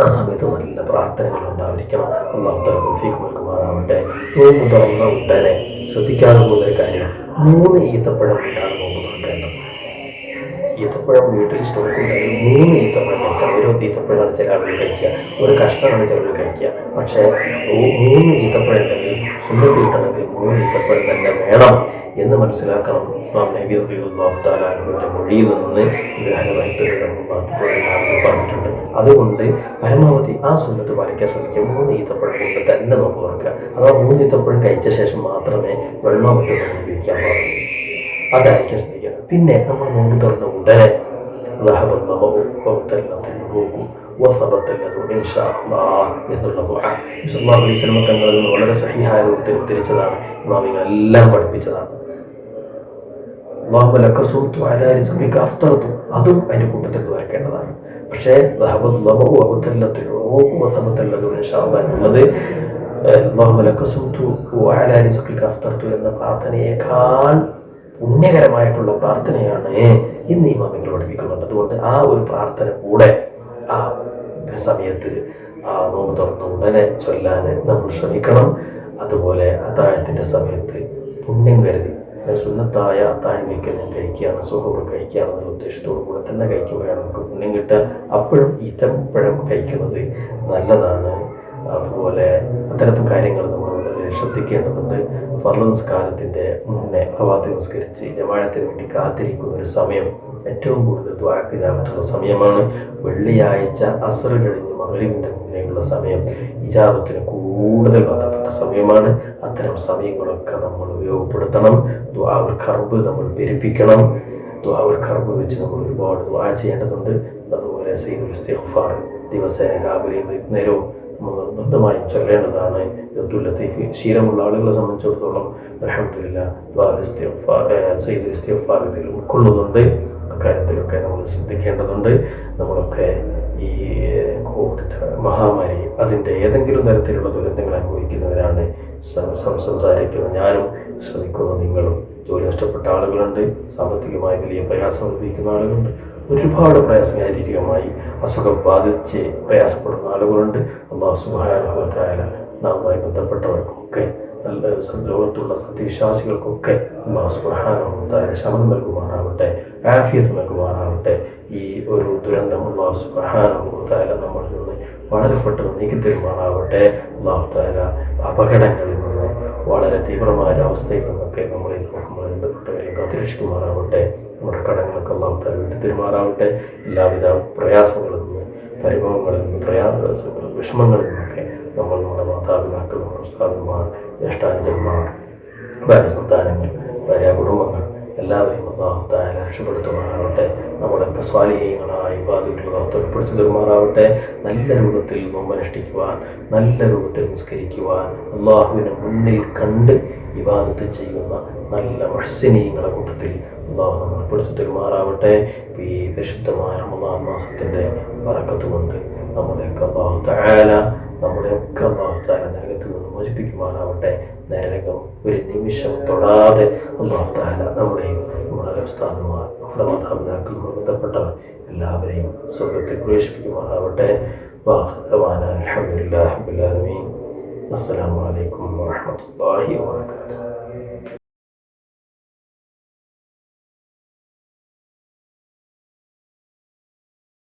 ആ സമയത്ത് നല്ല പ്രാർത്ഥനകൾ ഉണ്ടായിരിക്കണം. അല്ലാഹു തആല തൗഫീഖ് നൽകുമാറാവട്ടെ. നോമ്പ് തുറന്ന ഉടനെ ശ്രദ്ധിക്കാതെ പോകുന്നൊരു കാര്യം, 3 ഈത്തപ്പഴം ഇട്ടാണ് നോമ്പ് തുറക്കേണ്ടത്. ഈത്തപ്പഴം വീട്ടിൽ സ്റ്റോക്ക് ഉണ്ടെങ്കിൽ 3 ഈത്തപ്പഴം കഴിക്കാം. ഓരോ ഈത്തപ്പഴമാണ് ചില ആളുകൾ കഴിക്കുക, ഒരു കഷ്ണമാണ് ചിലർ കഴിക്കുക. പക്ഷേ 3 ഈത്തപ്പഴം ഉണ്ടെങ്കിൽ സുന്നത്ത് കിട്ടണമെങ്കിൽ 3 ഈത്തപ്പഴം തന്നെ വേണം എന്ന് മനസ്സിലാക്കണം. ഇമാം നബി റളിയല്ലാഹു തആല അൻഹുവിൻ്റെ മൊഴിയിൽ നിന്ന് പറഞ്ഞിട്ടുണ്ട്. അതുകൊണ്ട് പരമാവധി ആ സുന്നത്ത് പാലിക്കാൻ ശ്രമിക്കുക. 3 ഈത്തപ്പഴം കൊണ്ട് തന്നെ നോമ്പ് തുറക്കുക. അഥവാ 3 ഈത്തപ്പഴം കഴിച്ച ശേഷം മാത്രമേ വെള്ളം മറ്റും ഉപയോഗിക്കാൻ പാടുള്ളൂ. അതായിരിക്കും ശ്രദ്ധിക്കണം. പിന്നെ നമ്മൾ നോമ്പ് തുറന്ന ഉടനെ എന്നുള്ള ദുആ സല്ലല്ലാഹു അലൈഹി വസല്ലം തങ്ങളിൽ നിന്ന് വളരെ സഹീഹായ രൂപത്തിൽ ഉദ്ധരിച്ചതാണ്. ഇമാമികൾ എല്ലാം പഠിപ്പിച്ചതാണ്. അല്ലാഹുമ്മ ലക സുംതു അലാ റിസ്ഖിക അഫ്തറതു, അതും അതിൻ്റെ കൂട്ടത്തിൽ ദുആക്കേണ്ടതാണ്. പക്ഷേ എന്നുള്ളത് അല്ലാഹുമ്മ ലക സുംതു അലാ റിസ്ഖിക അഫ്തറതു എന്ന പ്രാർത്ഥനയേക്കാൾ പുണ്യകരമായിട്ടുള്ള പ്രാർത്ഥനയാണ് ഇന്ന് ഇമാമികൾ പഠിപ്പിക്കുന്നുണ്ട്. അതുകൊണ്ട് ആ ഒരു പ്രാർത്ഥന കൂടെ ആ സമയത്ത് ആ നോമ്പ് തുറന്ന ഉടനെ ചൊല്ലാൻ നമ്മൾ ശ്രമിക്കണം. അതുപോലെ അത്താഴത്തിൻ്റെ സമയത്ത് പുണ്യം കരുതി സുന്നത്തായ അത്താഴം കഴിക്കാൻ ഞാൻ കഴിക്കുകയാണ്, സുഹൂർ കഴിക്കുകയാണെന്നുള്ള ഉദ്ദേശത്തോടു കൂടെ തന്നെ കഴിക്കുകയാണ് നമുക്ക് പുണ്യം കിട്ടുക. അപ്പോഴും ഈത്തപ്പഴം കഴിക്കുന്നത് നല്ലതാണ്. അതുപോലെ അത്തരത്തിൽ കാര്യങ്ങൾ നമ്മൾ വളരെ ശ്രദ്ധിക്കേണ്ടതുണ്ട്. ഫർള് നിസ്കാരത്തിൻ്റെ മുന്നേ പ്രഭാതി നിസ്കരിച്ച് ജമാഅത്തിന് വേണ്ടി കാത്തിരിക്കുന്ന ഒരു സമയം ഏറ്റവും കൂടുതൽ ദുആക്ക് ഇജാബത്തുള്ള സമയമാണ്. വെള്ളിയാഴ്ച അസ്ർ കഴിഞ്ഞ് മഗ്‌രിബിൻ്റെ മുന്നേയുള്ള സമയം ഇജാബത്തിന് കൂടുതൽ ബന്ധപ്പെട്ട സമയമാണ്. അത്തരം സമയങ്ങളൊക്കെ നമ്മൾ ഉപയോഗപ്പെടുത്തണം. ദുആഉൽ ഖർബ് നമ്മൾ പെരുപ്പിക്കണം. ദുആഉൽ ഖർബ് വെച്ച് നമ്മൾ ഒരുപാട് ദുആ ചെയ്യേണ്ടതുണ്ട്. അതുപോലെ സയ്യിദുൽ ഇസ്തിഗ്ഫാർ ദിവസേന രാവിലെയും വൈകുന്നേരവും നമ്മൾ നിർബന്ധമായും ചൊല്ലേണ്ടതാണ്. അബ്ദുൽ ലത്തീഫ് ശീലമുള്ള ആളുകളെ സംബന്ധിച്ചിടത്തോളം അൽഹംദുലില്ലാഹ് സയ്യിദുൽ ഇസ്തിഗ്ഫാർ ഇതിൽ ഉൾക്കൊള്ളുന്നുണ്ട്. അക്കാര്യത്തിലൊക്കെ നമ്മൾ ശ്രദ്ധിക്കേണ്ടതുണ്ട്. നമ്മളൊക്കെ ഈ കോവിഡിൻ്റെ മഹാമാരി അതിൻ്റെ ഏതെങ്കിലും തരത്തിലുള്ള ദുരന്തങ്ങൾ അനുഭവിക്കുന്നവരാണ് സംസാരിക്കുന്നത്. ഞാനും ശ്രമിക്കുന്ന നിങ്ങളും. ജോലി നഷ്ടപ്പെട്ട ആളുകളുണ്ട്, സാമ്പത്തികമായി വലിയ പ്രയാസം അനുഭവിക്കുന്ന ആളുകളുണ്ട്, ഒരുപാട് ശാരീരികമായി അസുഖം ബാധിച്ച് പ്രയാസപ്പെടുന്ന ആളുകളുണ്ട്. അല്ലാഹു സുബ്ഹാനഹു വ തആല നാമുമായി ബന്ധപ്പെട്ടവർക്കൊക്കെ നല്ല ലോകത്തുള്ള സത്യവിശ്വാസികൾക്കൊക്കെ അല്ലാഹു സുബ്ഹാനഹു വ തആല ശമനം നൽകുമാറാവട്ടെ, ആഫിയത്ത് നൽകുമാറാവട്ടെ. ഈ ഒരു ദുരന്തം അല്ലാഹു സുബ്ഹാനഹു വ തആല നമ്മളിൽ നിന്ന് വളരെ പെട്ടെന്ന് നീക്കിത്തരുമാറാവട്ടെ. അല്ലാഹു തആല അപകടങ്ങളിൽ നിന്ന് വളരെ തീവ്രമായ അവസ്ഥയിൽ നിന്നൊക്കെ നമ്മളെ നോക്കുമ്പോൾ ബന്ധപ്പെട്ടവരെ കാത്തുരക്ഷിക്കുമാറാവട്ടെ. നമ്മുടെ കടങ്ങളൊക്കെ അല്ലാഹു തആല വിട്ടുതരുമാറാവട്ടെ. എല്ലാവിധ പ്രയാസങ്ങളിൽ നിന്ന്, പരിഭവങ്ങളിൽ നിന്ന്, വിഷമങ്ങളിൽ നിന്നൊക്കെ നമ്മുടെ മാതാപിതാക്കൾ, നമ്മുടെ ഉസ്താദന്മാർ, ജ്യേഷ്ഠാനുജന്മാർ, ഭാര്യസന്താനങ്ങൾ, ഭാര്യ കുടുംബങ്ങൾ എല്ലാവരെയും അല്ലാഹു തആല രക്ഷപ്പെടുത്തുമാറാവട്ടെ. നമ്മളൊക്കെ സ്വാലിഹീങ്ങളായി ഇബാദത്തുകൾ തൊഴിൽപ്പെടുത്തി തരുമാറാവട്ടെ. നല്ല രൂപത്തിൽ നോമ്പനുഷ്ഠിക്കുവാൻ, നല്ല രൂപത്തിൽ നിസ്കരിക്കുവാൻ, അള്ളാഹുവിനെ മുന്നിൽ കണ്ട് ഇബാദത്ത് ചെയ്യുന്ന നല്ല മുഹ്സിനീങ്ങളെ കൂട്ടത്തിൽ അള്ളാഹു നമ്മൾ ഉൾപ്പെടുത്തി തരുമാറാവട്ടെ. ഈ പരിശുദ്ധമായ റമദാൻ മാസത്തിൻ്റെ ബറക്കത്ത് കൊണ്ട് നമ്മുടെയൊക്കെ അല്ലാഹു തആല നരകത്തിൽ നിന്ന് മോചിപ്പിക്കുമാറാവട്ടെ. നരകം ഒരു നിമിഷം തൊടാതെ അല്ലാഹു തആല നമ്മളെയും നമ്മുടെ ഉസ്താദുമാർ, നമ്മുടെ മാതാപിതാക്കൾ, ബന്ധപ്പെട്ടവർ എല്ലാവരെയും സ്വർഗ്ഗത്തിൽ പ്രവേശിപ്പിക്കുമാറാവട്ടെ. അൽഹംദുലില്ലാഹി റബ്ബിൽ ആലമീൻ. അസ്സലാമു അലൈക്കും വറഹ്മത്തുള്ളാഹി വബറകാതുഹു.